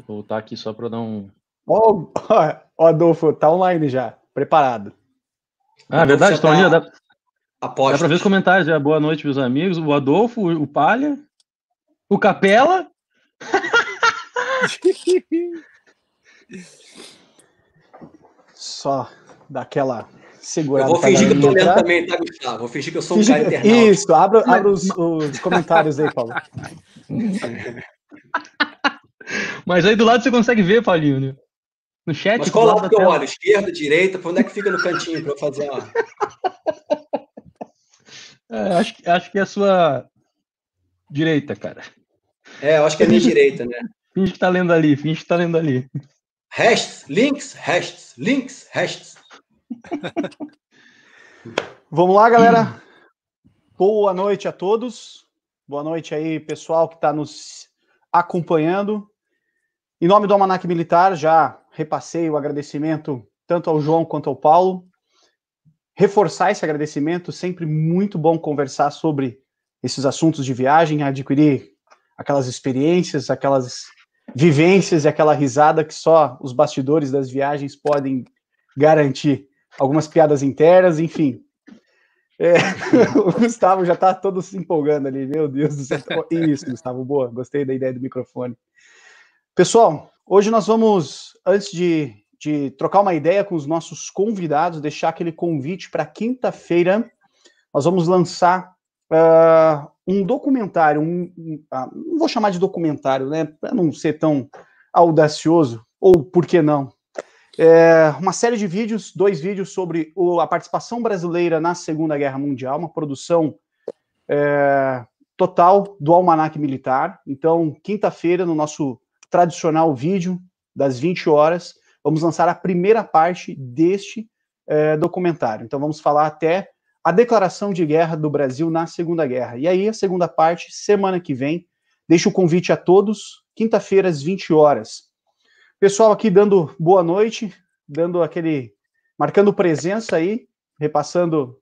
Vou voltar aqui só para dar um... Ó, o Adolfo, tá online já, preparado. Ah, verdade, estão ali, dá Aposto. para ver os comentários. Boa noite, meus amigos. O Adolfo, o Palha, o Capela. Só daquela Eu segurada. vou fingir que eu tô lendo também, tá, Gustavo? Vou fingir que eu sou um cara internauta. Isso, abra os comentários aí, Paulo. Mas aí do lado você consegue ver, Paulinho, né? No chat. Mas qual lado que eu olho? Esquerda, direita? Pra onde é que fica no cantinho para eu fazer uma... Acho que é a sua direita, cara. Eu acho que é a minha direita, né? Finge que tá lendo ali, Rests, links. Vamos lá, galera. Boa noite a todos. Boa noite aí, pessoal que está nos acompanhando. Em nome do Almanac Militar, já repassei o agradecimento tanto ao João quanto ao Paulo. Reforçar esse agradecimento, sempre muito bom conversar sobre esses assuntos de viagem, adquirir aquelas experiências, aquelas vivências e aquela risada que só os bastidores das viagens podem garantir. Algumas piadas internas, enfim. O Gustavo já está todo se empolgando ali, meu Deus do céu. Isso, Gustavo, boa, gostei da ideia do microfone. Pessoal, hoje nós vamos, antes de trocar uma ideia com os nossos convidados, deixar aquele convite para quinta-feira, nós vamos lançar um documentário, não vou chamar de documentário, né, para não ser tão audacioso, ou por que não? Uma série de vídeos, 2 vídeos sobre a participação brasileira na Segunda Guerra Mundial, uma produção total do Almanac Militar. Então, quinta-feira, no nosso tradicional vídeo, das 20 horas, vamos lançar a primeira parte deste documentário. Então, vamos falar até a declaração de guerra do Brasil na Segunda Guerra. E aí, a segunda parte, semana que vem. Deixo o convite a todos, quinta-feira, às 20 horas. Pessoal aqui dando boa noite, marcando presença aí, repassando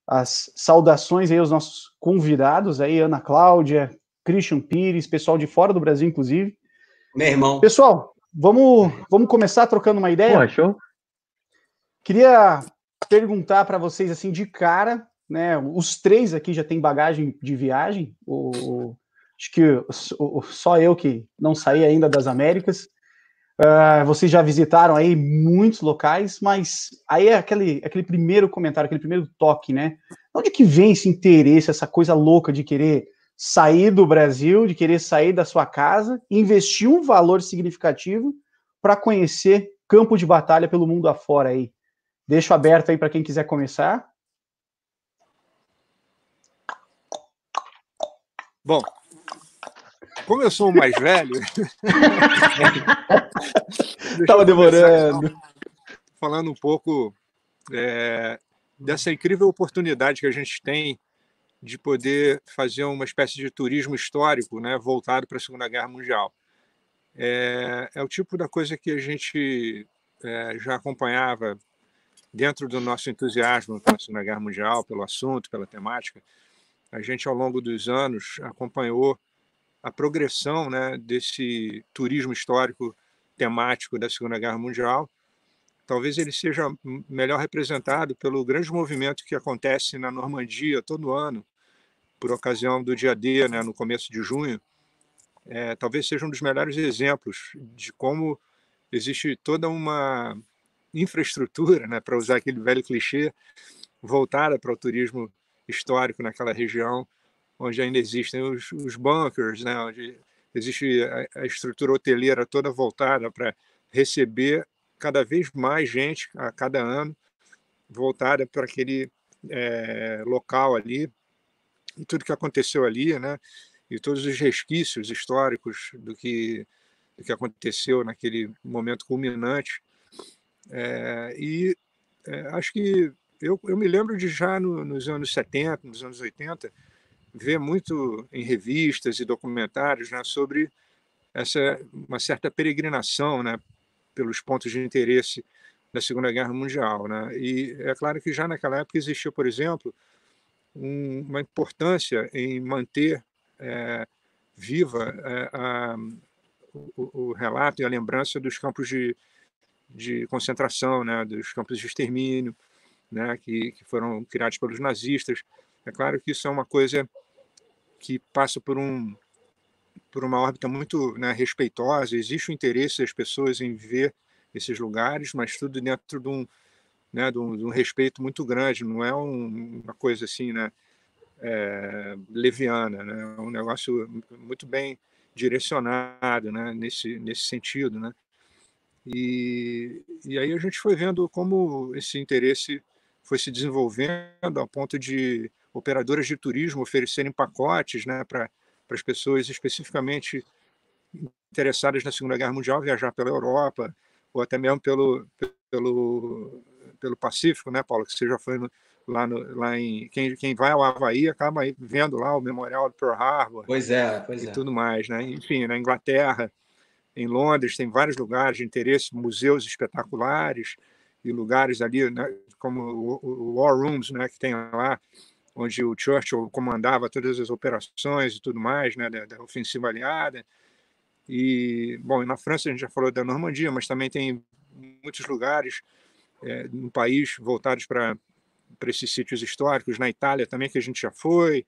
as saudações aí aos nossos convidados aí, Ana Cláudia, Christian Pires, pessoal de fora do Brasil, inclusive. Meu irmão. Pessoal, vamos começar trocando uma ideia? Pô, show. Queria perguntar para vocês, assim, de cara, né, os 3 aqui já têm bagagem de viagem, acho que só eu que não saí ainda das Américas. Vocês já visitaram aí muitos locais, mas aí é aquele primeiro comentário, aquele primeiro toque, né? Onde que vem esse interesse, essa coisa louca de querer sair do Brasil, de querer sair da sua casa, investir um valor significativo para conhecer campo de batalha pelo mundo afora aí? Deixo aberto aí para quem quiser começar. Bom, como eu sou o mais velho... Estava demorando. Falando um pouco dessa incrível oportunidade que a gente tem de poder fazer uma espécie de turismo histórico, né, voltado para a Segunda Guerra Mundial. É o tipo da coisa que a gente já acompanhava dentro do nosso entusiasmo pela Segunda Guerra Mundial, pelo assunto, pela temática. A gente, ao longo dos anos, acompanhou a progressão, né, desse turismo histórico temático da Segunda Guerra Mundial. Talvez ele seja melhor representado pelo grande movimento que acontece na Normandia todo ano, por ocasião do dia D, né, no começo de junho. Talvez seja um dos melhores exemplos de como existe toda uma infraestrutura, né, para usar aquele velho clichê, voltada para o turismo histórico naquela região, onde ainda existem os bunkers, né, onde existe a estrutura hoteleira toda voltada para receber cada vez mais gente a cada ano, voltada para aquele local ali, e tudo que aconteceu ali, né, e todos os resquícios históricos do que aconteceu naquele momento culminante. Acho que eu me lembro de já nos anos 70, nos anos 80, ver muito em revistas e documentários, né, sobre uma certa peregrinação, né, pelos pontos de interesse da Segunda Guerra Mundial, né? E é claro que já naquela época existia, por exemplo, uma importância em manter viva o relato e a lembrança dos campos de concentração, né, dos campos de extermínio, né, que foram criados pelos nazistas. É claro que isso é uma coisa que passa por uma órbita muito, né, respeitosa. Existe o interesse das pessoas em ver esses lugares, mas tudo dentro de um respeito muito grande. Não é uma coisa assim, né, leviana, né? É um negócio muito bem direcionado, né, nesse sentido, né? E aí a gente foi vendo como esse interesse foi se desenvolvendo ao ponto de operadoras de turismo oferecerem pacotes, né, para as pessoas especificamente interessadas na Segunda Guerra Mundial viajar pela Europa ou até mesmo pelo Pacífico, né, Paulo? Que você já foi lá em... Quem vai ao Havaí acaba vendo lá o Memorial de Pearl Harbor. Pois é. Tudo mais, né? Enfim, na Inglaterra, em Londres, tem vários lugares de interesse, museus espetaculares e lugares ali, né, como o War Rooms, né, que tem lá, onde o Churchill comandava todas as operações e tudo mais, né, da ofensiva aliada. E, bom, na França a gente já falou da Normandia, mas também tem muitos lugares no país voltados para esses sítios históricos. Na Itália também, que a gente já foi.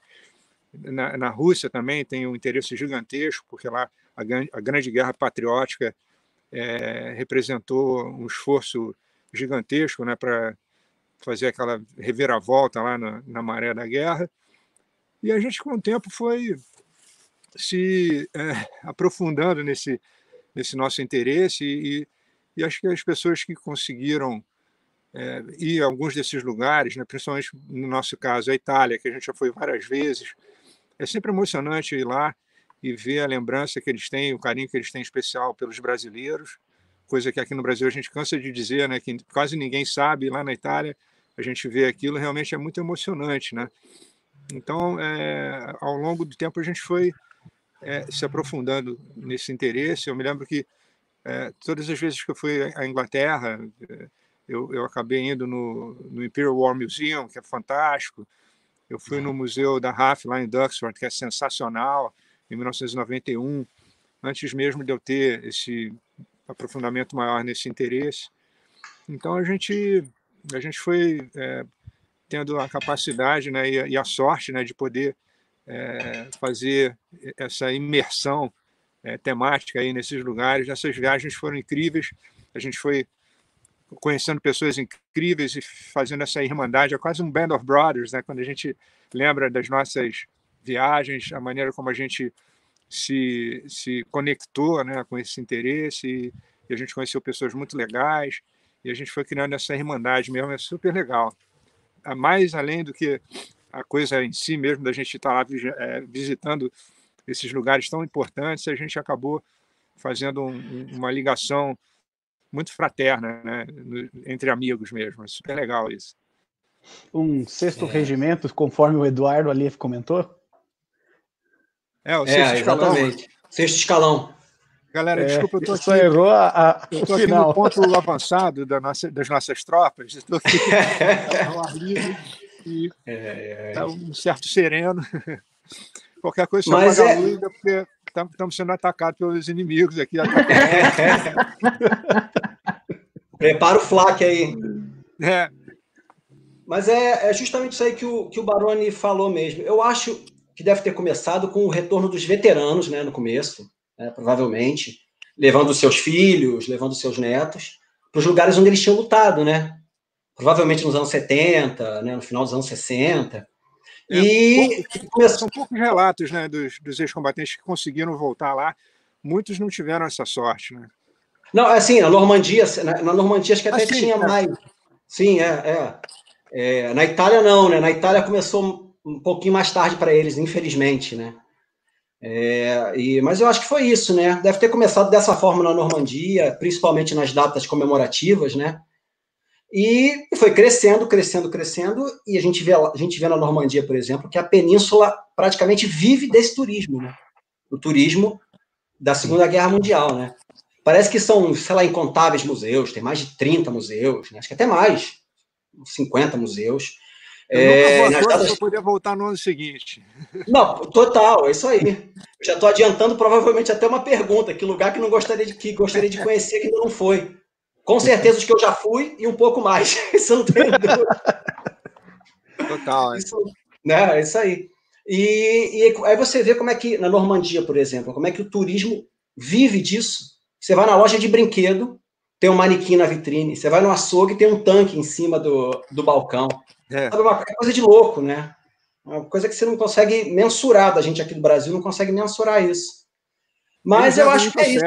Na Rússia também tem um interesse gigantesco, porque lá a Grande Guerra Patriótica representou um esforço gigantesco, né, para fazer aquela reviravolta lá na maré da guerra. E a gente, com o tempo, foi se aprofundando nesse nosso interesse e acho que as pessoas que conseguiram ir a alguns desses lugares, né, principalmente no nosso caso a Itália, que a gente já foi várias vezes, é sempre emocionante ir lá e ver a lembrança que eles têm, o carinho que eles têm especial pelos brasileiros, coisa que aqui no Brasil a gente cansa de dizer, né, que quase ninguém sabe. Lá na Itália a gente vê aquilo, realmente é muito emocionante, né? Então, ao longo do tempo a gente foi se aprofundando nesse interesse. Eu me lembro que todas as vezes que eu fui à Inglaterra, eu acabei indo no Imperial War Museum, que é fantástico. Eu fui no Museu da RAF lá em Duxford, que é sensacional, em 1991, antes mesmo de eu ter esse aprofundamento maior nesse interesse. Então a gente foi tendo a capacidade, né, e a sorte, né, de poder fazer essa imersão temática aí nesses lugares. Essas viagens foram incríveis. A gente foi conhecendo pessoas incríveis e fazendo essa irmandade. É quase um Band of Brothers, né? Quando a gente lembra das nossas viagens, a maneira como a gente se conectou, né, com esse interesse, e a gente conheceu pessoas muito legais, e a gente foi criando essa irmandade mesmo. É super legal. Mais além do que a coisa em si mesmo, da gente estar lá visitando esses lugares tão importantes, a gente acabou fazendo uma ligação muito fraterna, né, entre amigos mesmo. É super legal isso. Um sexto regimento, conforme o Eduardo ali comentou? O sexto escalão. Exatamente. Sexto escalão. Galera, desculpa, eu estou aqui. Só errou eu tô aqui no ponto avançado das nossas tropas. Estou aqui ao ar livre e um certo sereno. Qualquer coisa só apaga a luz, porque estamos sendo atacados pelos inimigos aqui. Prepara o flak aí. Mas é justamente isso aí que o Baroni falou mesmo. Eu acho que deve ter começado com o retorno dos veteranos, né, no começo, né, provavelmente, levando seus filhos, levando seus netos para os lugares onde eles tinham lutado, né? Provavelmente nos anos 70, né, no final dos anos 60. São poucos relatos, né, dos ex-combatentes que conseguiram voltar lá. Muitos não tiveram essa sorte, né? Não, assim, na Normandia acho que até tinha mais. Sim, na Itália não, né? Na Itália começou um pouquinho mais tarde para eles, infelizmente, né? Mas eu acho que foi isso, né? Deve ter começado dessa forma na Normandia, principalmente nas datas comemorativas, né? E foi crescendo, e a gente vê na Normandia, por exemplo, que a península praticamente vive desse turismo, né? O turismo da Segunda Guerra Mundial, né? Parece que são, sei lá, incontáveis museus, tem mais de 30 museus, né? Acho que até mais, 50 museus. Eu nunca vou para poder voltar no ano seguinte. Não, total, é isso aí. Já estou adiantando provavelmente até uma pergunta, que lugar que gostaria de conhecer que ainda não foi. Com certeza os que eu já fui e um pouco mais. Isso não tem dúvida. Total, isso, né? Isso aí. E aí você vê como é que, na Normandia, por exemplo, como é que o turismo vive disso. Você vai na loja de brinquedo, tem um manequim na vitrine. Você vai no açougue, tem um tanque em cima do balcão. Sabe, uma coisa de louco, né? Uma coisa que você não consegue mensurar, da gente aqui do Brasil não consegue mensurar isso. Mas eu acho que é isso.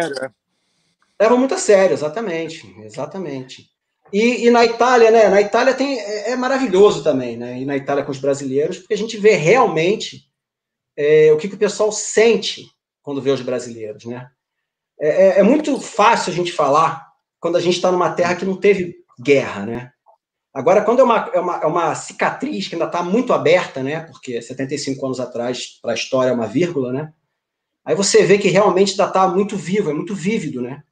Leva muito a sério, exatamente. E na Itália, né? Na Itália é maravilhoso também, né? E na Itália com os brasileiros, porque a gente vê realmente o que o pessoal sente quando vê os brasileiros, né? É muito fácil a gente falar quando a gente está numa terra que não teve guerra, né? Agora, quando é uma cicatriz que ainda está muito aberta, né? Porque 75 anos atrás, para a história, é uma vírgula, né? Aí você vê que realmente ainda está muito vivo, é muito vívido, né?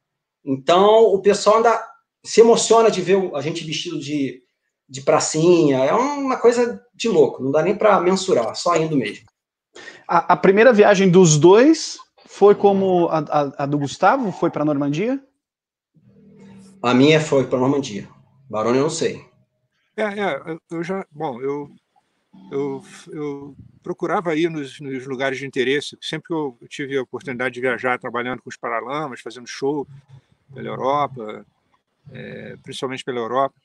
Então, o pessoal ainda se emociona de ver a gente vestido de pracinha. É uma coisa de louco, não dá nem para mensurar, só indo mesmo. A primeira viagem dos dois foi como a do Gustavo? Foi para a Normandia? A minha foi para a Normandia. Barone eu não sei. Eu procurava ir nos lugares de interesse. Sempre que eu tive a oportunidade de viajar trabalhando com os Paralamas, fazendo show pela Europa, principalmente pela Europa.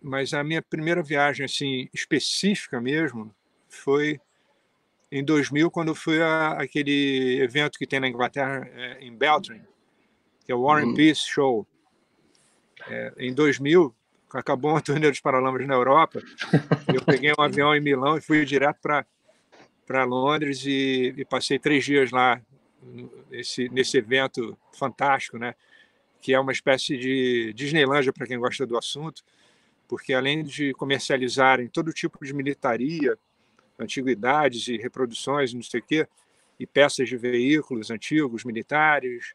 Mas a minha primeira viagem assim, específica mesmo foi em 2000, quando eu fui àquele evento que tem na Inglaterra, em Beltring, que é o War and Peace Show. Em 2000, acabou a turnê dos Paralamas na Europa, eu peguei um avião em Milão e fui direto para Londres e passei 3 dias lá nesse evento fantástico, né? Que é uma espécie de Disneylândia para quem gosta do assunto, porque além de comercializarem todo tipo de militaria, antiguidades e reproduções, não sei o quê, e peças de veículos antigos, militares,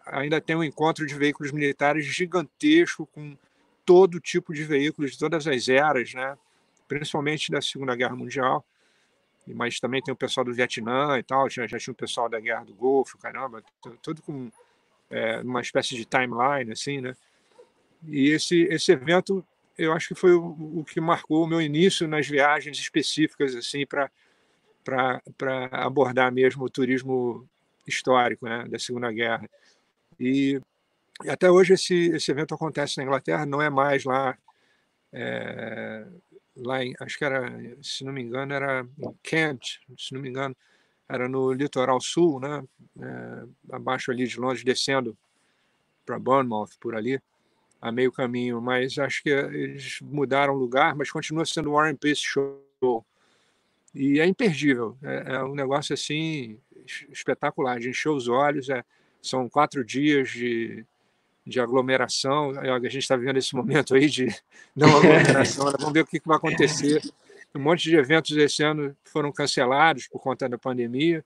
ainda tem um encontro de veículos militares gigantesco com todo tipo de veículos de todas as eras, né? Principalmente da Segunda Guerra Mundial, mas também tem o pessoal do Vietnã e tal, já tinha o pessoal da Guerra do Golfo, caramba, tudo com uma espécie de timeline, assim, né? E esse evento, eu acho que foi o que marcou o meu início nas viagens específicas, assim, para abordar mesmo o turismo histórico, né, da Segunda Guerra. E até hoje esse evento acontece na Inglaterra, não é mais lá acho que era, se não me engano, era em Kent, se não me engano, era no litoral sul, né, abaixo ali de Londres, descendo para Bournemouth, por ali, a meio caminho, mas acho que eles mudaram o lugar, mas continua sendo o War and Peace Show. E é imperdível, é um negócio assim espetacular, de encher os olhos, são 4 dias de aglomeração, a gente está vivendo esse momento aí de não aglomeração, vamos ver o que vai acontecer. Um monte de eventos esse ano foram cancelados por conta da pandemia.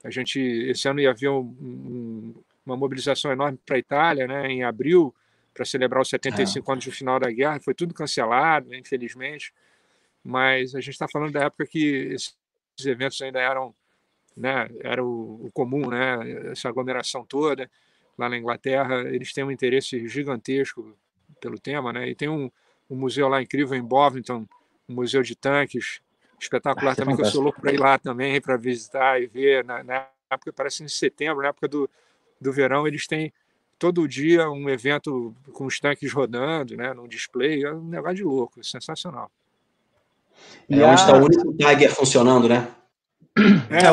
Esse ano ia haver uma mobilização enorme para a Itália, né, em abril, para celebrar os 75 anos do final da guerra, foi tudo cancelado, né, infelizmente, mas a gente está falando da época que esses eventos ainda eram, né, era o comum, né, essa aglomeração toda. Lá na Inglaterra, eles têm um interesse gigantesco pelo tema, né, e tem um museu lá incrível em Bovington, um museu de tanques, espetacular também, que eu sou louco para ir lá também, para visitar e ver. Na época, parece em setembro, na época do verão, eles têm todo dia um evento com os tanques rodando, né, num display, é um negócio de louco, sensacional. E onde está o único Tiger funcionando, né?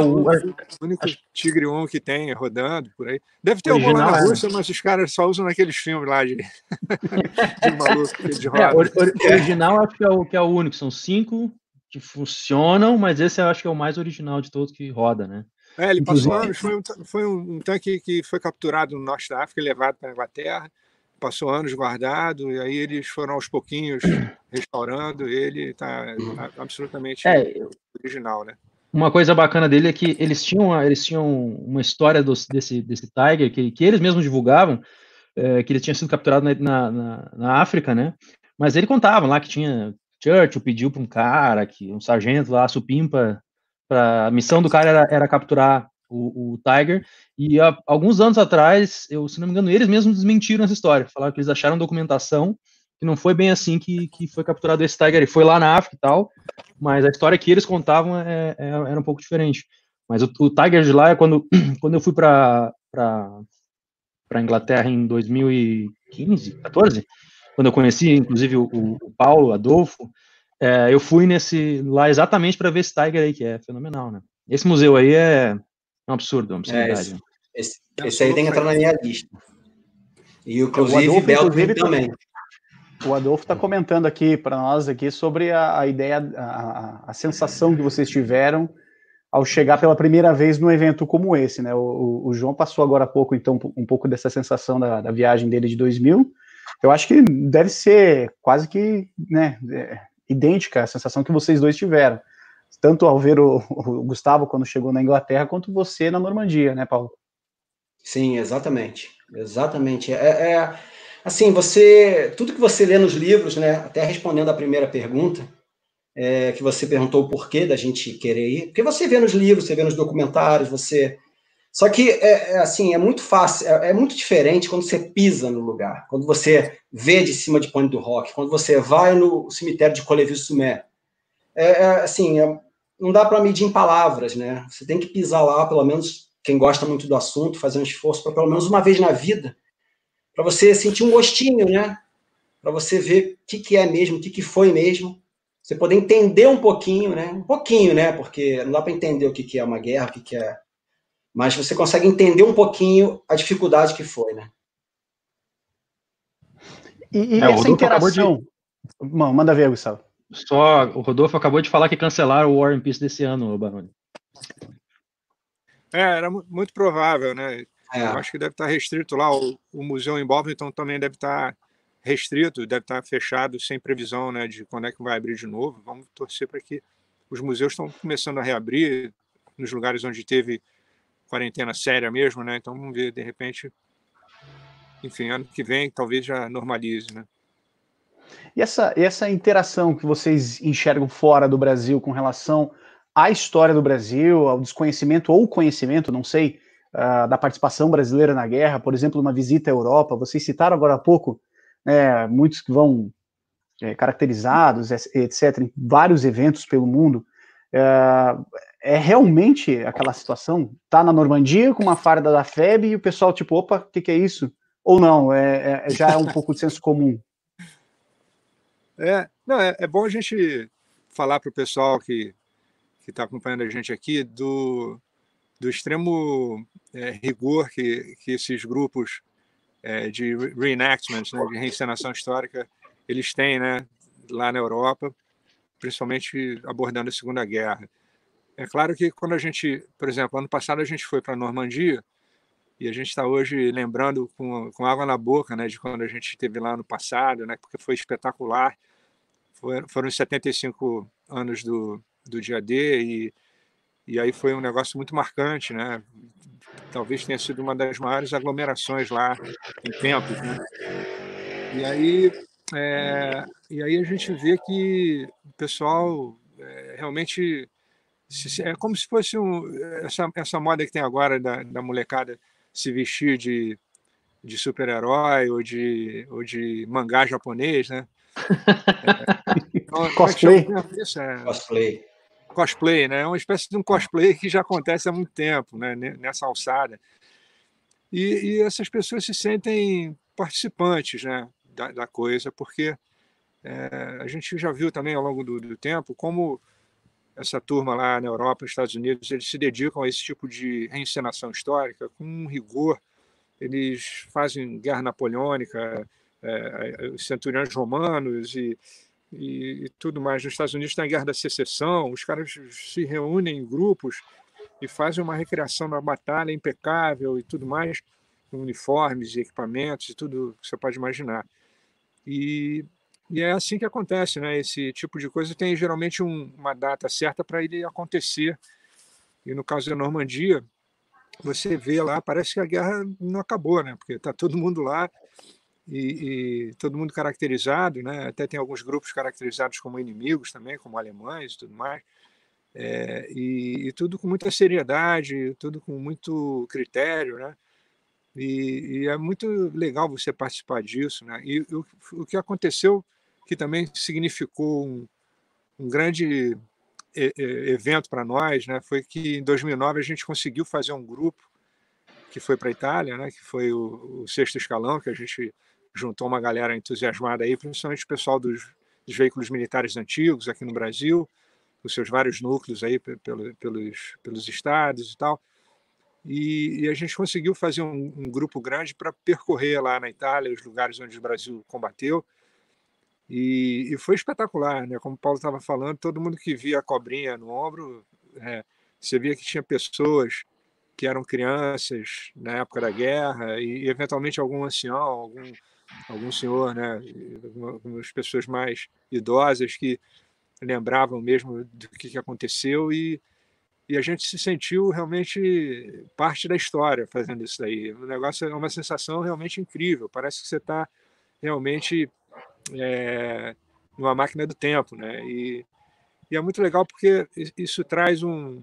O único Tigre 1 que tem rodando por aí. Deve ter algum lá na Rússia, mas os caras só usam naqueles filmes lá de maluco de roda. Original acho que é o único, são 5 que funcionam, mas esse eu acho que é o mais original de todos que roda, né? Ele passou anos, foi um tanque que foi capturado no norte da África e levado para a Inglaterra, passou anos guardado, e aí eles foram aos pouquinhos restaurando, ele está absolutamente original, né? Uma coisa bacana dele é que eles tinham uma história desse Tiger que eles mesmos divulgavam, que ele tinha sido capturado na África, né? Mas ele contava lá que tinha Churchill pediu para um sargento lá, Supimpa, A missão do cara era capturar o Tiger, e há alguns anos atrás, se não me engano, eles mesmos desmentiram essa história, falaram que eles acharam documentação, que não foi bem assim que foi capturado esse Tiger, ele foi lá na África e tal, mas a história que eles contavam era um pouco diferente. Mas o Tiger de lá, quando eu fui para Inglaterra em 2015, 14, quando eu conheci, inclusive, o Paulo, o Adolfo, eu fui lá exatamente para ver esse Tiger aí, que é fenomenal, né? Esse museu aí é um absurdo, uma absurdidade. Esse aí tem que entrar na minha lista. E, inclusive, Beltrame também. O Adolfo está comentando aqui para nós aqui sobre a ideia, a sensação que vocês tiveram ao chegar pela primeira vez num evento como esse, né? O João passou agora há pouco, então, um pouco dessa sensação da viagem dele de 2000. Eu acho que deve ser quase que, né, idêntica a sensação que vocês dois tiveram, tanto ao ver o Gustavo quando chegou na Inglaterra, quanto você na Normandia, né, Paulo? Sim, exatamente. Exatamente. Assim, tudo que você lê nos livros, né, até respondendo a primeira pergunta, que você perguntou o porquê da gente querer ir, porque você vê nos livros, você vê nos documentários, Só que, assim, é muito fácil, é muito diferente quando você pisa no lugar, quando você vê de cima de Pointe du Roc, quando você vai no cemitério de Colleville-sur-Mer. Assim, não dá para medir em palavras, né? Você tem que pisar lá, pelo menos quem gosta muito do assunto, fazer um esforço para pelo menos uma vez na vida, para você sentir um gostinho, né? Para você ver o que é mesmo, o que foi mesmo, você poder entender um pouquinho, né? Um pouquinho, né? Porque não dá para entender o que é uma guerra, o que é... Mas você consegue entender um pouquinho a dificuldade que foi, né? E essa interação... Manda ver, Gustavo. O Rodolfo acabou de falar que cancelaram o War and Peace desse ano, Baroni. Era muito provável, né? Eu acho que deve estar restrito lá. O museu em Bovington também deve estar restrito, deve estar fechado, sem previsão, né, de quando é que vai abrir de novo. Vamos torcer para que os museus estão começando a reabrir nos lugares onde teve quarentena séria mesmo, né? Então vamos ver, de repente, enfim, ano que vem talvez já normalize, né? E essa interação que vocês enxergam fora do Brasil com relação à história do Brasil, ao desconhecimento ou conhecimento, não sei, da participação brasileira na guerra, por exemplo, uma visita à Europa, vocês citaram agora há pouco, muitos que vão caracterizados, etc., em vários eventos pelo mundo, realmente aquela situação? Tá na Normandia com uma farda da FEB e o pessoal tipo, opa, o que é isso? Ou não, já é um pouco de senso comum? Não, é bom a gente falar para o pessoal que está acompanhando a gente aqui do extremo rigor que esses grupos de reenactments, né, de reencenação histórica, eles têm, né, lá na Europa, principalmente abordando a Segunda Guerra. É claro que quando a gente, por exemplo, ano passado a gente foi para a Normandia e a gente está hoje lembrando com água na boca, né, de quando a gente esteve lá no passado, né, porque foi espetacular. Foram os 75 anos do dia D e aí foi um negócio muito marcante, né? Talvez tenha sido uma das maiores aglomerações lá em tempos, né? E aí a gente vê que o pessoal realmente é como se fosse essa moda que tem agora da molecada se vestir de super-herói ou de mangá japonês, né? Cosplay. Cosplay, né? É uma espécie de um cosplay que já acontece há muito tempo, né? Nessa alçada. E essas pessoas se sentem participantes, né? da coisa, porque a gente já viu também ao longo do tempo como essa turma lá na Europa, nos Estados Unidos, eles se dedicam a esse tipo de reencenação histórica com um rigor. Eles fazem guerra napoleônica, os centuriões romanos e tudo mais. Nos Estados Unidos tem a Guerra da Secessão, os caras se reúnem em grupos e fazem uma recriação da batalha impecável e tudo mais, com uniformes e equipamentos e tudo que você pode imaginar. E é assim que acontece, né? Esse tipo de coisa tem geralmente uma data certa para ele acontecer. E no caso da Normandia, você vê lá, parece que a guerra não acabou, né? Porque está todo mundo lá e todo mundo caracterizado, né? Até tem alguns grupos caracterizados como inimigos também, como alemães e tudo mais. E tudo com muita seriedade, tudo com muito critério, né? E é muito legal você participar disso, né? E o que aconteceu, que também significou um grande evento para nós, né? Foi que em 2009 a gente conseguiu fazer um grupo que foi para a Itália, né? Que foi o Sexto Escalão, que a gente juntou uma galera entusiasmada aí, principalmente o pessoal dos veículos militares antigos aqui no Brasil, os seus vários núcleos aí pelos estados e tal. E a gente conseguiu fazer um grupo grande para percorrer lá na Itália os lugares onde o Brasil combateu. E foi espetacular, né? Como o Paulo estava falando, todo mundo que via a cobrinha no ombro, você via que tinha pessoas que eram crianças na época da guerra e eventualmente algum ancião, algum senhor, né? Algumas pessoas mais idosas que lembravam mesmo do que aconteceu e a gente se sentiu realmente parte da história fazendo isso daí. O negócio é uma sensação realmente incrível. Parece que você está realmente numa máquina do tempo, né? E é muito legal porque isso traz um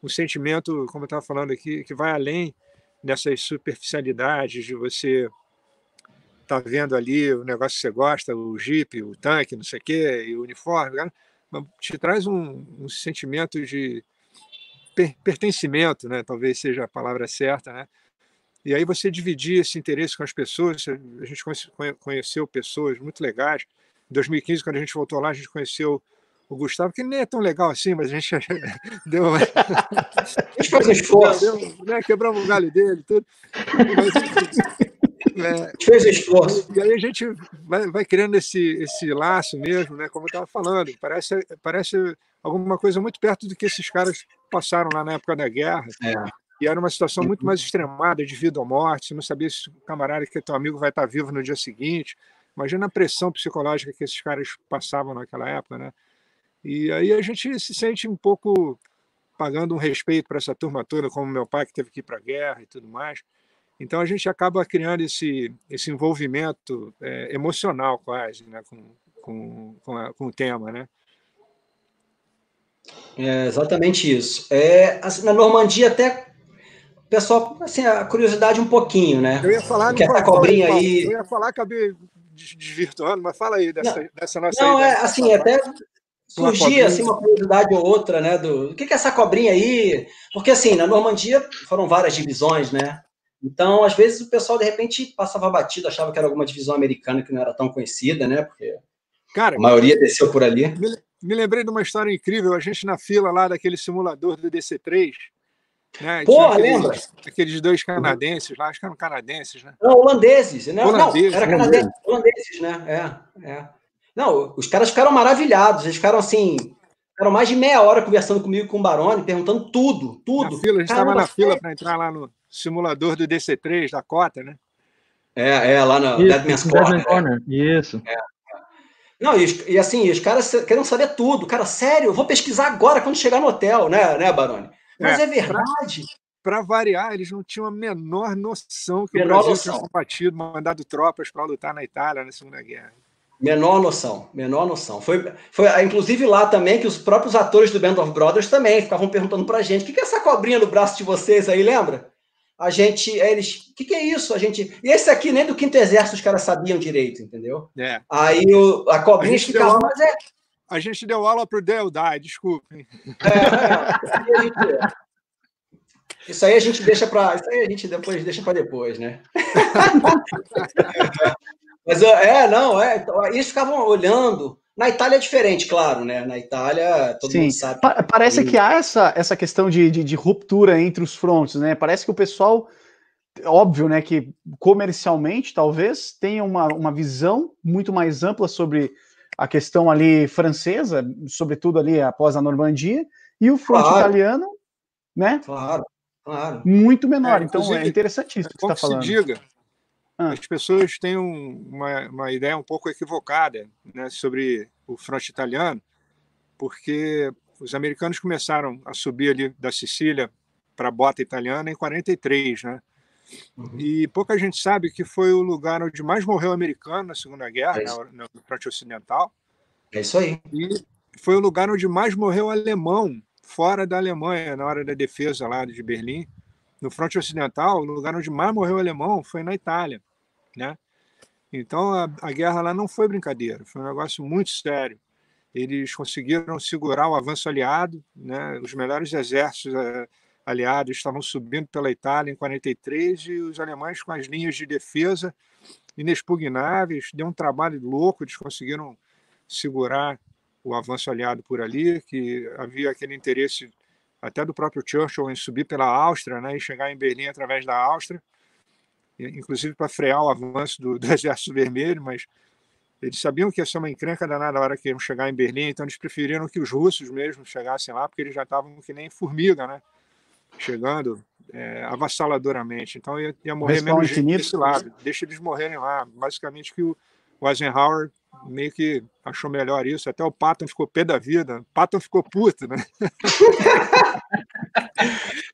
sentimento, como eu estava falando aqui, que vai além dessas superficialidades de você estar vendo ali o negócio que você gosta, o jipe, o tanque, não sei o quê, e o uniforme, né? Te traz um sentimento de pertencimento, né? Talvez seja a palavra certa, né? E aí você dividir esse interesse com as pessoas, a gente conheceu pessoas muito legais. Em 2015, quando a gente voltou lá, a gente conheceu o Gustavo, que nem é tão legal assim, mas a gente deu uma... A gente faz um esforço. Né? Quebramos o galho dele, tudo. Mas, a gente fez um esforço. E aí a gente vai criando esse laço mesmo, né? Como eu estava falando, parece alguma coisa muito perto do que esses caras passaram lá na época da guerra. E era uma situação muito mais extremada, de vida ou morte. Você não sabia se o camarada que é teu amigo vai estar vivo no dia seguinte. Imagina a pressão psicológica que esses caras passavam naquela época, né? E aí a gente se sente um pouco pagando um respeito para essa turma toda, como meu pai que teve que ir para a guerra e tudo mais. Então a gente acaba criando esse envolvimento emocional quase, né? com o tema, né? É exatamente isso. Assim, na Normandia até pessoal, assim, a curiosidade um pouquinho, né? Eu ia falar, que essa cobrinha aí. Eu ia falar, acabei desvirtuando, mas fala aí dessa nossa não, ideia. Assim, até surgia assim, uma curiosidade ou outra, né? Do que é essa cobrinha aí? Porque, assim, na Normandia foram várias divisões, né? Então, às vezes, o pessoal, de repente, passava batido, achava que era alguma divisão americana que não era tão conhecida, né? Porque a maioria desceu por ali. Me lembrei de uma história incrível. A gente na fila lá daquele simulador do DC-3, né? Porra, lembra? Aqueles dois canadenses lá, acho que eram canadenses, né? Não, holandeses. Né? Holandeses, não, era canadenses, holandeses, né? Não, os caras ficaram maravilhados. Eles ficaram assim, ficaram mais de meia hora conversando comigo com o Baroni, perguntando tudo. Na fila, a gente estava na fila para entrar lá no simulador do DC-3, da Cota, né? Lá no Deadman's Corner. Isso. Não, e assim, os caras queriam saber tudo. Cara, sério, eu vou pesquisar agora quando chegar no hotel, né, Baroni? Mas é verdade. Para variar, eles não tinham a menor noção que o Brasil tinha combatido, mandado tropas para lutar na Itália na Segunda Guerra. Menor noção. Foi inclusive lá também que os próprios atores do Band of Brothers também ficavam perguntando pra gente: o que é essa cobrinha no braço de vocês aí, lembra? Eles, o que é isso? E esse aqui nem do Quinto Exército os caras sabiam direito, entendeu? Aí a cobrinha ficava, mas a gente deu aula pro Deldai, desculpem. Isso aí a gente deixa para deixa para depois, né? Mas então, eles ficavam olhando. Na Itália é diferente, claro, né? Na Itália, todo mundo sabe. Parece que há essa questão de ruptura entre os frontes, né? Parece que o pessoal, óbvio, né, que comercialmente, talvez, tenha uma visão muito mais ampla sobre a questão ali francesa, sobretudo ali após a Normandia, e o fronte italiano, né? Claro. Muito menor. Então é interessante isso que você está falando. Se diga, as pessoas têm uma ideia um pouco equivocada, né, sobre o fronte italiano, porque os americanos começaram a subir ali da Sicília para a bota italiana em 43, né? E pouca gente sabe que foi o lugar onde mais morreu americano na Segunda Guerra, no fronte ocidental. É isso aí. E foi o lugar onde mais morreu alemão fora da Alemanha, na hora da defesa lá de Berlim. No fronte ocidental, o lugar onde mais morreu alemão foi na Itália, né? Então, a guerra lá não foi brincadeira, foi um negócio muito sério. Eles conseguiram segurar o avanço aliado, né? Os melhores exércitos aliados estavam subindo pela Itália em 43 e os alemães com as linhas de defesa inexpugnáveis. Deu um trabalho louco, eles conseguiram segurar o avanço aliado por ali, que havia aquele interesse até do próprio Churchill em subir pela Áustria, né? E chegar em Berlim através da Áustria, inclusive para frear o avanço do Exército Vermelho, mas eles sabiam que ia ser uma encrenca danada na hora que iam chegar em Berlim, então eles preferiram que os russos mesmo chegassem lá, porque eles já estavam que nem formiga, né? Chegando avassaladoramente. Então ia morrer menos gente desse lado. Deixa eles morrerem lá. Basicamente que o Eisenhower meio que achou melhor isso. Até o Patton ficou pé da vida. O Patton ficou puto, né?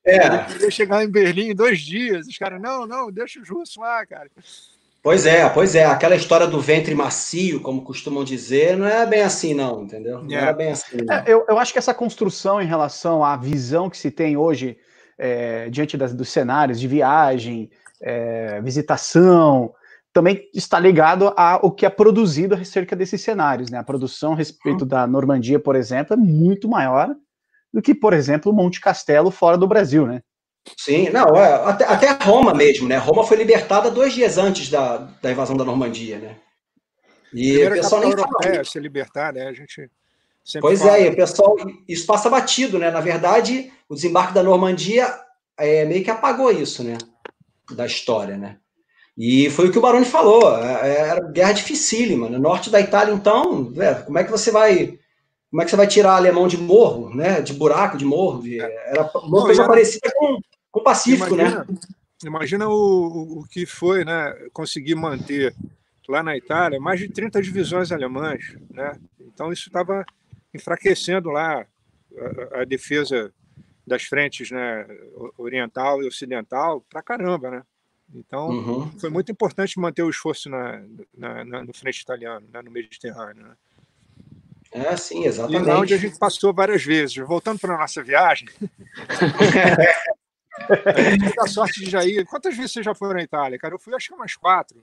Ele queria chegar em Berlim em 2 dias. Os caras, não, deixa os russos lá, cara. Pois é. Aquela história do ventre macio, como costumam dizer, não é bem assim, não, entendeu? Não era bem assim. Eu acho que essa construção em relação à visão que se tem hoje diante dos cenários de viagem, visitação, também está ligado ao que é produzido acerca desses cenários, né? A produção a respeito da Normandia, por exemplo, é muito maior do que, por exemplo, Monte Castelo fora do Brasil, né? Sim, não, até Roma mesmo, né? Roma foi libertada 2 dias antes da invasão da Normandia, né? E o pessoal nem fala. Se libertar, né? A gente sempre fala. E o pessoal, isso passa batido, né? Na verdade, o desembarque da Normandia meio que apagou isso, né? Da história, né? E foi o que o Baroni falou, era guerra dificílima, no norte da Itália, então, como é que você vai tirar alemão de morro, né? De buraco, de morro? Era uma coisa parecida com o Pacífico, imagina, né? Imagina o que foi, né? Conseguir manter lá na Itália mais de 30 divisões alemãs, né? Então isso estava enfraquecendo lá a defesa das frentes, né? Oriental e ocidental pra caramba, né? Então foi muito importante manter o esforço no frente italiano, né? No Mediterrâneo, né? Sim, exatamente. E lá onde a gente passou várias vezes. Voltando para a nossa viagem, a gente teve a sorte de já ir. Quantas vezes vocês já foram à Itália, cara? Eu fui acho que umas 4.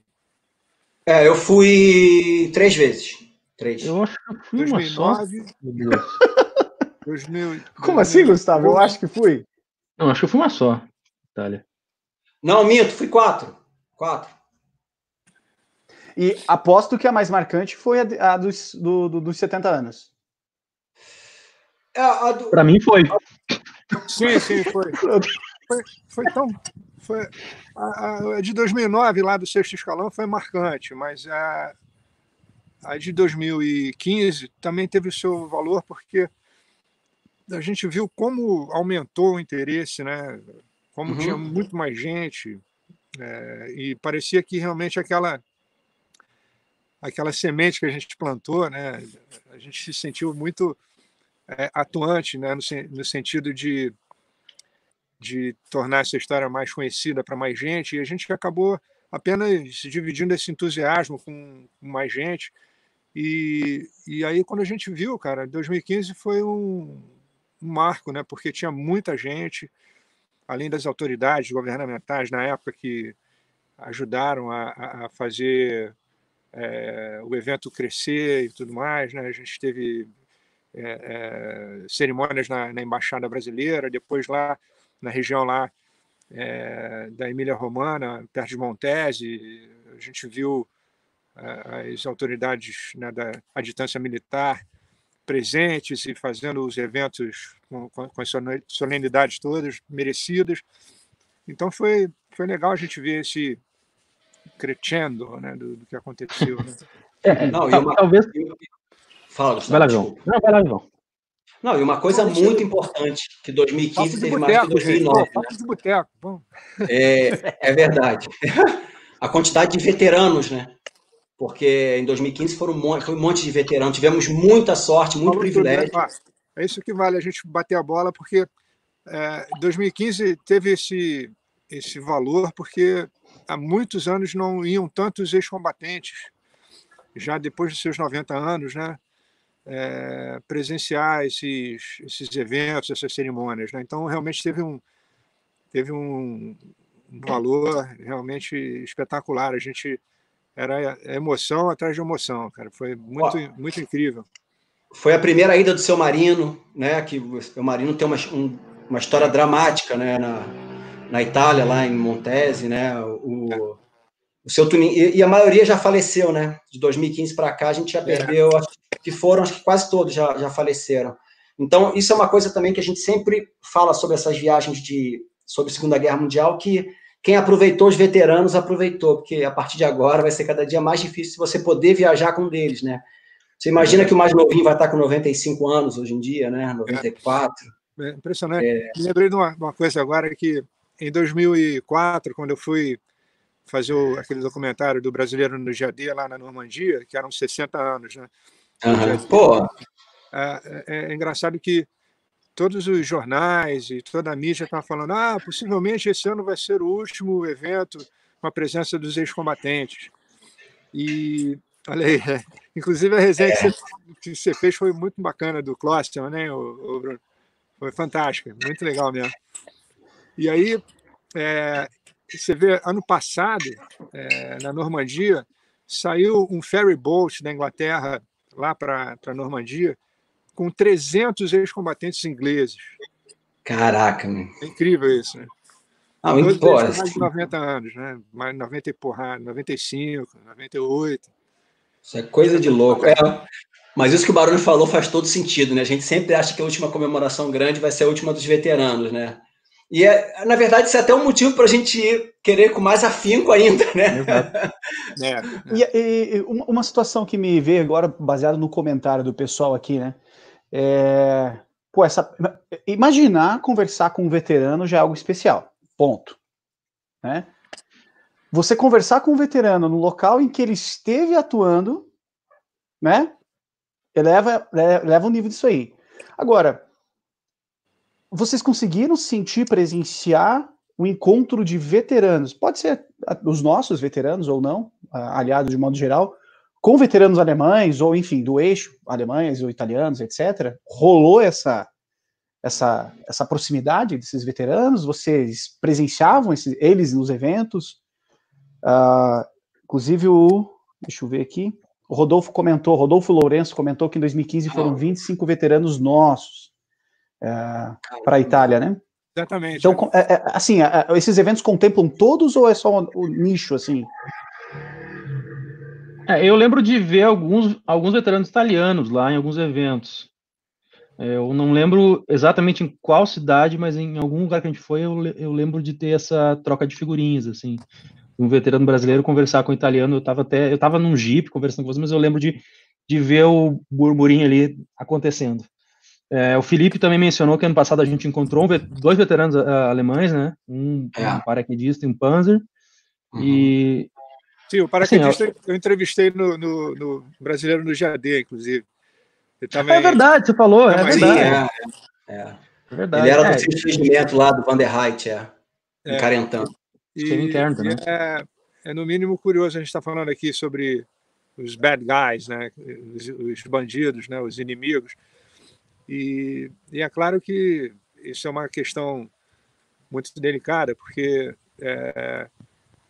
Eu fui 3 vezes. 3. Eu acho que eu fui 2009. Uma só. Meu Deus. 2000, como assim, Gustavo? Eu acho que fui. Não, acho que eu fui uma só, Itália. Não, minto, fui 4. E aposto que a mais marcante foi a dos 70 anos. Para mim foi. Sim, foi. Foi tão... a de 2009, lá do sexto escalão, foi marcante, mas a de 2015 também teve o seu valor, porque a gente viu como aumentou o interesse, né? Como tinha muito mais gente, e parecia que realmente aquela semente que a gente plantou, né? A gente se sentiu muito atuante, né? No sentido de tornar essa história mais conhecida para mais gente, e a gente acabou apenas dividindo esse entusiasmo com mais gente. E aí, quando a gente viu, cara, 2015 foi um marco, né? Porque tinha muita gente, além das autoridades governamentais na época que ajudaram a fazer o evento crescer e tudo mais, né? A gente teve cerimônias na Embaixada Brasileira, depois lá na região lá da Emília-Romana, perto de Montese, a gente viu as autoridades, né, da adjutância militar presentes e fazendo os eventos com as solenidades todas merecidas. Então foi legal a gente ver esse crescendo, né, do que aconteceu. Né? Talvez... Fala, Gustavo. Vai lá, João. Não, vai lá, João. Não, e uma coisa muito importante, que 2015 teve mais que 2009. Papo de boteco. É verdade. A quantidade de veteranos, né? Porque em 2015 foi um monte de veteranos. Tivemos muita sorte, muito privilégio. É isso que vale a gente bater a bola, porque 2015 teve esse valor, porque há muitos anos não iam tantos ex-combatentes, já depois dos seus 90 anos, né? presenciar esses eventos, essas cerimônias, né? Então, realmente teve um valor realmente espetacular. A gente era emoção atrás de emoção, cara. Foi muito incrível. Foi a primeira ida do Seu Marino, né? Que o Seu Marino tem uma história dramática, né? Na Itália, lá em Montese, né? O seu e a maioria já faleceu, né? De 2015 para cá a gente já perdeu, acho que quase todos já faleceram. Então isso é uma coisa também que a gente sempre fala sobre essas viagens sobre a Segunda Guerra Mundial, que quem aproveitou, os veteranos aproveitou, porque a partir de agora vai ser cada dia mais difícil você poder viajar com um deles, né? Você imagina que o mais novinho vai estar com 95 anos hoje em dia, né? 94. É impressionante. Me lembrei de uma coisa agora, que em 2004, quando eu fui fazer aquele documentário do Brasileiro no Dia D lá na Normandia, que eram 60 anos, né? Pô! É engraçado que todos os jornais e toda a mídia estavam falando: possivelmente esse ano vai ser o último evento com a presença dos ex-combatentes. E, olha aí, inclusive a resenha que você fez foi muito bacana, do Klosterman, né, o Bruno? Foi fantástica, muito legal mesmo. E aí, você vê, ano passado, na Normandia, saiu um ferry boat da Inglaterra lá para a Normandia, com 300 ex-combatentes ingleses. Caraca, meu. É incrível isso, né? Todos eles com mais de 90 anos, né? Mais 90 e porrada, 95, 98. Isso é coisa de louco. Mas isso que o Baroni falou faz todo sentido, né? A gente sempre acha que a última comemoração grande vai ser a última dos veteranos, né? E, na verdade, isso é até um motivo para a gente querer com mais afinco ainda, né? E uma situação que me veio agora, baseado no comentário do pessoal aqui, né? Imaginar conversar com um veterano já é algo especial, ponto. Né? Você conversar com um veterano no local em que ele esteve atuando, né? Eleva o nível disso aí. Agora, vocês conseguiram presenciar o encontro de veteranos, pode ser os nossos veteranos ou não, aliados de modo geral, com veteranos alemães, ou enfim, do eixo, alemães ou italianos, etc. Rolou essa proximidade desses veteranos? Vocês presenciavam eles nos eventos? Inclusive deixa eu ver aqui, o Rodolfo Lourenço comentou que em 2015 foram 25 veteranos nossos para a Itália, né? Exatamente. Então, assim, esses eventos contemplam todos ou é só o nicho, assim? Eu lembro de ver alguns veteranos italianos lá em alguns eventos. Eu não lembro exatamente em qual cidade, mas em algum lugar que a gente foi, eu lembro de ter essa troca de figurinhas, assim. Um veterano brasileiro conversar com um italiano, eu tava num Jeep conversando com você, mas eu lembro de ver o burburinho ali acontecendo. O Felipe também mencionou que ano passado a gente encontrou dois veteranos alemães, né? Um paraquedista e um Panzer. E sim, o paraquedista assim, eu entrevistei no Brasileiro no GAD, inclusive. É verdade, você falou, é verdade. É verdade. Ele era do sexto regimento lá do Vanderheit, em Carentan. É no mínimo curioso a gente estar falando aqui sobre os bad guys, né? Os bandidos, né? Os inimigos. E é claro que isso é uma questão muito delicada, porque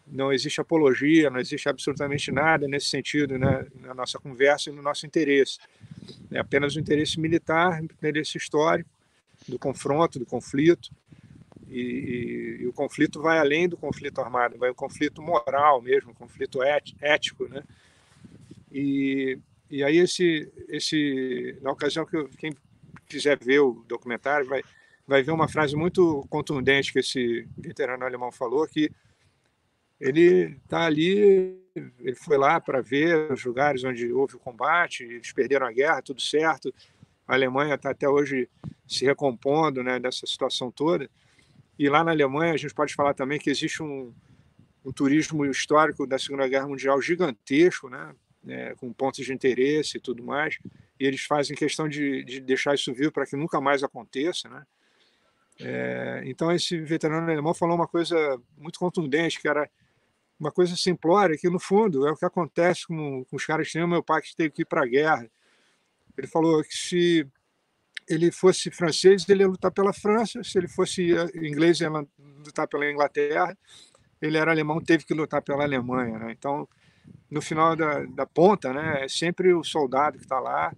não existe apologia, não existe absolutamente nada nesse sentido, né, na nossa conversa e no nosso interesse. É apenas o interesse militar, o interesse histórico, do confronto, do conflito. E o conflito vai além do conflito armado, vai o conflito moral mesmo, o conflito ético, né? E aí na ocasião que quem quiser ver o documentário vai ver uma frase muito contundente que esse veterano alemão falou, que ele está ali, ele foi lá para ver os lugares onde houve o combate, eles perderam a guerra, tudo certo, a Alemanha está até hoje se recompondo, né, dessa situação toda. E lá na Alemanha a gente pode falar também que existe um turismo histórico da Segunda Guerra Mundial gigantesco, né, com pontos de interesse e tudo mais, e eles fazem questão de deixar isso vivo para que nunca mais aconteça, né? Então esse veterano alemão falou uma coisa muito contundente, que era uma coisa simplória, que no fundo é o que acontece com os caras que nem o meu pai, que teve que ir para a guerra. Ele falou que se ele fosse francês, ele ia lutar pela França, se ele fosse inglês, ele ia lutar pela Inglaterra, ele era alemão, teve que lutar pela Alemanha, né? Então, no final da ponta, né, é sempre o soldado que está lá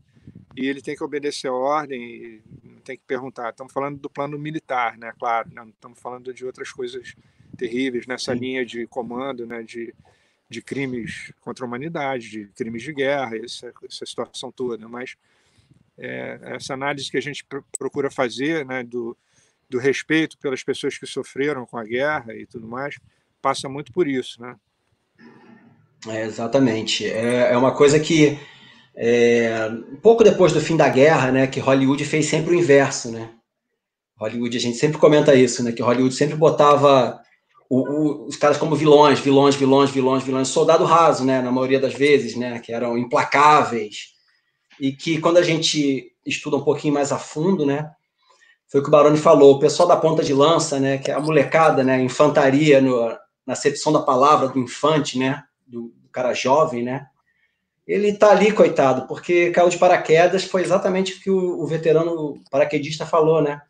e ele tem que obedecer a ordem e não tem que perguntar. Estamos falando do plano militar, né? Claro, não estamos falando de outras coisas terríveis nessa linha de comando, né? De crimes contra a humanidade, de crimes de guerra, essa situação toda. Mas essa análise que a gente procura fazer, né? Do respeito pelas pessoas que sofreram com a guerra e tudo mais, passa muito por isso, né? Exatamente. É uma coisa que, um pouco depois do fim da guerra, né, que Hollywood fez sempre o inverso, né? Hollywood, a gente sempre comenta isso, né, que Hollywood sempre botava os caras como vilões, soldado raso, né, na maioria das vezes, né, que eram implacáveis, e que quando a gente estuda um pouquinho mais a fundo, né, foi o que o Baroni falou, o pessoal da ponta de lança, né, que é a molecada, né, infantaria, na acepção da palavra do infante, né, do cara jovem, né, ele tá ali, coitado, porque caiu de paraquedas, foi exatamente o que o veterano paraquedista falou, né,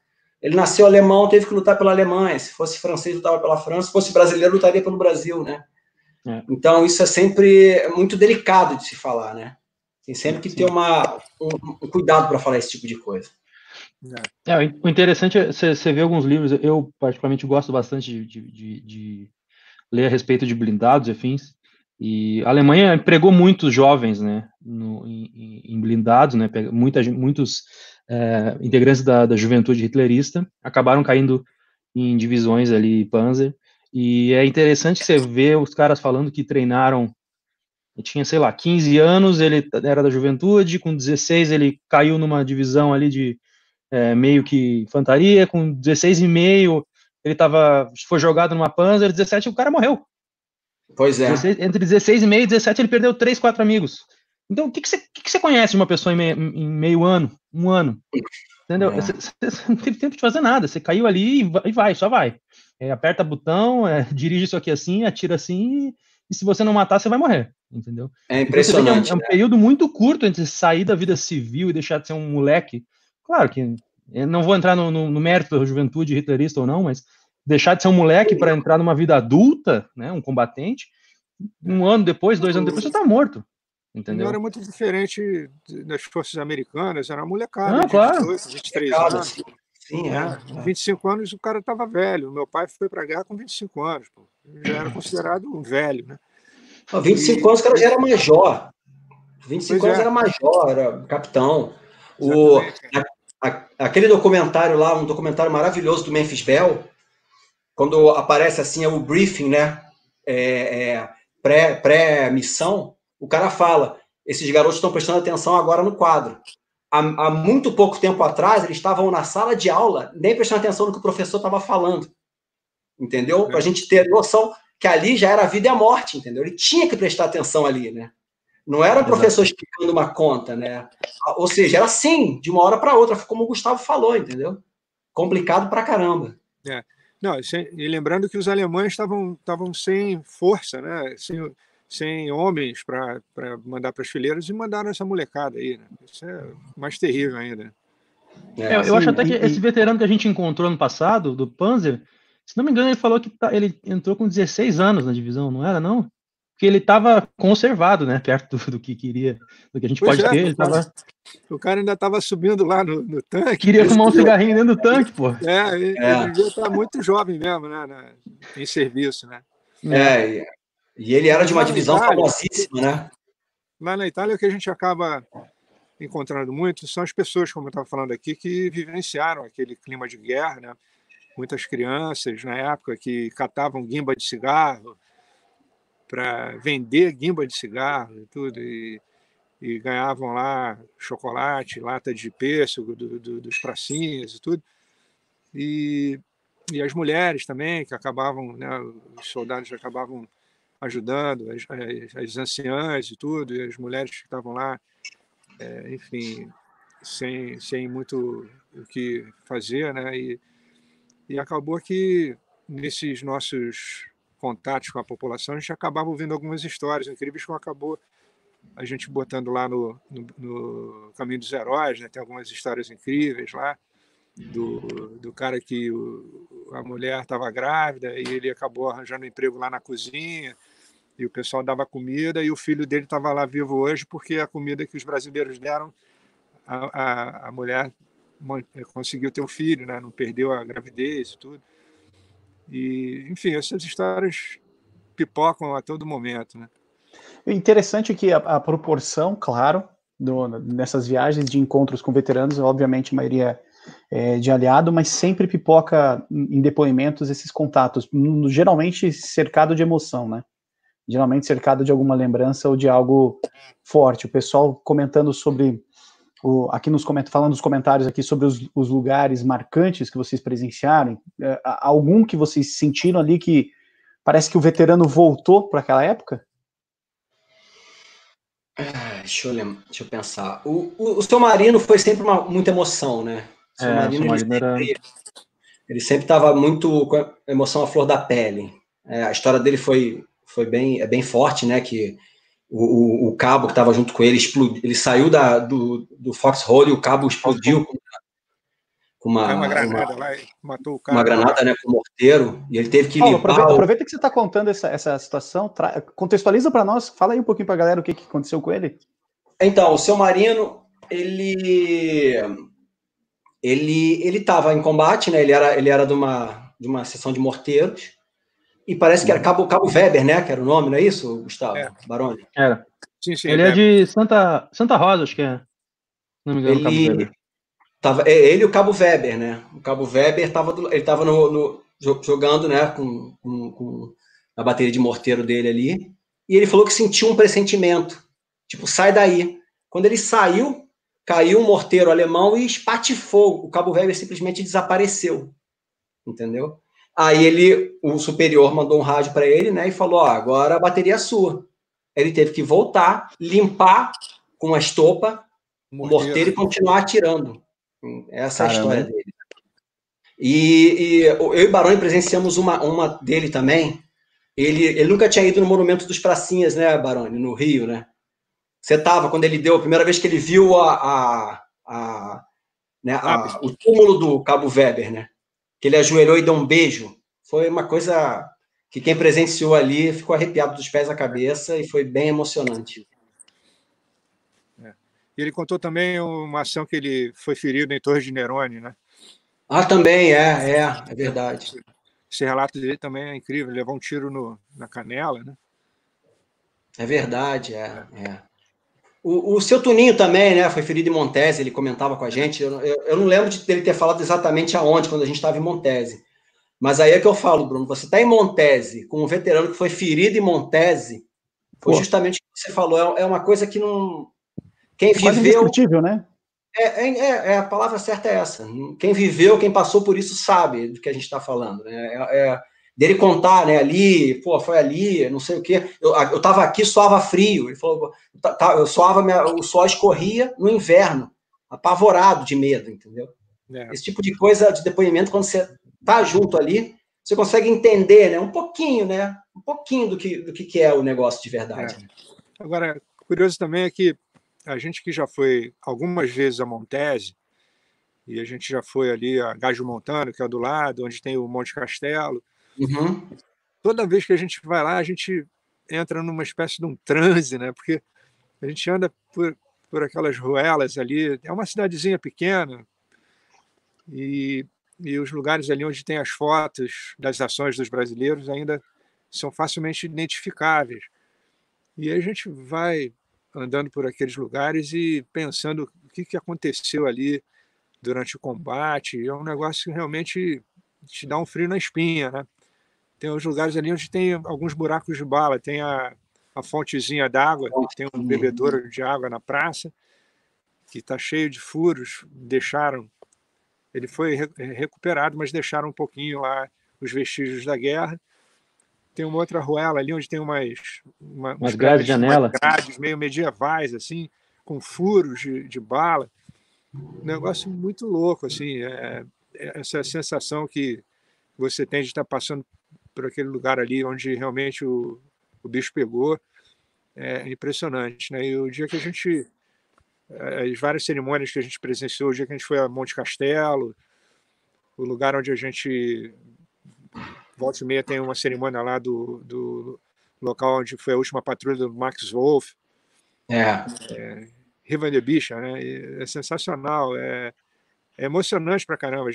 ele nasceu alemão, teve que lutar pela Alemanha, se fosse francês, lutava pela França, se fosse brasileiro, lutaria pelo Brasil, né, Então isso é sempre muito delicado de se falar, né, tem sempre que ter um cuidado para falar esse tipo de coisa. O interessante é você ver alguns livros, eu particularmente gosto bastante de ler a respeito de blindados e afins, e a Alemanha empregou muitos jovens, né, em blindados, né, muitos integrantes da juventude hitlerista acabaram caindo em divisões ali, Panzer, e é interessante você ver os caras falando que treinaram, tinha, sei lá, 15 anos, ele era da juventude, com 16 ele caiu numa divisão ali de meio que infantaria, com 16,5 ele foi jogado numa Panzer, 17 o cara morreu. Pois é. Entre 16,5 e 17 ele perdeu 3, 4 amigos. Então, o que você conhece de uma pessoa em meio ano, um ano? Entendeu? Você não teve tempo de fazer nada, você caiu ali e só vai. Aperta botão, dirige isso aqui assim, atira assim, e se você não matar, você vai morrer, entendeu? É impressionante. Então, é um período muito curto entre sair da vida civil e deixar de ser um moleque. Claro que eu não vou entrar no mérito da juventude hitlerista ou não, mas deixar de ser um moleque para entrar numa vida adulta, né, um combatente, 1 ano depois, 2 anos depois, você está morto. Entendeu? Não era muito diferente das forças americanas, era uma molecada de claro. 18, 23 anos. Sim, 25 anos o cara estava velho. Meu pai foi para a guerra com 25 anos. Pô. Já era considerado um velho, né? 25 anos o cara já era major. 25 anos era major, era capitão. Aquele documentário lá, um documentário maravilhoso do Memphis Bell, quando aparece assim o briefing, né? Pré-missão, o cara fala, esses garotos estão prestando atenção agora no quadro. Há muito pouco tempo atrás, eles estavam na sala de aula, nem prestando atenção no que o professor estava falando. Entendeu? Para a gente ter noção que ali já era a vida e a morte, entendeu? Ele tinha que prestar atenção ali, né? Não era um professor explicando uma conta, né? Ou seja, era assim, de uma hora para outra, como o Gustavo falou, entendeu? Complicado pra caramba. Não, e lembrando que os alemães estavam sem força, né? Sem homens para mandar para as fileiras e mandaram essa molecada aí, né? Isso é mais terrível ainda. Eu acho até que esse veterano que a gente encontrou no passado, do Panzer, se não me engano, ele falou que ele entrou com 16 anos na divisão, não era, não? Porque ele estava conservado, né? Perto do que queria, do que a gente pode ter. Ele o cara ainda estava subindo lá no tanque. Queria fumar um cigarrinho dentro do tanque, pô. Ele devia estar muito jovem mesmo, né? Em serviço, né? E ele era de uma divisão famosíssima, né? Lá na Itália, o que a gente acaba encontrando muito são as pessoas, como eu estava falando aqui, que vivenciaram aquele clima de guerra, né? Muitas crianças, na época, que catavam guimba de cigarro para vender guimba de cigarro e tudo, e ganhavam lá chocolate, lata de pêssego dos pracinhas e tudo. E as mulheres também, que acabavam, né, os soldados acabavam ajudando, as anciãs e tudo, e as mulheres que estavam lá, enfim, sem muito o que fazer, né? E acabou que, nesses nossos contatos com a população, a gente acabava ouvindo algumas histórias incríveis que acabou a gente botando lá no Caminho dos Heróis, né? Tem algumas histórias incríveis lá, do cara que a mulher estava grávida e ele acabou arranjando um emprego lá na cozinha, e o pessoal dava comida, e o filho dele estava lá vivo hoje porque a comida que os brasileiros deram, a mulher conseguiu ter um filho, né? Não perdeu a gravidez e tudo. E, enfim, essas histórias pipocam a todo momento, né? O interessante é que a proporção, claro, nessas viagens de encontros com veteranos, obviamente a maioria é de aliado, mas sempre pipoca em depoimentos esses contatos, geralmente cercado de emoção, né? Geralmente cercado de alguma lembrança ou de algo forte. O pessoal comentando sobre, aqui falando nos comentários aqui sobre os lugares marcantes que vocês presenciaram, algum que vocês sentiram ali que parece que o veterano voltou para aquela época? Deixa eu pensar. O Seu Marino foi sempre muita emoção, né? O Seu Marino, ele sempre estava muito com a emoção à flor da pele. A história dele foi bem forte, né? Que o cabo que estava junto com ele explodiu, ele saiu do Foxhole e o cabo explodiu com uma granada lá e matou o cara. Uma granada, né, com morteiro, e ele teve que limpar. Aproveita que você está contando essa situação, contextualiza para nós, fala aí um pouquinho para a galera o que aconteceu com ele. Então, o Seu Marino, ele estava em combate, né? Ele era de uma seção de morteiros, e parece que era Cabo Weber, né? Que era o nome, não é isso, Gustavo? Baroni? Era. Sim, ele é de Santa Rosa, acho que é. Não me engano, Cabo Weber. Ele e o Cabo Weber, né? O Cabo Weber ele estava jogando, né, com a bateria de morteiro dele ali, e ele falou que sentiu um pressentimento, tipo, sai daí. Quando ele saiu, caiu um morteiro alemão e espatifou. O Cabo Weber simplesmente desapareceu, entendeu? Aí o superior mandou um rádio para ele, né, e falou, agora a bateria é sua. Ele teve que voltar, limpar com a estopa o morteiro e continuar atirando. Essa é a história dele. E eu e o Baroni presenciamos uma dele também. Ele nunca tinha ido no Monumento dos Pracinhas, né, Baroni, no Rio, né? Você estava quando ele deu a primeira vez que ele viu o túmulo do Cabo Weber, né? Que ele ajoelhou e deu um beijo. Foi uma coisa que quem presenciou ali ficou arrepiado dos pés à cabeça e foi bem emocionante. E ele contou também uma ação que ele foi ferido em Torre de Nerone, né? Também, é verdade. Esse relato dele também é incrível, ele levou um tiro na canela, né? É verdade, O seu Tuninho também, né? Foi ferido em Montese, ele comentava com a gente. Eu não lembro dele ter falado exatamente aonde, quando a gente estava em Montese. Mas aí é que eu falo, Bruno, você está em Montese, com um veterano que foi ferido em Montese, foi justamente o que você falou. É uma coisa que não... Quem viveu... Quase indescritível, né? A palavra certa é essa. Quem viveu, quem passou por isso sabe do que a gente está falando, né? Dele contar, né, ali, foi ali, não sei o quê. Eu estava aqui, suava frio. Ele falou, o suor escorria no inverno, apavorado de medo, entendeu? Esse tipo de coisa, de depoimento, quando você está junto ali, você consegue entender, né, um pouquinho do que é o negócio de verdade. Né? Agora, curioso também é que a gente que já foi algumas vezes a Montese, e a gente já foi ali a Gaggio Montano, que é do lado, onde tem o Monte Castelo. Uhum. Toda vez que a gente vai lá, a gente entra numa espécie de um transe, né? Porque a gente anda por aquelas ruelas ali. É uma cidadezinha pequena e os lugares ali onde tem as fotos das ações dos brasileiros ainda são facilmente identificáveis. E a gente vai andando por aqueles lugares e pensando o que aconteceu ali durante o combate. É um negócio que realmente te dá um frio na espinha, né? Tem uns lugares ali onde tem alguns buracos de bala, tem a fontezinha d'água, tem um bebedouro de água na praça, que está cheio de furos, ele foi recuperado, mas deixaram um pouquinho lá os vestígios da guerra. Tem uma outra ruela ali onde tem umas grades de janela, grades meio medievais, assim, com furos de bala. Um negócio muito louco, assim, essa sensação que você tem de estar passando por aquele lugar ali onde realmente o bicho pegou. é impressionante, né? E o dia que a gente, as várias cerimônias que a gente presenciou, o dia que a gente foi a Monte Castelo, o lugar onde a gente, volta e meia, tem uma cerimônia lá do local onde foi a última patrulha do Max Wolff, Riva de Bicha, né? E é sensacional, é emocionante pra caramba.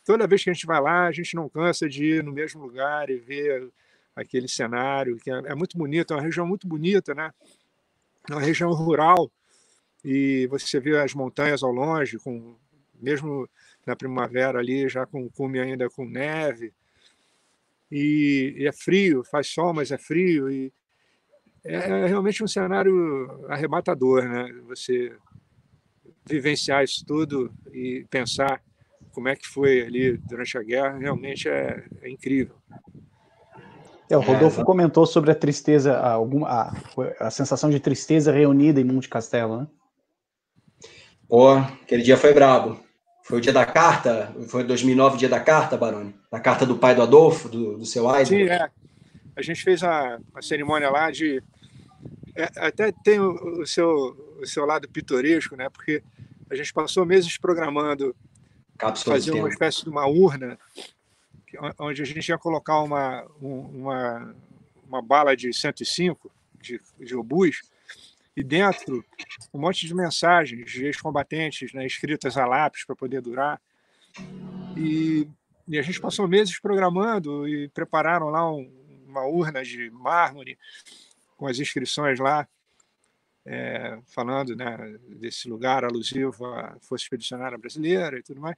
Toda vez que a gente vai lá, a gente não cansa de ir no mesmo lugar e ver aquele cenário, que é muito bonito, é uma região muito bonita, né? É uma região rural, e você vê as montanhas ao longe, mesmo na primavera ali, já com cume ainda com neve, e é frio, faz sol, mas é frio, e é realmente um cenário arrebatador, né? Você vivenciar isso tudo e pensar como é que foi ali durante a guerra, realmente é incrível. O Rodolfo comentou sobre a tristeza, a sensação de tristeza reunida em Monte Castelo, né? Pô, aquele dia foi brabo. Foi o dia da carta? Foi 2009 o dia da carta, Baroni? Da carta do pai do Adolfo, do seu Aiden? Sim, a gente fez a cerimônia lá de... até tem o seu lado pitoresco, né? Porque a gente passou meses programando fazer uma espécie de uma urna onde a gente ia colocar uma bala de 105 de obus, e dentro um monte de mensagens de ex-combatentes, né, escritas a lápis para poder durar. E a gente passou meses programando e prepararam lá uma urna de mármore com as inscrições lá, falando, né, desse lugar alusivo à Força Expedicionária Brasileira e tudo mais.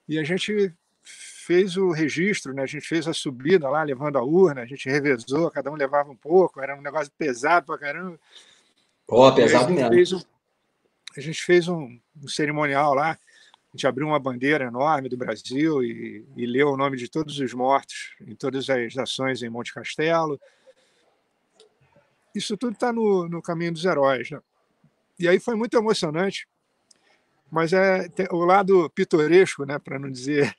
E a gente fez o registro, né? A gente fez a subida lá, levando a urna, a gente revezou, cada um levava um pouco, era um negócio pesado pra caramba. Pô, pesado mesmo. A gente fez um cerimonial lá, a gente abriu uma bandeira enorme do Brasil e leu o nome de todos os mortos em todas as ações em Monte Castelo. Isso tudo está no Caminho dos Heróis, né? E aí foi muito emocionante, mas tem o lado pitoresco, né, para não dizer,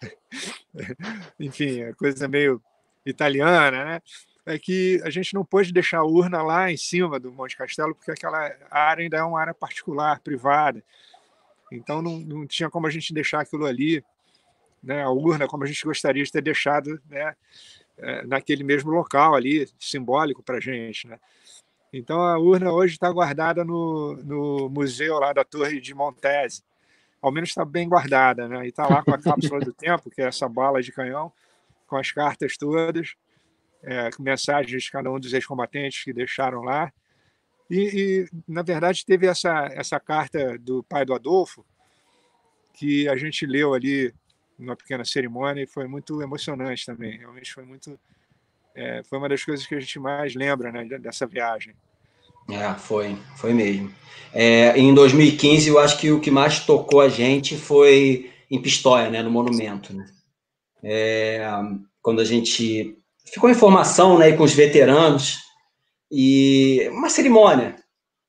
enfim, a coisa meio italiana, né, é que a gente não pôde deixar a urna lá em cima do Monte Castelo, porque aquela área ainda é uma área particular, privada, então não tinha como a gente deixar aquilo ali, né, a urna como a gente gostaria de ter deixado, né, naquele mesmo local ali, simbólico para a gente, né. Então a urna hoje está guardada no museu lá da Torre de Montese. Ao menos está bem guardada, né? E está lá com a cápsula do tempo, que é essa bala de canhão, com as cartas todas, com mensagens de cada um dos ex-combatentes que deixaram lá. E na verdade, teve essa carta do pai do Adolfo, que a gente leu ali numa pequena cerimônia, e foi muito emocionante também. Realmente foi muito... foi uma das coisas que a gente mais lembra, né, dessa viagem. Foi mesmo. Em 2015, eu acho que o que mais tocou a gente foi em Pistoia, né, no monumento, né? Quando a gente ficou em formação, né, com os veteranos, e uma cerimônia.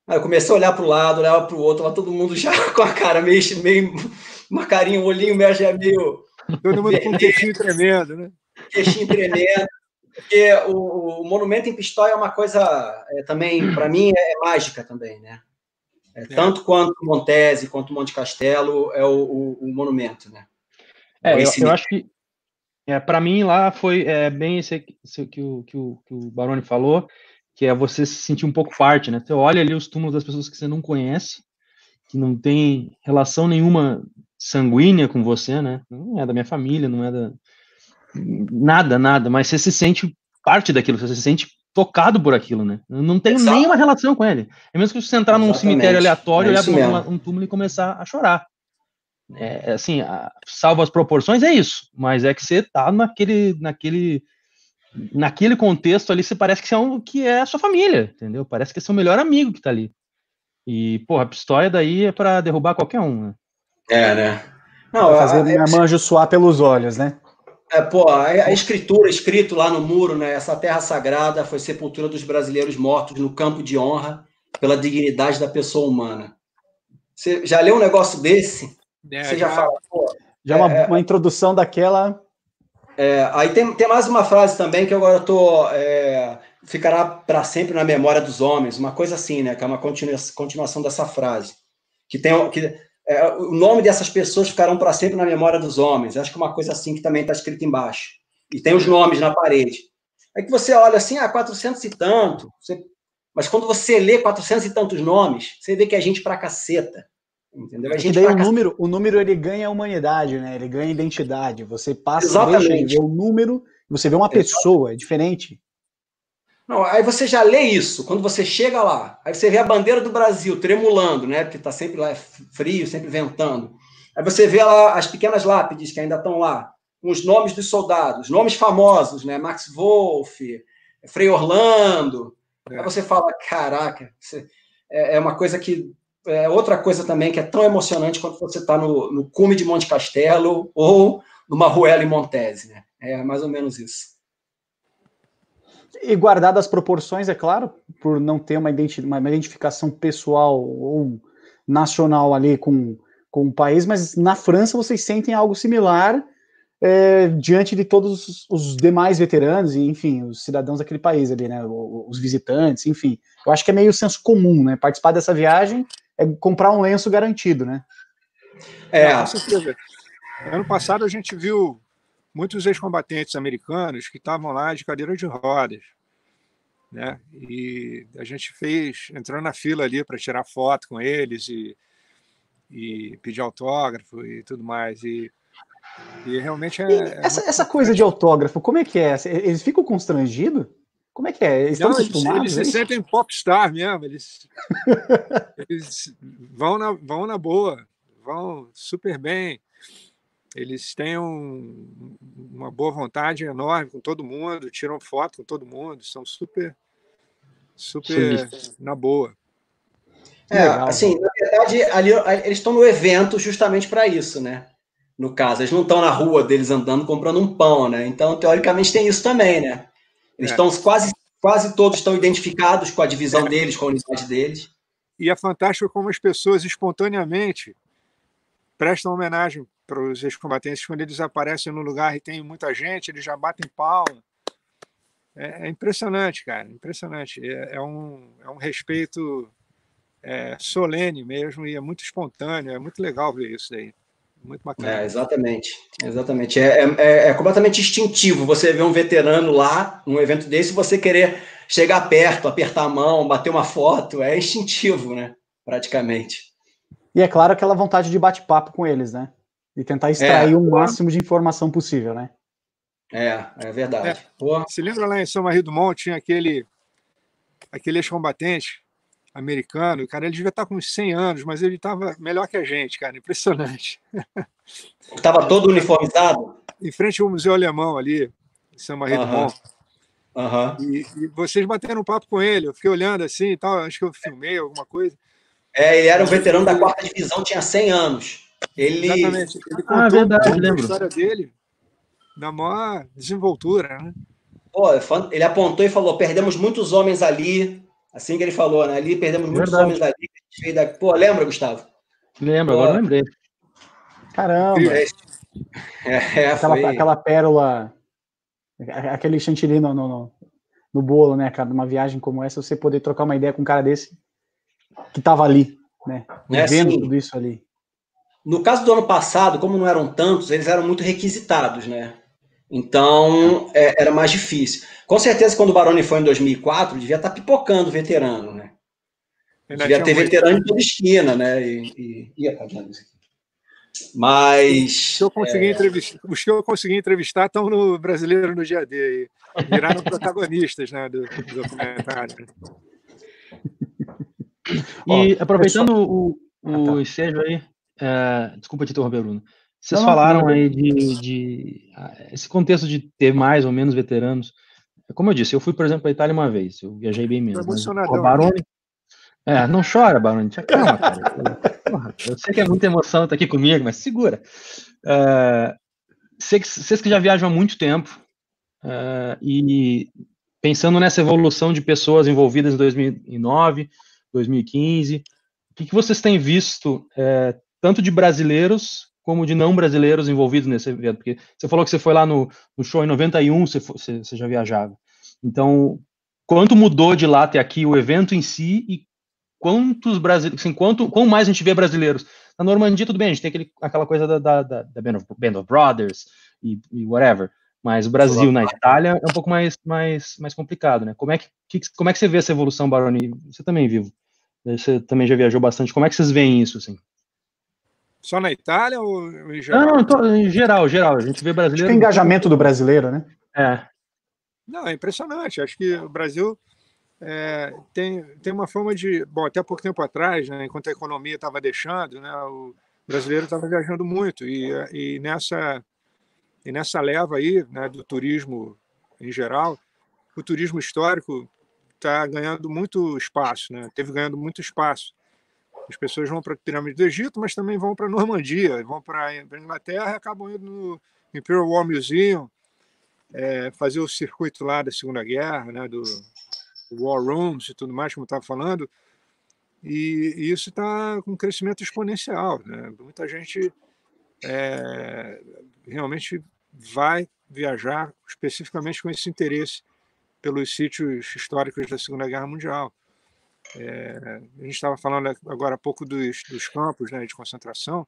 Aí eu comecei a olhar para o lado, olhava para o outro, lá todo mundo já com a cara meio uma carinha, um olhinho meio... Todo mundo com o queixinho tremendo, né? Queixinho tremendo. Porque o monumento em Pistoia é uma coisa, também, para mim, é mágica também, né? Tanto quanto Montese, quanto Monte Castelo, é o monumento, né? Eu acho que, para mim, lá foi bem isso que o Baroni falou, que é você se sentir um pouco parte, né? Você olha ali os túmulos das pessoas que você não conhece, que não tem relação nenhuma sanguínea com você, né? Não é da minha família, não é da... Nada, mas você se sente parte daquilo, você se sente tocado por aquilo, né? Não tem nenhuma relação com ele. É mesmo que você entrar num cemitério aleatório, olhar para um túmulo e começar a chorar. Assim, salvo as proporções, é isso. Mas é que você tá naquele contexto ali, você parece que é a sua família, entendeu? Parece que é seu melhor amigo que tá ali. E, porra, a Pistoia daí é para derrubar qualquer um, né? Né? Não, fazer o marmanjo suar pelos olhos, né? A escritura, escrito lá no muro, né? Essa terra sagrada foi sepultura dos brasileiros mortos no campo de honra pela dignidade da pessoa humana. Você já leu um negócio desse? Você já fala, já uma introdução daquela... Aí tem mais uma frase também que agora eu tô ficará para sempre na memória dos homens, uma coisa assim, né? Que é uma continuação dessa frase. O nome dessas pessoas ficarão para sempre na memória dos homens. Acho que é uma coisa assim que também está escrito embaixo. E tem os nomes na parede. É que você olha assim, 400 e tanto. Mas quando você lê 400 e tantos nomes, você vê que é gente pra caceta. Entendeu? É que daí o número ele ganha humanidade, né? Ele ganha identidade. Você passa, deixa de ver o número, você vê uma pessoa, é diferente. Não, aí você já lê isso, quando você chega lá, aí você vê a bandeira do Brasil tremulando, né? Porque tá sempre lá frio, sempre ventando. Aí você vê lá as pequenas lápides que ainda estão lá, com os nomes dos soldados, nomes famosos, né? Max Wolff, Frei Orlando. Aí você fala, caraca, é uma coisa que é outra coisa também que é tão emocionante quando você está no cume de Monte Castelo ou numa Ruela em Montese, né? É mais ou menos isso. E guardado as proporções, é claro, por não ter uma identificação pessoal ou nacional ali com o país, mas na França vocês sentem algo similar diante de todos os demais veteranos e, enfim, os cidadãos daquele país ali, né? Os visitantes, enfim. Eu acho que é meio senso comum, né? Participar dessa viagem é comprar um lenço garantido, né? Com certeza. Ano passado a gente viu muitos ex-combatentes americanos que estavam lá de cadeira de rodas, né? E a gente entrou na fila ali para tirar foto com eles e pedir autógrafo e tudo mais. E realmente essa coisa de autógrafo, como é que é? Eles ficam constrangidos? Como é que é? Eles estão acostumados? Eles se sentem popstar mesmo. Eles vão na boa, vão super bem. Eles têm uma boa vontade enorme com todo mundo, tiram foto com todo mundo, são super na boa. Assim, na verdade, ali eles estão no evento justamente para isso, né? No caso, eles não estão na rua deles andando comprando um pão, né? Então, teoricamente, tem isso também, né? Eles estão quase todos estão identificados com a divisão deles, com a unidade deles. E é fantástico como as pessoas espontaneamente prestam homenagem para os ex-combatentes quando eles aparecem no lugar e tem muita gente, eles já batem palma. É impressionante, cara, impressionante. É um respeito solene mesmo e é muito espontâneo, é muito legal ver isso daí. Muito bacana. Exatamente. É completamente instintivo você ver um veterano lá, num evento desse, e você querer chegar perto, apertar a mão, bater uma foto, é instintivo, né? Praticamente. E é claro aquela vontade de bate-papo com eles, né? E tentar extrair o máximo de informação possível, né? É verdade. Se lembra lá em São Marie du Mont, tinha aquele ex-combatente americano, cara, ele devia estar com uns 100 anos, mas ele estava melhor que a gente, cara, impressionante. Estava todo uniformizado? Em frente ao Museu Alemão ali, em São Marie du Mont. E vocês bateram um papo com ele, eu fiquei olhando assim e tal, acho que eu filmei alguma coisa. Ele era um veterano da 4ª divisão, tinha 100 anos. Exatamente, ele contou a história dele na maior desenvoltura, né? Ele apontou e falou, perdemos muitos homens ali, assim que ele falou, né? Ali perdemos muitos homens ali. Lembra, Gustavo? Lembro, agora eu lembrei. Caramba! Aquela pérola, aquele chantilly no bolo, né, cara? Numa viagem como essa, você poder trocar uma ideia com um cara desse que estava ali, né? Vendo tudo isso ali. No caso do ano passado, como não eram tantos, eles eram muito requisitados, né? Então, era mais difícil. Com certeza, quando o Baroni foi em 2004, devia estar pipocando veterano, né? Devia ter veterano em toda esquina, né? Ia pagando isso aqui. Mas... Os que eu consegui entrevistar estão no Brasileiro no Dia D. Viraram protagonistas, né, do documentário. E aproveitando o ensejo aí, desculpa te interromper, Bruno. Vocês falaram aí de esse contexto de ter mais ou menos veteranos. Como eu disse, eu fui, por exemplo, para a Itália uma vez, eu viajei bem menos. Emocionadão. Baroni... não chora, Baroni. Calma, cara. Porra, eu sei que é muita emoção estar aqui comigo, mas segura. Vocês que já viajam há muito tempo, e pensando nessa evolução de pessoas envolvidas em 2009, 2015, o que vocês têm visto, tanto de brasileiros como de não brasileiros envolvidos nesse evento? Porque você falou que você foi lá no show em 91, você já viajava. Então, quanto mudou de lá até aqui o evento em si e quantos brasileiros, assim, quão mais a gente vê brasileiros. Na Normandia, tudo bem, a gente tem aquela coisa da Band of Brothers e whatever, mas o Brasil na Itália é um pouco mais complicado, né? Como é que você vê essa evolução, Baroni? Você também, Vivo? Você também já viajou bastante. Como é que vocês veem isso, assim? Só na Itália ou em geral? Não, em geral. A gente vê brasileiro... Acho que é o engajamento do brasileiro, né? Não, é impressionante. Acho que o Brasil tem uma forma de... Bom, até pouco tempo atrás, né, enquanto a economia estava deixando, né, o brasileiro estava viajando muito. E nessa leva aí, né, do turismo em geral, o turismo histórico está ganhando muito espaço, né? Teve ganhando muito espaço. As pessoas vão para a Pirâmide do Egito, mas também vão para a Normandia, vão para a Inglaterra e acabam indo no Imperial War Museum, fazer o circuito lá da Segunda Guerra, né, do War Rooms e tudo mais, como eu estava falando, e isso está com um crescimento exponencial, né? Muita gente realmente vai viajar especificamente com esse interesse pelos sítios históricos da Segunda Guerra Mundial. A gente estava falando agora há pouco dos campos, né, de concentração.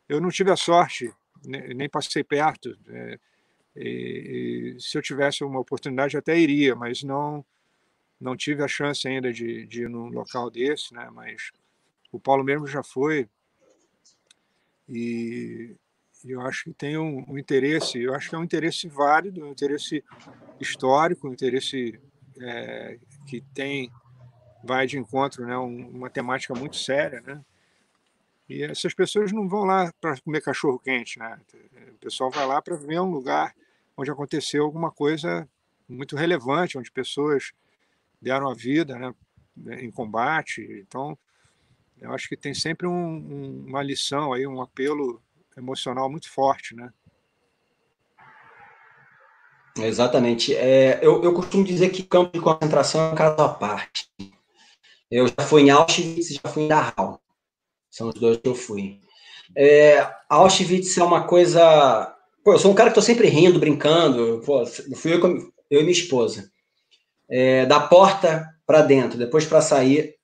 Eu não tive a sorte, nem passei perto. E se eu tivesse uma oportunidade, eu até iria, mas não tive a chance ainda de ir num local desse, né? Mas o Paulo mesmo já foi. E eu acho que tem um interesse, eu acho que é um interesse válido, um interesse histórico, um interesse que vai de encontro, né, uma temática muito séria, né? E essas pessoas não vão lá para comer cachorro quente, né? O pessoal vai lá para ver um lugar onde aconteceu alguma coisa muito relevante, onde pessoas deram a vida, né, em combate. Então, eu acho que tem sempre uma lição aí, um apelo emocional muito forte, né? Exatamente. Eu costumo dizer que campo de concentração é um caso à parte. Eu já fui em Auschwitz e já fui em Dachau. São os dois que eu fui. Auschwitz é uma coisa... Pô, eu sou um cara que estou sempre rindo, brincando. Pô, fui eu e minha esposa. Da porta para dentro, depois para sair,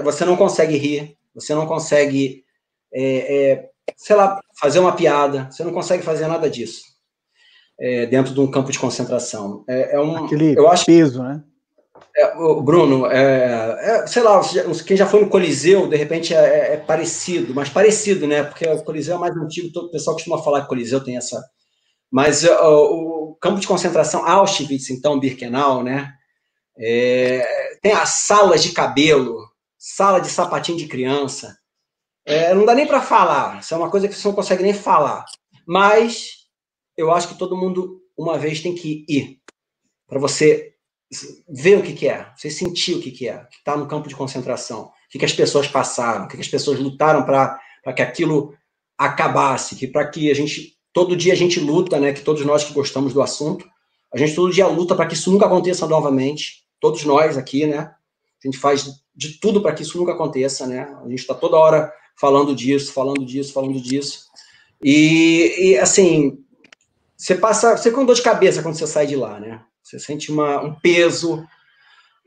você não consegue rir, você não consegue, sei lá, fazer uma piada, você não consegue fazer nada disso dentro de um campo de concentração. Aquele eu acho, peso, né? Bruno, sei lá, quem já foi no Coliseu, de repente é parecido, mas parecido, né? Porque o Coliseu é mais antigo, todo o pessoal costuma falar que o Coliseu tem essa... Mas o campo de concentração, Auschwitz, então, Birkenau, né? Tem as salas de cabelo, sala de sapatinho de criança. Não dá nem para falar, isso é uma coisa que você não consegue nem falar. Mas eu acho que todo mundo, uma vez, tem que ir para você ver o que é, você sentir o que é, que está no campo de concentração, o que as pessoas passaram, o que as pessoas lutaram para que aquilo acabasse, que para que a gente, todo dia a gente luta, né, que todos nós que gostamos do assunto, a gente todo dia luta para que isso nunca aconteça novamente, todos nós aqui, né, a gente faz de tudo para que isso nunca aconteça, né, a gente está toda hora falando disso, e assim, você com dor de cabeça quando você sai de lá, né, você sente um peso,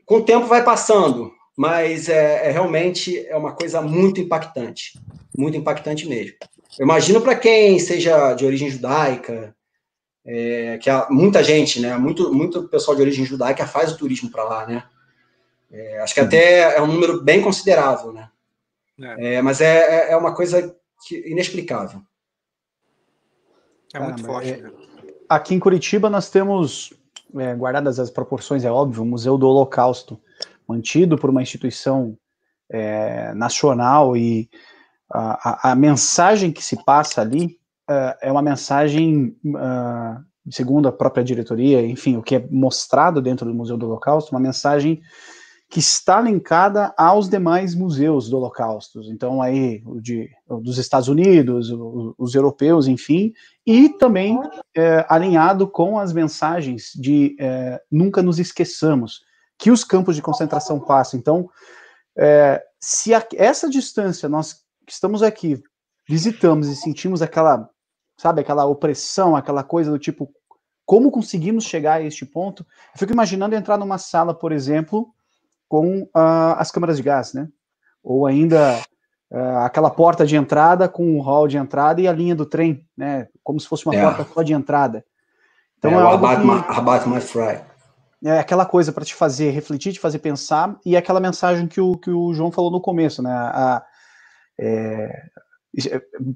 com o tempo vai passando, mas realmente é uma coisa muito impactante mesmo. Eu imagino para quem seja de origem judaica, que há muita gente, né, muito pessoal de origem judaica faz o turismo para lá, né, acho que até é um número bem considerável, né, mas é uma coisa inexplicável. Muito forte, né? Aqui em Curitiba nós temos... guardadas as proporções, é óbvio, o Museu do Holocausto, mantido por uma instituição nacional, e a mensagem que se passa ali é uma mensagem, segundo a própria diretoria, enfim, o que é mostrado dentro do Museu do Holocausto, uma mensagem que está linkada aos demais museus do Holocausto, então aí dos Estados Unidos, os europeus, enfim, e também alinhado com as mensagens de nunca nos esqueçamos, que os campos de concentração passam. Então, se essa distância, nós que estamos aqui, visitamos e sentimos aquela, sabe, aquela opressão, aquela coisa do tipo, como conseguimos chegar a este ponto? Eu fico imaginando entrar numa sala, por exemplo, com as câmaras de gás, né? Ou ainda aquela porta de entrada com o hall de entrada e a linha do trem, né? Como se fosse uma porta só de entrada. Então é algo Rabat Fry. É aquela coisa para te fazer refletir, te fazer pensar, e é aquela mensagem que o João falou no começo, né?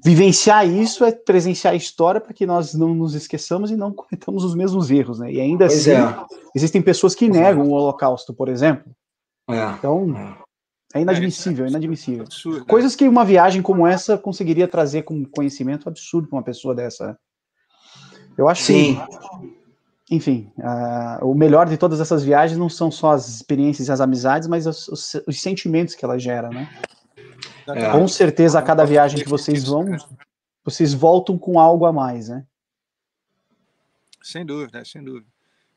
Vivenciar isso é presenciar a história para que nós não nos esqueçamos e não cometamos os mesmos erros, né? E ainda assim, existem pessoas que negam o Holocausto, por exemplo. Então, é inadmissível, inadmissível. Absurdo, coisas que uma viagem como essa conseguiria trazer com conhecimento absurdo para uma pessoa dessa. Eu acho que, enfim, o melhor de todas essas viagens não são só as experiências e as amizades, mas os sentimentos que ela gera, né? Com certeza, a cada viagem que vocês vão, vocês voltam com algo a mais, né? Sem dúvida, sem dúvida.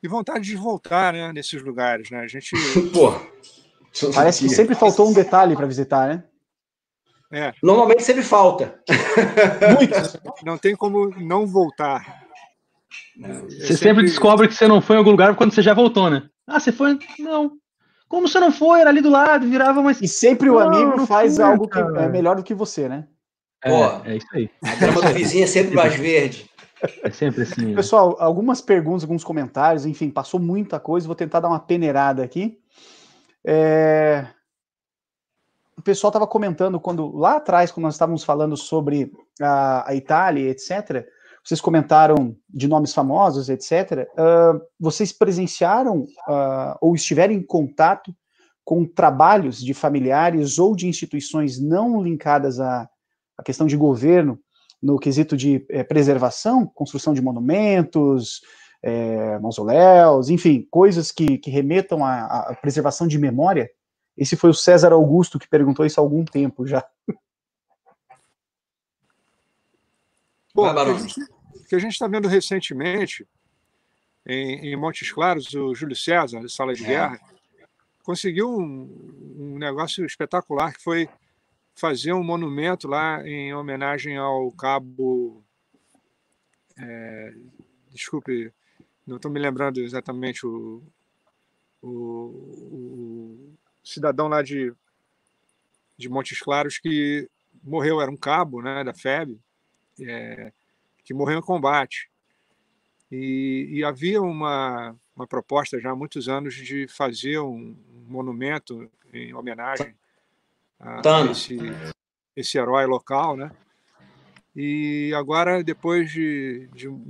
E vontade de voltar, né, nesses lugares, né? A gente... Parece que sempre faltou um detalhe para visitar, né? Normalmente sempre falta. Muito. Não tem como não voltar. Você sempre descobre que você não foi em algum lugar quando você já voltou, né? Ah, você foi? Não. Como você não foi? Era ali do lado, virava mais... E sempre o amigo faz algo que é melhor do que você, né? É isso aí. A grama do vizinho é sempre mais verde. É sempre assim. Pessoal, algumas perguntas, alguns comentários, enfim, passou muita coisa, vou tentar dar uma peneirada aqui. O pessoal estava comentando, lá atrás, quando nós estávamos falando sobre a Itália, etc., vocês comentaram de nomes famosos, etc., vocês presenciaram ou estiveram em contato com trabalhos de familiares ou de instituições não linkadas à questão de governo, no quesito de preservação, construção de monumentos, mausoléus, enfim, coisas que remetam à preservação de memória? Esse foi o César Augusto que perguntou isso há algum tempo já. Bom, o que a gente está vendo recentemente, em Montes Claros, o Júlio César, da Sala de Guerra, conseguiu um negócio espetacular, que foi fazer um monumento lá em homenagem ao cabo... desculpe, não estou me lembrando exatamente o cidadão lá de Montes Claros que morreu, era um cabo, né, da FEB, que morreu em combate. E havia uma proposta já há muitos anos de fazer um monumento em homenagem a esse herói local, né? E agora, depois de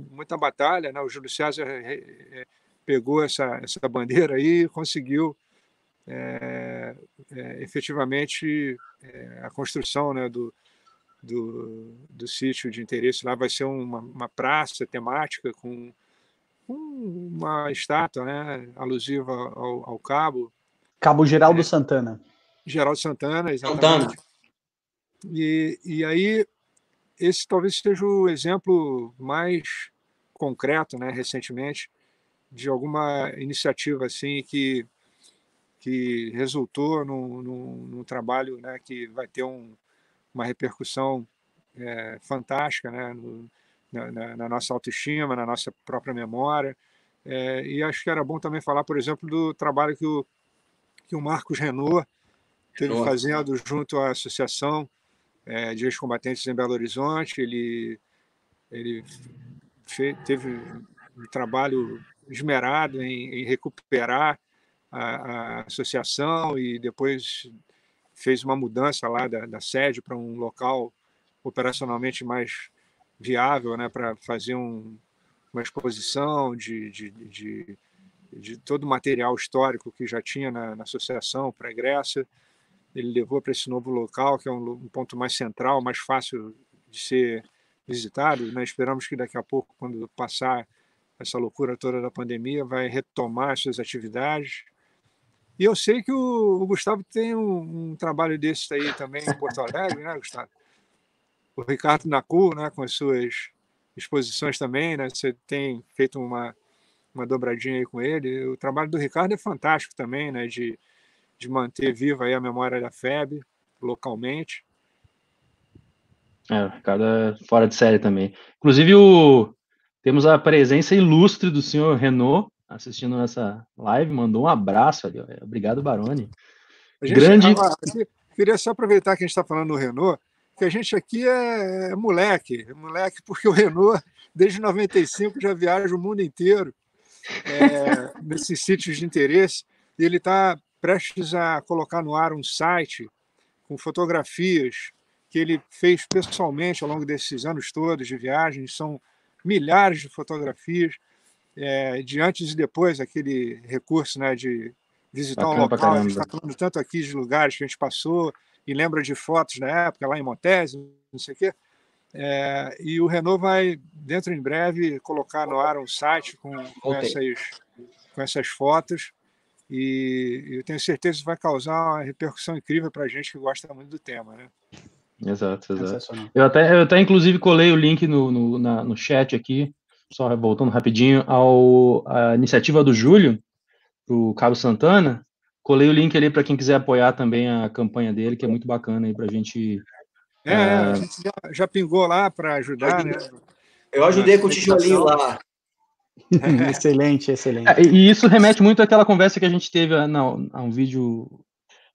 muita batalha, né, o Júlio César pegou essa bandeira aí e conseguiu efetivamente a construção, né, do sítio de interesse. Lá vai ser uma praça temática com uma estátua, né, alusiva ao cabo. Cabo Geraldo Santana. Geraldo Santana, exatamente. E aí, esse talvez seja o exemplo mais concreto, né, recentemente, de alguma iniciativa assim que resultou num trabalho, né, que vai ter uma repercussão fantástica, né, na nossa autoestima, na nossa própria memória. E acho que era bom também falar, por exemplo, do trabalho que o Marcos Renault esteve fazendo junto à Associação de Ex-Combatentes em Belo Horizonte. Ele teve um trabalho esmerado em recuperar a associação e depois fez uma mudança lá da sede para um local operacionalmente mais viável, né, para fazer uma exposição de todo o material histórico que já tinha na associação pregressa. Ele levou para esse novo local, que é um ponto mais central, mais fácil de ser visitado, né? Esperamos que daqui a pouco, quando passar essa loucura toda da pandemia, vai retomar as suas atividades. E eu sei que o Gustavo tem um trabalho desse aí também em Porto Alegre, né, Gustavo? O Ricardo Nacu, né, com as suas exposições também, né? Você tem feito uma dobradinha aí com ele. O trabalho do Ricardo é fantástico também, né, de manter viva aí a memória da FEB localmente. O Ricardo é fora de série também. Inclusive, o Temos a presença ilustre do senhor Renault assistindo essa live, mandou um abraço ali. Obrigado, Baroni. Grande. Queria só aproveitar que a gente está falando do Renault, que a gente aqui é moleque, porque o Renault, desde 95, já viaja o mundo inteiro nesses sítios de interesse, e ele está prestes a colocar no ar um site com fotografias que ele fez pessoalmente ao longo desses anos todos de viagens. São milhares de fotografias de antes e depois, aquele recurso, né, de visitar um local. A gente está falando tanto aqui de lugares que a gente passou e lembra de fotos da época, lá em Montese, não sei o quê. E o Renault vai, dentro em breve, colocar no ar um site com essas fotos, e eu tenho certeza que vai causar uma repercussão incrível para a gente que gosta muito do tema, né? Exato. Eu até inclusive colei o link no chat aqui, só voltando rapidinho, à iniciativa do Júlio, o Cabo Santana. Colei o link ali para quem quiser apoiar também a campanha dele, que é muito bacana aí para a gente... A gente já pingou lá para ajudar, né? Eu ajudei com o tijolinho lá. Excelente. E isso remete muito àquela conversa que a gente teve a um vídeo...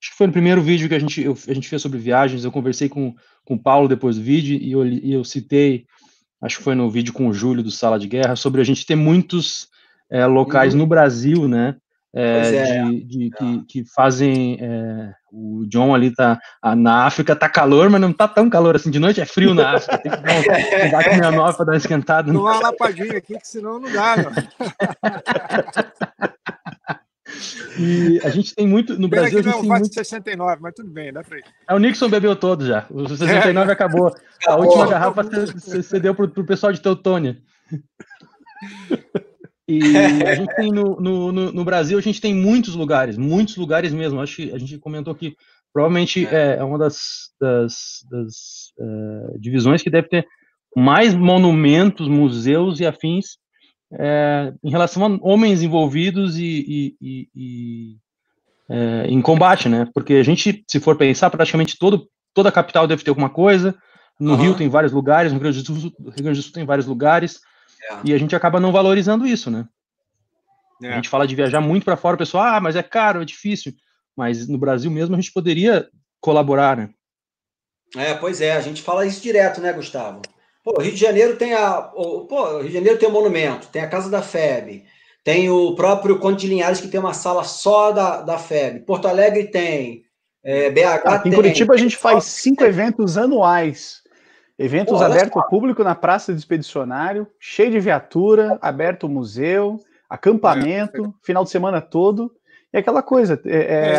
Acho que foi no primeiro vídeo que a gente fez sobre viagens. Eu conversei com o Paulo depois do vídeo e eu citei, acho que foi no vídeo com o Júlio do Sala de Guerra, sobre a gente ter muitos locais no Brasil, né? Que fazem... o John ali tá na África, tá calor, mas não tá tão calor assim. De noite é frio na África, tem que dar com minha nova para dar uma esquentada. Não há uma lapadinha aqui, que senão não dá, não. E a gente tem muito no Brasil. A gente tem muito... 69, mas tudo bem, dá pra ir. O Nixon bebeu todo já. O 69 acabou. A última garrafa você deu pro pessoal de Teutônia. E a gente tem no Brasil, a gente tem muitos lugares mesmo. Acho que a gente comentou que provavelmente é uma das divisões que deve ter mais monumentos, museus e afins em relação a homens envolvidos em combate, né? Porque a gente, se for pensar, praticamente toda a capital deve ter alguma coisa. No Rio tem vários lugares, no Rio Grande do Sul tem vários lugares. E a gente acaba não valorizando isso, né? A gente fala de viajar muito para fora, o pessoal, mas é caro, é difícil. Mas no Brasil mesmo a gente poderia colaborar, né? Pois é, a gente fala isso direto, né, Gustavo? Pô, Rio de Janeiro tem Rio de Janeiro tem um monumento, tem a Casa da FEB, tem o próprio Conde de Linhares, que tem uma sala só da FEB. Porto Alegre tem, BH tem. Em Curitiba a gente faz 5 eventos anuais. Eventos abertos ao público na Praça do Expedicionário, cheio de viatura, aberto o museu, acampamento, final de semana todo. E aquela coisa,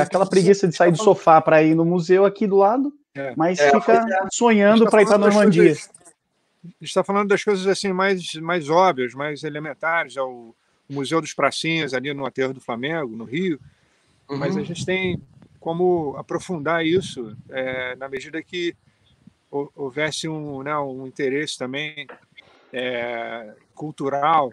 aquela preguiça de sair do sofá para ir no museu aqui do lado, mas fica sonhando para ir para a Normandia. A gente está falando das coisas assim mais óbvias, mais elementares, o Museu dos Pracinhas ali no Aterro do Flamengo, no Rio, mas a gente tem como aprofundar isso na medida que houvesse um interesse também cultural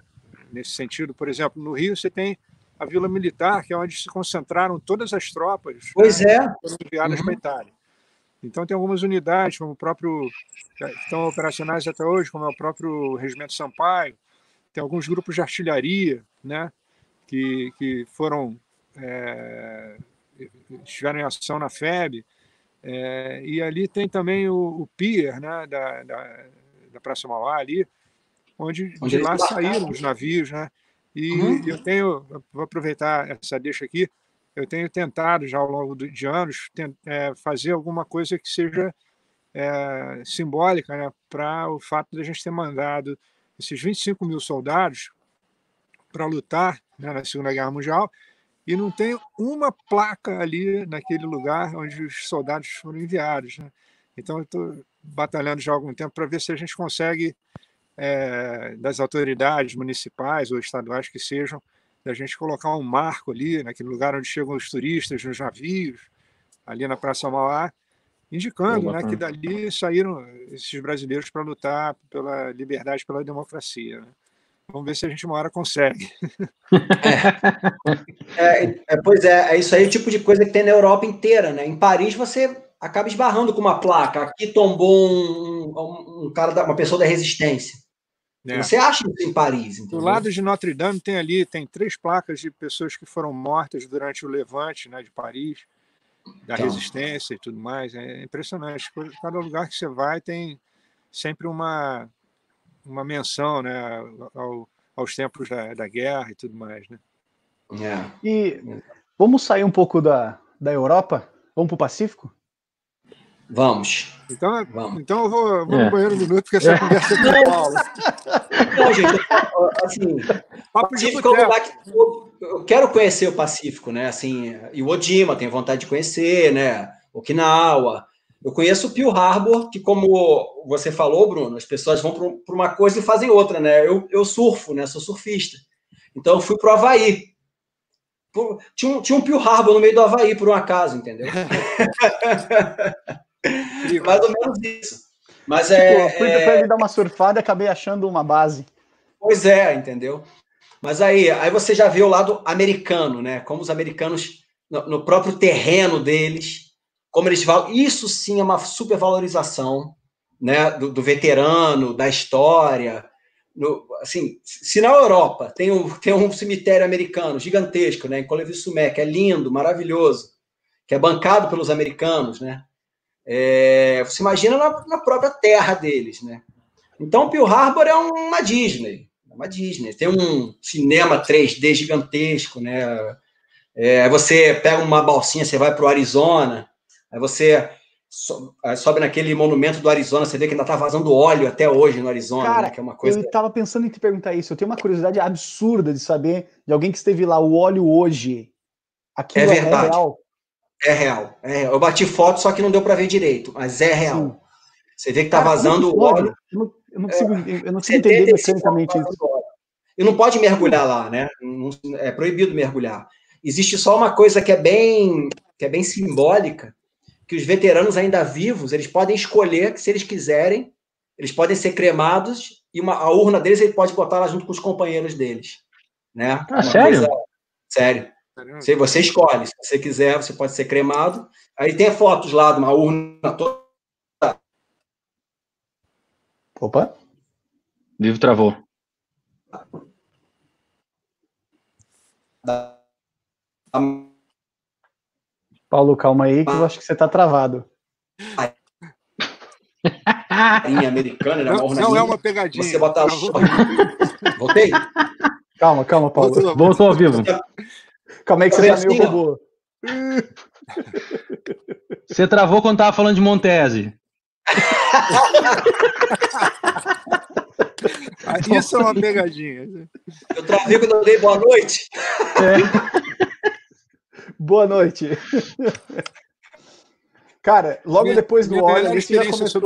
nesse sentido. Por exemplo, no Rio você tem a Vila Militar, que é onde se concentraram todas as tropas que foram enviadas para a Itália. Então tem algumas unidades, como o próprio, que estão operacionais até hoje, como é o próprio Regimento Sampaio, tem alguns grupos de artilharia, né, que foram estiveram em ação na FEB, e ali tem também o pier, né, da Praça Mauá ali, onde de lá saíram os navios, né? E eu vou aproveitar essa deixa aqui, eu tenho tentado já ao longo de anos fazer alguma coisa que seja simbólica, né, para o fato de a gente ter mandado esses 25 mil soldados para lutar, né, na Segunda Guerra Mundial, e não tem uma placa ali naquele lugar onde os soldados foram enviados, né? Então eu estou batalhando já há algum tempo para ver se a gente consegue, das autoridades municipais ou estaduais que sejam, da gente colocar um marco ali, naquele lugar onde chegam os turistas, nos navios, ali na Praça Mauá, indicando, né, que dali saíram esses brasileiros para lutar pela liberdade, pela democracia, né? Vamos ver se a gente uma hora consegue. Pois é isso aí, o tipo de coisa que tem na Europa inteira, né? Em Paris você acaba esbarrando com uma placa. Aqui tombou um cara, uma pessoa da resistência. Você acha isso em Paris, entendeu? Do lado de Notre Dame tem 3 placas de pessoas que foram mortas durante o levante, né, de Paris, da resistência e tudo mais. É impressionante. Cada lugar que você vai tem sempre uma menção, né, aos tempos da guerra e tudo mais, né? E vamos sair um pouco da Europa? Vamos para o Pacífico? Vamos. Então eu vou no banheiro um minuto, porque essa conversa é com o Paulo. Não, gente, assim, Pacífico é um lugar que eu quero conhecer o Pacífico, né? Assim, e o Ojima, tenho vontade de conhecer, né? Okinawa. Eu conheço o Pearl Harbor, que, como você falou, Bruno, as pessoas vão para uma coisa e fazem outra, né? Eu surfo, né? Sou surfista. Então eu fui para o Havaí. Tinha um Pearl Harbor no meio do Havaí, por um acaso, entendeu? Mais ou menos isso. Mas fui para ele dar uma surfada e acabei achando uma base. Pois é, entendeu? Mas aí você já vê o lado americano, né? Como os americanos, no próprio terreno deles, como eles falam. Isso sim é uma supervalorização, né? Do veterano, da história. Assim, se na Europa tem um cemitério americano gigantesco, né? Em Colleville-sur-Mer, que é lindo, maravilhoso, que é bancado pelos americanos, né? Você imagina na própria terra deles, né? Então, Pearl Harbor é uma Disney. Tem um cinema 3D gigantesco, né? Aí você pega uma balsinha, você vai para o Arizona, aí você sobe naquele monumento do Arizona, você vê que ainda está vazando óleo até hoje no Arizona. Cara, né? Que é uma coisa... eu estava pensando em te perguntar isso. Eu tenho uma curiosidade absurda de saber de alguém que esteve lá, o óleo hoje. Aquilo é verdade. real? É real. Eu bati foto, só que não deu para ver direito, mas é real. Sim. Você vê que está vazando o óleo. Eu não consigo entender mecanicamente isso. E não pode mergulhar lá, né? É proibido mergulhar. Existe só uma coisa que é bem simbólica, que os veteranos ainda vivos, eles podem escolher que, se eles quiserem, eles podem ser cremados e a urna deles ele pode botar lá junto com os companheiros deles. Né? Sério? Sério. Se você escolhe, se você quiser, você pode ser cremado. Aí tem fotos lá de uma urna toda. Opa. Vivo travou. Paulo, calma aí, que eu acho que você tá travado. Americana, não é uma pegadinha. Você bota lá. Voltei? Calma, Paulo. Voltou ao vivo. Calma aí que você tá meio robô. Você travou quando tava falando de Montese. Isso é uma pegadinha. Eu travei quando eu dei boa noite. Boa noite. Cara, logo depois do óleo, a gente já começou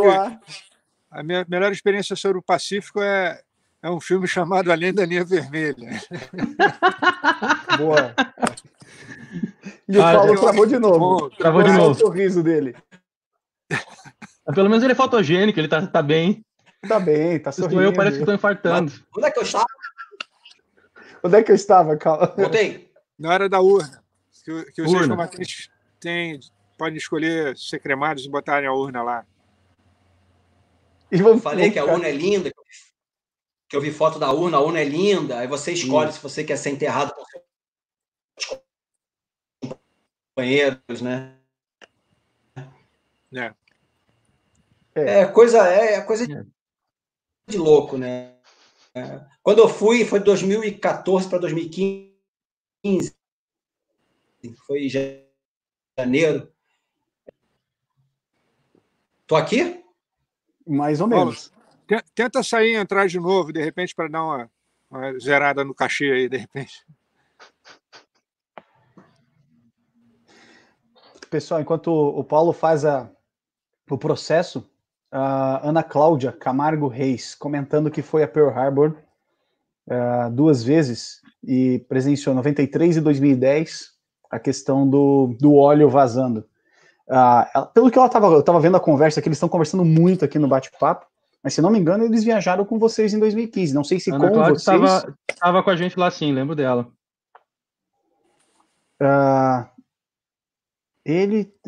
A minha melhor experiência sobre o Pacífico é um filme chamado Além da Linha Vermelha. Boa. E o Paulo travou de novo. Travou de novo. O sorriso dele. Pelo menos ele é fotogênico, ele tá bem. Tá bem, tá sorrindo. Eu parece que tô infartando. Onde é que eu estava? Onde é que eu estava, Calma? Voltei. Na hora da urna. Que os ex-combatentes podem escolher ser cremados e botarem a urna lá. Falei que a urna é linda, que eu vi foto da urna, a urna é linda, aí você escolhe se você quer ser enterrado com seus companheiros, né? É coisa de louco, né? Quando eu fui, foi de 2014 para 2015. Foi em janeiro. Tô aqui? Mais ou menos. Paulo, tenta sair e entrar de novo, de repente, para dar uma zerada no cachê aí, de repente. Pessoal, enquanto o Paulo faz o processo, a Ana Cláudia Camargo Reis comentando que foi a Pearl Harbor 2 vezes e presenciou 93 e 2010 a questão do óleo vazando. Pelo que eu estava vendo a conversa, que eles estão conversando muito aqui no bate-papo, mas se não me engano, eles viajaram com vocês em 2015. Não sei se Ana com Cláudia vocês. Estava com a gente lá, sim, lembro dela.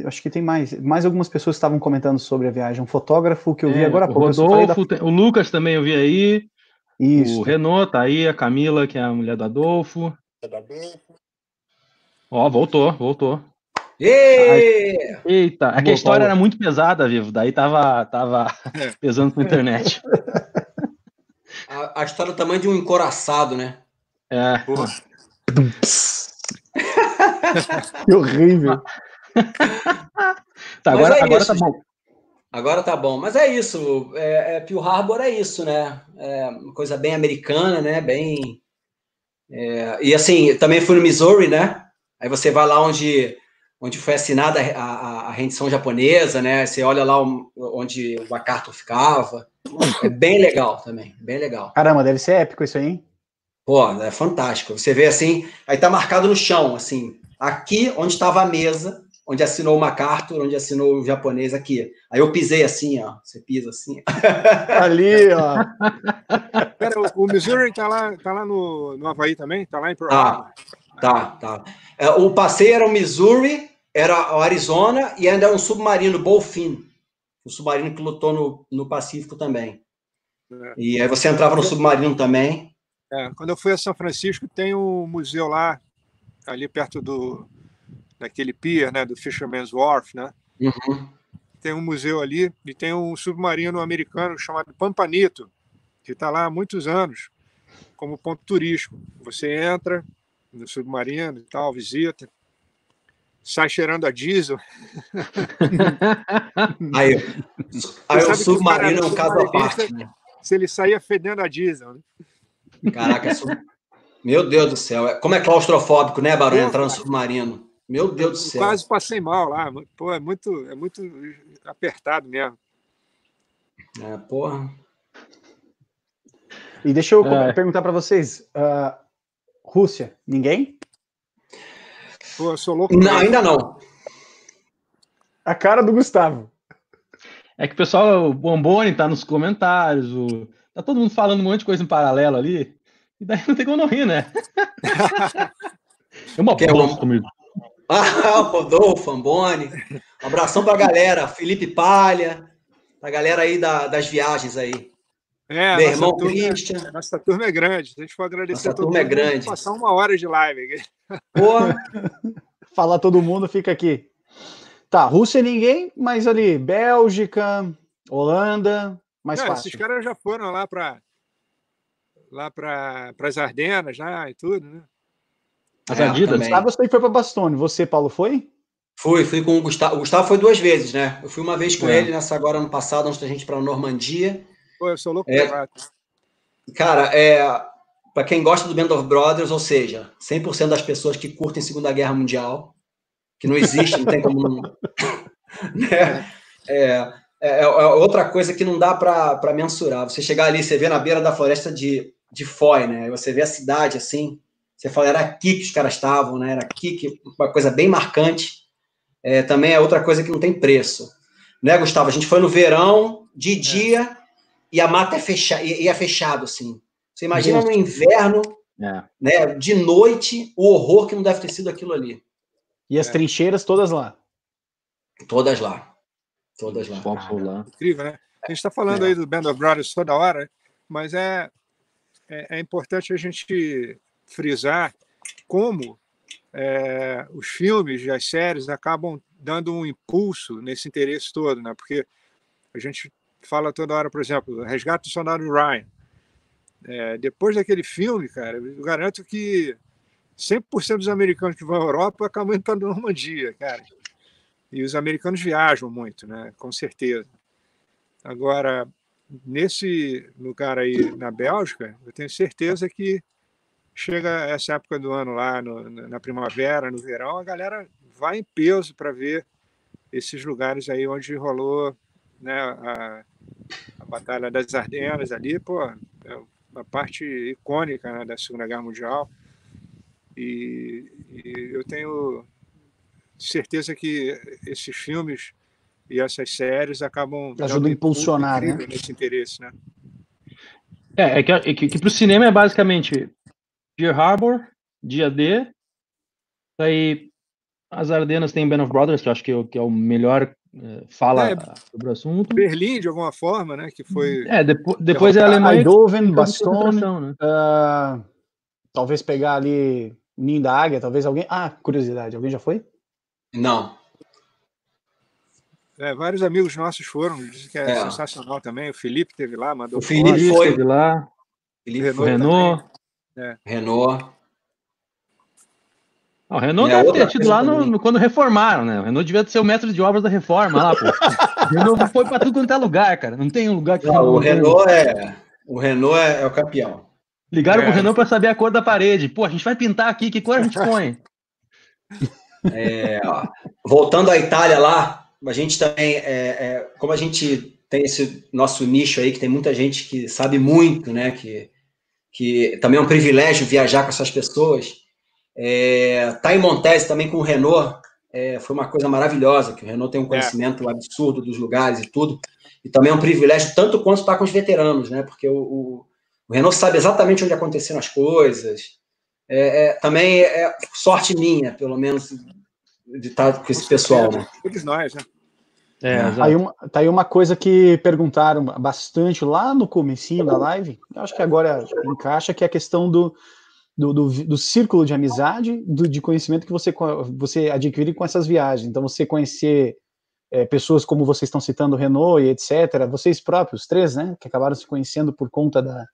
Acho que tem mais algumas pessoas que estavam comentando sobre a viagem. Um fotógrafo que eu vi agora há pouco. O Rodolfo, o Lucas também eu vi aí. Isso. O Renault tá aí, a Camila, que é a mulher do Adolfo. Ó, voltou. Eita, é que a história era muito pesada, Vivo. Daí tava pesando pra internet. A história do tamanho de um encoraçado, né? É. Porra. Que horrível. Tá, Mas agora isso, tá bom. Agora tá bom. Mas é isso. Pearl Harbor é isso, né? É uma coisa bem americana, né? Bem. E assim, também fui no Missouri, né? Aí você vai lá onde foi assinada a rendição japonesa, né? Você olha lá onde o MacArthur ficava. É bem legal também, bem legal. Caramba, deve ser épico isso aí, hein? Pô, é fantástico. Você vê assim, aí tá marcado no chão, assim, aqui onde estava a mesa, onde assinou o MacArthur, onde assinou o japonês aqui. Aí eu pisei assim, ó. Você pisa assim. Ali, ó. Pera, o Missouri tá lá no Havaí também? Tá lá em Pearl Harbor? Tá. O passeio era o Missouri, era o Arizona e ainda era um submarino, Bullfin. Um submarino que lutou no Pacífico também. E aí você entrava no submarino também. Quando eu fui a São Francisco, tem um museu lá, ali perto daquele pier, né, do Fisherman's Wharf, né? Uhum. Tem um museu ali e tem um submarino americano chamado Pampanito, que está lá há muitos anos, como ponto turístico. Você entra no submarino e tal, visita, sai cheirando a diesel. Aí o submarino é um caso à parte, né? Se ele saía fedendo a diesel, né? Caraca, meu Deus do céu. Como é claustrofóbico, né, Barão, entrar no submarino? Meu Deus do céu. Quase passei mal lá. Pô, é muito apertado mesmo. Porra. E deixa eu perguntar para vocês. Rússia, ninguém? Pô, eu sou louco. Não, ainda não. A cara do Gustavo. É que o pessoal, o Bomboni tá nos comentários, tá todo mundo falando um monte de coisa em paralelo ali, e daí não tem como não rir, né? É uma bosta comigo. O Rodolfo, Amboni. Um abração pra galera, Felipe Palha, pra galera aí das viagens aí. Meu irmão Christian. Nossa turma é grande. Se a gente for agradecer nossa todo mundo, vamos passar 1 hora de live aqui. Porra. Falar todo mundo, fica aqui. Tá, Rússia ninguém, mas ali, Bélgica, Holanda, mais fácil. Esses caras já foram lá para as Ardenas já e tudo, né? As Adidas. Gustavo, você foi para Bastogne. Você, Paulo, foi? Fui com o Gustavo. O Gustavo foi 2 vezes, né? Eu fui uma vez com ele nessa agora ano passado, antes da gente ir para a Normandia. Pô, eu sou louco Cara, para quem gosta do Band of Brothers, ou seja, 100% das pessoas que curtem Segunda Guerra Mundial, que não existe, não tem como não. Outra coisa que não dá para mensurar. Você chegar ali, você vê na beira da floresta de Foy, né? Você vê a cidade assim, você fala, era aqui que os caras estavam, né? Era aqui que uma coisa bem marcante. Também é outra coisa que não tem preço. Né, Gustavo? A gente foi no verão, de dia, e a mata ia fechado, assim. Você imagina no inverno, né? De noite, o horror que não deve ter sido aquilo ali. E as trincheiras todas lá? Todas lá. Incrível, né? A gente está falando aí do Band of Brothers toda hora, mas é importante a gente frisar como os filmes e as séries acabam dando um impulso nesse interesse todo, né? Porque a gente fala toda hora, por exemplo, Resgate do Soldado Ryan. Depois daquele filme, cara, eu garanto que 100% dos americanos que vão à Europa acabam indo para a Normandia, cara. E os americanos viajam muito, né? Com certeza. Agora, nesse lugar aí na Bélgica, eu tenho certeza que chega essa época do ano lá, na primavera, no verão, a galera vai em peso para ver esses lugares aí onde rolou, né, a Batalha das Ardenas ali, pô, é uma parte icônica, né, da Segunda Guerra Mundial. E eu tenho certeza que esses filmes e essas séries acabam ajudam a impulsionar, né? Nesse interesse, né? Que para o cinema é basicamente Pearl Harbor, Dia D, aí as Ardenas tem Band of Brothers, que eu acho que é o melhor fala sobre o assunto. Berlim, de alguma forma, né? Que foi. Depois é a Alemanha. Eindhoven, Bastogne, né? talvez pegar ali Ninho da Águia, talvez alguém. Curiosidade, alguém já foi? Não. Vários amigos nossos foram, dizem que é sensacional também. O Felipe esteve lá, mandou. O Felipe foi. Esteve lá. Felipe o Renault. Renault. O Renault deve ter tido lá quando reformaram, né? O Renault devia ser o mestre de obras da reforma lá, pô. O Renault foi para tudo quanto é lugar, cara. Não tem um lugar que não, o Renault é o campeão. Ligaram pro Renault para saber a cor da parede. Pô, a gente vai pintar aqui, que cor a gente põe? Voltando à Itália lá, a gente também, como a gente tem esse nosso nicho aí, que tem muita gente que sabe muito, né? Que também é um privilégio viajar com essas pessoas. Tá em Montese também com o Renault, foi uma coisa maravilhosa, que o Renault tem um conhecimento absurdo dos lugares e tudo, e também é um privilégio tanto quanto estar com os veteranos, né? Porque o Renault sabe exatamente onde aconteceram as coisas. Também é sorte minha, pelo menos, de estar com esse pessoal, né? Todos nós, né? Tá aí uma coisa que perguntaram bastante lá no comecinho da live, eu acho que agora encaixa, que é a questão do círculo de amizade, de conhecimento que você adquire com essas viagens. Então, você conhecer pessoas como vocês estão citando, o Renault e etc., vocês próprios, 3, né, que acabaram se conhecendo por conta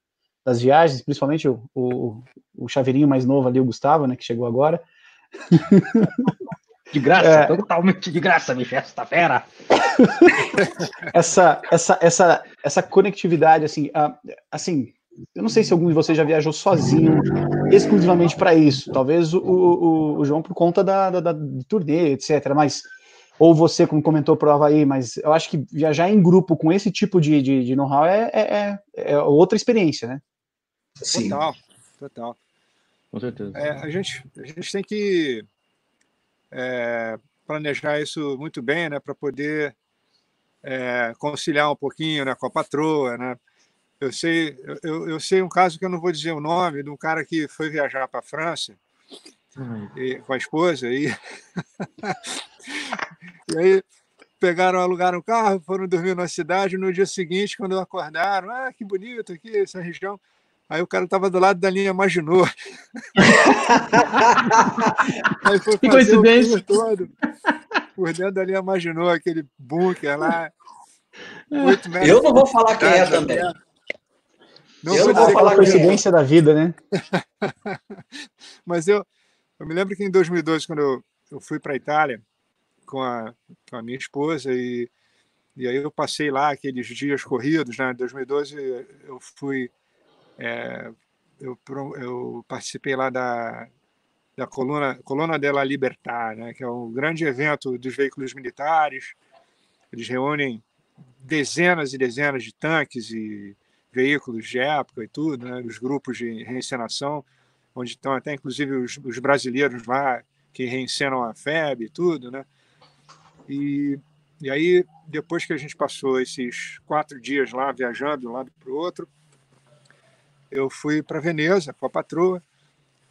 das viagens, principalmente o chaveirinho mais novo ali, o Gustavo, né, que chegou agora. De graça, totalmente de graça, bicho, essa fera. Essa conectividade, assim, eu não sei se algum de vocês já viajou sozinho, exclusivamente para isso. Talvez o João por conta da turnê, etc. Mas, ou você, como comentou, pro Havaí, mas eu acho que viajar em grupo com esse tipo de know-how é outra experiência, né? Sim. Total. Com certeza. A gente tem que planejar isso muito bem, né, para poder conciliar um pouquinho, né, com a patroa, né? Eu sei um caso que eu não vou dizer o nome, de um cara que foi viajar para a França com a esposa e aí alugaram um carro, foram dormir na cidade. No dia seguinte, quando acordaram, que bonito aqui essa região. Aí o cara estava do lado da linha Maginot. Aí foi que coincidência! Todo por dentro da linha Maginot, aquele bunker lá. 8 metros. Eu não vou falar quem é também. Eu não vou falar a coincidência da vida, né? Mas eu me lembro que em 2012, quando eu fui para a Itália com a minha esposa, e aí eu passei lá aqueles dias corridos, né? Em 2012 eu fui... eu participei lá da Colonna della Libertà, né, que é um grande evento dos veículos militares. Eles reúnem dezenas e dezenas de tanques e veículos de época e tudo, né, os grupos de reencenação, onde estão até inclusive os brasileiros lá que reencenam a FEB e tudo, né? E aí, depois que a gente passou esses 4 dias lá viajando de um lado para o outro, eu fui para Veneza com a patroa.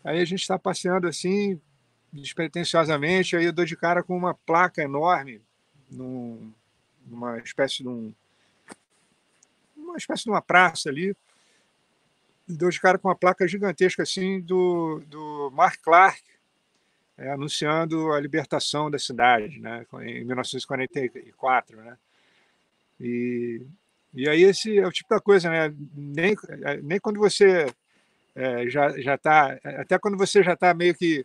Aí a gente está passeando assim, despretensiosamente, aí eu dou de cara com uma placa enorme, numa espécie de uma praça ali, dou de cara com uma placa gigantesca assim do Mark Clark, anunciando a libertação da cidade, né, em 1944, né? E aí esse é o tipo da coisa, né? Nem quando você já está, até quando você já está meio que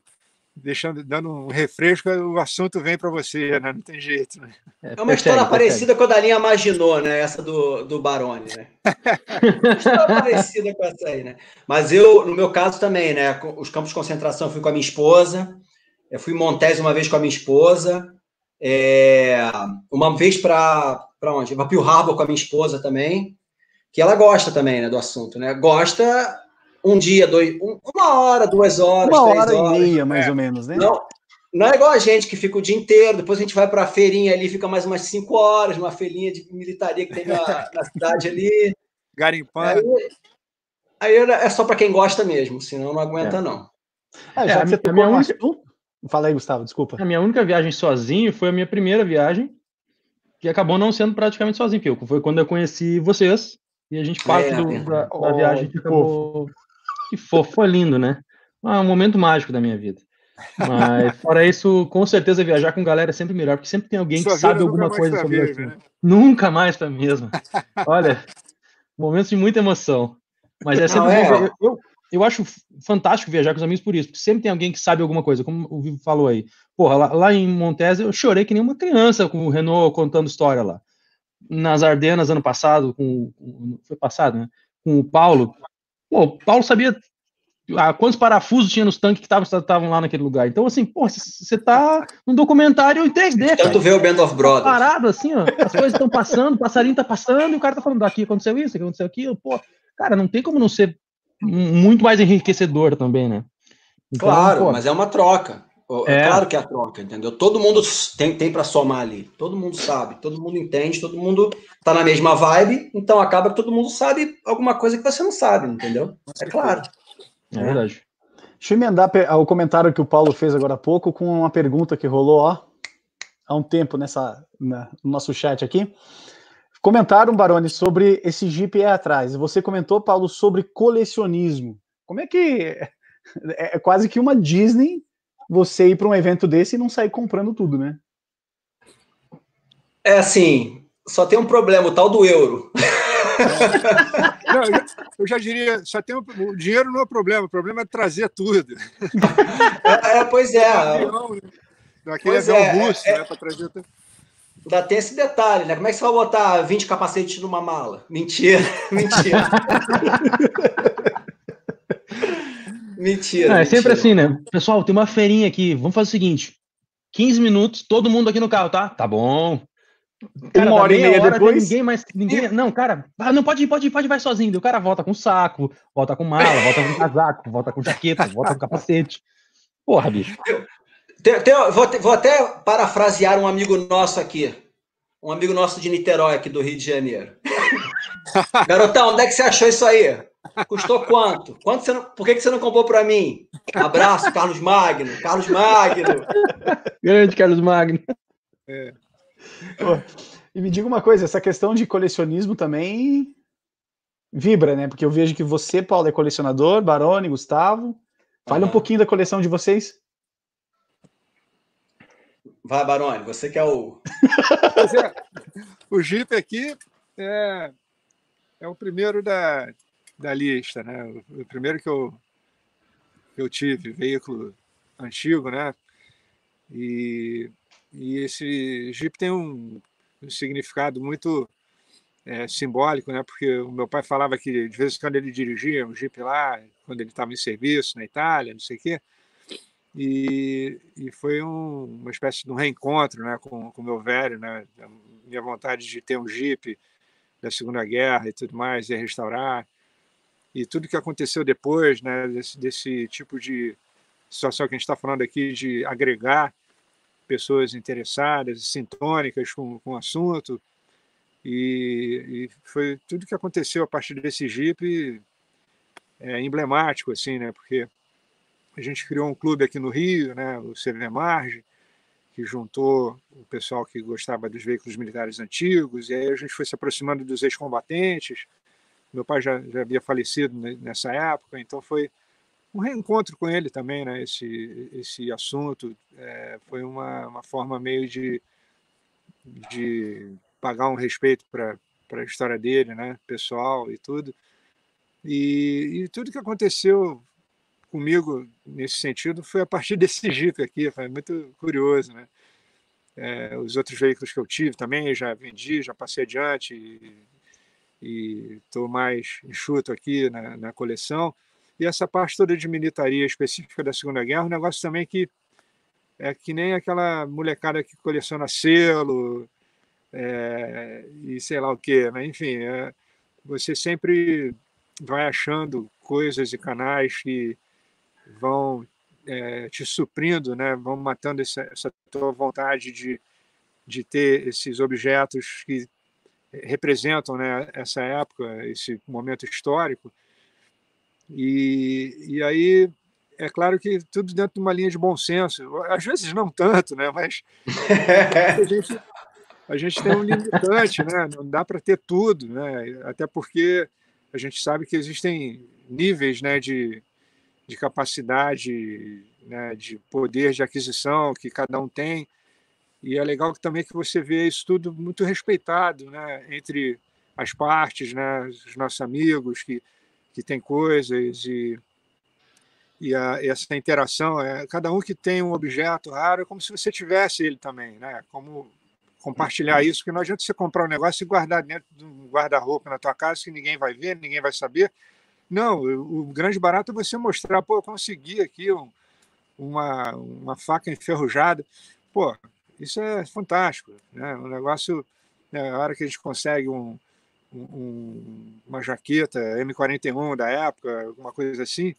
dando um refresco, o assunto vem para você, né? Não tem jeito, né? É uma história parecida com a da linha Maginot, né? Essa do Baroni, né? Uma história parecida com essa aí, né? Mas no meu caso também, né? Os campos de concentração eu fui com a minha esposa, eu fui em Montese uma vez com a minha esposa, uma vez para onde? Para Pearl Harbor com a minha esposa também, que ela gosta também, né, do assunto, né? Gosta um dia, 1 hora, 2 horas, 1 3 hora horas. e meia, mais ou menos, né? Não é igual a gente que fica o dia inteiro, depois a gente vai para a feirinha ali, fica mais umas 5 horas, uma feirinha de militaria que tem na cidade ali. Garimpando. Aí é só para quem gosta mesmo, senão não aguenta, não. Já que você tocou no assunto... Fala aí, Gustavo, desculpa. A minha única viagem sozinho foi a minha primeira viagem, que acabou não sendo praticamente sozinho, porque foi quando eu conheci vocês, e a gente parte da viagem que acabou... Que fofo, foi lindo, né? Um momento mágico da minha vida. Mas, fora isso, com certeza viajar com galera é sempre melhor, porque sempre tem alguém que sabe alguma coisa sobre o assunto. Né? Nunca mais foi a mesma. Olha, momentos de muita emoção. Mas é sempre bom. Eu acho fantástico viajar com os amigos por isso, porque sempre tem alguém que sabe alguma coisa, como o Vivo falou aí. Porra, lá em Montes eu chorei que nem uma criança com o Renault contando história lá. Nas Ardenas, ano passado, foi passado, né? Com o Paulo. Pô, o Paulo sabia quantos parafusos tinha nos tanques que estavam lá naquele lugar. Então, assim, pô, você tá num documentário em 3D, cara. Tanto vê o Band of Brothers. Tá parado, assim, ó, as coisas estão passando, o passarinho tá passando, e o cara tá falando, aqui aconteceu isso, aqui aconteceu aquilo, pô. Cara, não tem como não ser muito mais enriquecedor também, né? Então, claro, mas é uma troca. É claro que é a troca, entendeu? Todo mundo tem para somar ali. Todo mundo sabe, todo mundo entende, todo mundo tá na mesma vibe, então acaba que todo mundo sabe alguma coisa que você não sabe, entendeu? É claro. É verdade. Deixa eu emendar o comentário que o Paulo fez agora há pouco com uma pergunta que rolou há um tempo no nosso chat aqui. Comentaram, Baroni, sobre esse Jeep aí atrás. Você comentou, Paulo, sobre colecionismo. Como é que... É quase que uma Disney você ir para um evento desse e não sair comprando tudo, né? É assim, só tem um problema, o tal do euro. Não, eu já diria, o dinheiro não é o problema é trazer tudo. Pois é. Aquele avião russo, né, para trazer tudo. Ainda tem esse detalhe, né? Como é que você vai botar 20 capacetes numa mala? Mentira, mentira. Mentira. É sempre assim, né? Pessoal, tem uma feirinha aqui, vamos fazer o seguinte, 15 minutos, todo mundo aqui no carro, tá? Tá bom. Cara, 1h30 depois? Ninguém. Não, cara, não pode ir, vai sozinho. O cara volta com saco, volta com mala, volta com casaco, volta com jaqueta, volta com capacete. Porra, bicho. Vou até parafrasear um amigo nosso aqui. Um amigo nosso de Niterói, aqui do Rio de Janeiro. Garotão, onde é que você achou isso aí? Custou quanto? Por que você não comprou para mim? Abraço, Carlos Magno. Carlos Magno. Grande Carlos Magno. E me diga uma coisa, essa questão de colecionismo também vibra, né? Porque eu vejo que você, Paulo, é colecionador, Baroni, Gustavo. Fale um pouquinho da coleção de vocês. Vai, Baroni, você que é o... O Jeep aqui é o primeiro da lista, né? O primeiro que eu tive, veículo antigo, né? E esse Jeep tem um significado muito simbólico, né? Porque o meu pai falava que de vez em quando ele dirigia um Jeep lá, quando ele estava em serviço na Itália, não sei o quê. E foi uma espécie de um reencontro, né, com o meu velho, né? A minha vontade de ter um Jeep da Segunda Guerra e tudo mais, e restaurar. E tudo que aconteceu depois, né, desse tipo de situação que a gente está falando aqui, de agregar pessoas interessadas, sintônicas com o assunto. E foi tudo que aconteceu a partir desse Jeep emblemático, assim, né, porque a gente criou um clube aqui no Rio, né, o CV Marge, que juntou o pessoal que gostava dos veículos militares antigos, e aí a gente foi se aproximando dos ex-combatentes. Meu pai já havia falecido nessa época, então foi um reencontro com ele também, né, esse assunto. Foi uma forma meio de pagar um respeito para a história dele, né, pessoal e tudo. E tudo que aconteceu comigo nesse sentido foi a partir desse Jeep aqui, foi muito curioso, né? Os outros veículos que eu tive também já vendi, já passei adiante e estou mais enxuto aqui na coleção. E essa parte toda de militaria específica da Segunda Guerra, um negócio também que é que nem aquela molecada que coleciona selo e sei lá o quê, mas enfim, você sempre vai achando coisas e canais que vão te suprindo, né? Vão matando essa tua vontade de ter esses objetos que representam, né, essa época, esse momento histórico. E aí, é claro que tudo dentro de uma linha de bom senso. Às vezes não tanto, né? Mas a gente tem um limitante, né? Não dá para ter tudo, né? Até porque a gente sabe que existem níveis, né, de capacidade, né, de poder de aquisição que cada um tem, e é legal também que você vê isso tudo muito respeitado, né, entre as partes, né, os nossos amigos que têm coisas e essa interação, cada um que tem um objeto raro é como se você tivesse ele também, né? Como compartilhar isso, porque não adianta você comprar um negócio e guardar dentro de um guarda-roupa na tua casa que ninguém vai ver, ninguém vai saber. Não, o grande barato é você mostrar, pô, eu consegui aqui uma faca enferrujada. Pô, isso é fantástico, né? Um negócio, né, a hora que a gente consegue uma jaqueta M41 da época, alguma coisa assim,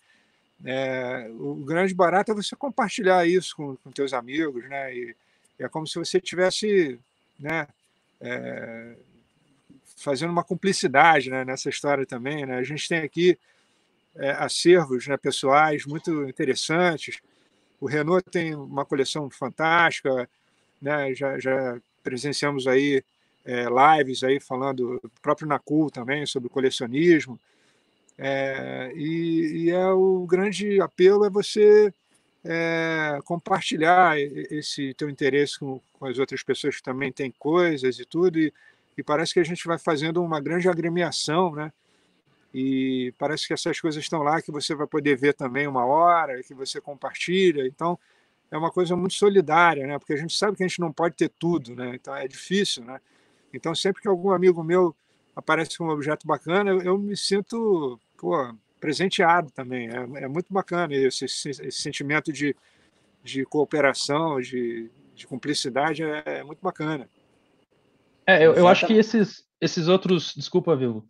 o grande barato é você compartilhar isso com teus amigos, né? E é como se você tivesse, né, fazendo uma cumplicidade, né, nessa história também, né? A gente tem aqui acervos, né, pessoais muito interessantes. O Renault tem uma coleção fantástica, né? Já presenciamos aí lives aí falando, do próprio Nakul também, sobre colecionismo. E o grande apelo é você compartilhar esse teu interesse com as outras pessoas que também têm coisas e tudo, e parece que a gente vai fazendo uma grande agremiação, né? E parece que essas coisas estão lá, que você vai poder ver também uma hora, que você compartilha. Então, é uma coisa muito solidária, né? Porque a gente sabe que a gente não pode ter tudo, né? Então, é difícil, né? Então, sempre que algum amigo meu aparece com um objeto bacana, eu me sinto, pô, presenteado também. É muito bacana esse sentimento de cooperação, de cumplicidade, é muito bacana. Eu acho que esses outros... Desculpa, Vivo,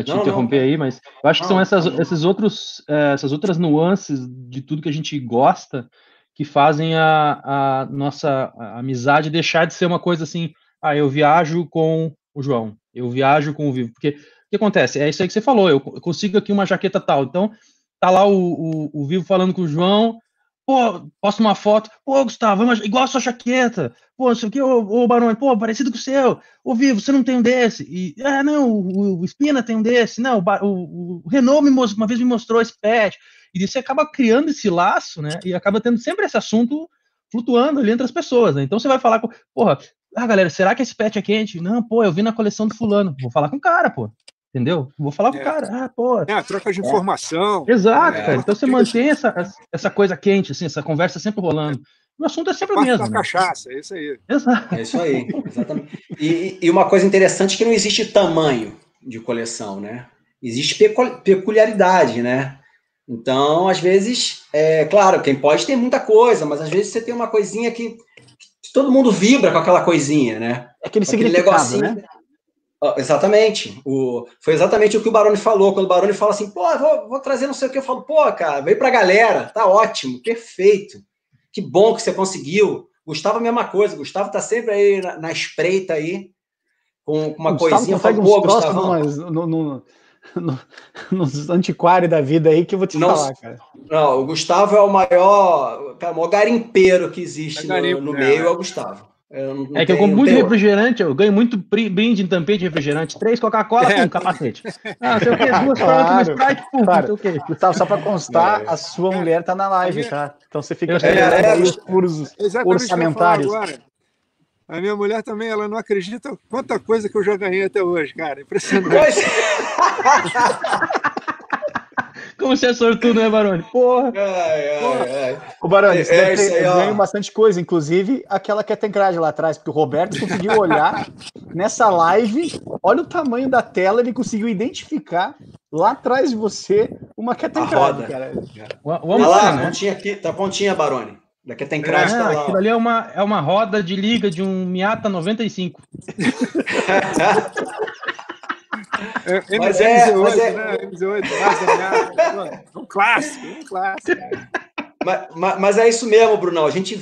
te interromper aí, mas eu acho que são essas outras nuances de tudo que a gente gosta que fazem a nossa amizade deixar de ser uma coisa assim, eu viajo com o João, eu viajo com o Vivo, porque o que acontece? É isso aí que você falou, eu consigo aqui uma jaqueta tal, então tá lá o Vivo falando com o João, pô, posta uma foto, pô, Gustavo, igual a sua jaqueta, pô, não sei o que, ô Barone, pô, parecido com o seu, ô Vivo, você não tem um desse, e, não, o Espina tem um desse, não, o Renault uma vez me mostrou esse pet, e você acaba criando esse laço, né, e acaba tendo sempre esse assunto flutuando ali entre as pessoas, né, então você vai falar com, porra, galera, será que esse pet é quente? Não, pô, eu vi na coleção do fulano, vou falar com o cara, pô. Entendeu? Vou falar com o cara. Pô. A troca de informação. Exato, cara. Então você mantém essa coisa quente, assim, essa conversa sempre rolando. O assunto é sempre o mesmo. Da cachaça, é isso aí. Exato. É isso aí, exatamente. E uma coisa interessante é que não existe tamanho de coleção, né? Existe peculiaridade, né? Então, às vezes, claro, quem pode tem muita coisa, mas às vezes você tem uma coisinha que todo mundo vibra com aquela coisinha, né? Aquele negocinho, né? Exatamente. Foi exatamente o que o Barone falou. Quando o Barone fala assim, pô, vou trazer não sei o que, eu falo, pô, cara, veio pra galera, tá ótimo, perfeito. Que bom que você conseguiu. Gustavo, a mesma coisa. Gustavo tá sempre aí na espreita aí, com uma coisinha. Falo, pô, Gustavo, nos antiquários da vida aí que eu vou te falar, cara. Não, o Gustavo é o maior garimpeiro que existe no meio, é o Gustavo. Que eu compro muito refrigerante, eu ganho muito brinde em tampete de refrigerante, 3 Coca-Cola, pum, capacete. Sei o que, 2 Fanta, Sprite, pum, não sei o que. Gustavo, só pra constar, a sua mulher tá na live, tá? Então você fica os puros orçamentários. A minha mulher também, ela não acredita quanta coisa que eu já ganhei até hoje, cara. Impressionante. Como você é sortudo, né, Barone? Porra! O Barone, eu ganho bastante coisa, inclusive aquela Kettencrad lá atrás, porque o Roberto conseguiu olhar nessa live, olha o tamanho da tela, ele conseguiu identificar lá atrás de você uma Kettencrad, cara. Olha lá, né? Pontinha aqui, tá pontinha, Barone. Da Kettencrad tá lá. Aquilo ali é uma roda de liga de um Miata 95. MZ8, né? MZ8, um clássico. Mas é isso mesmo, Brunão. A gente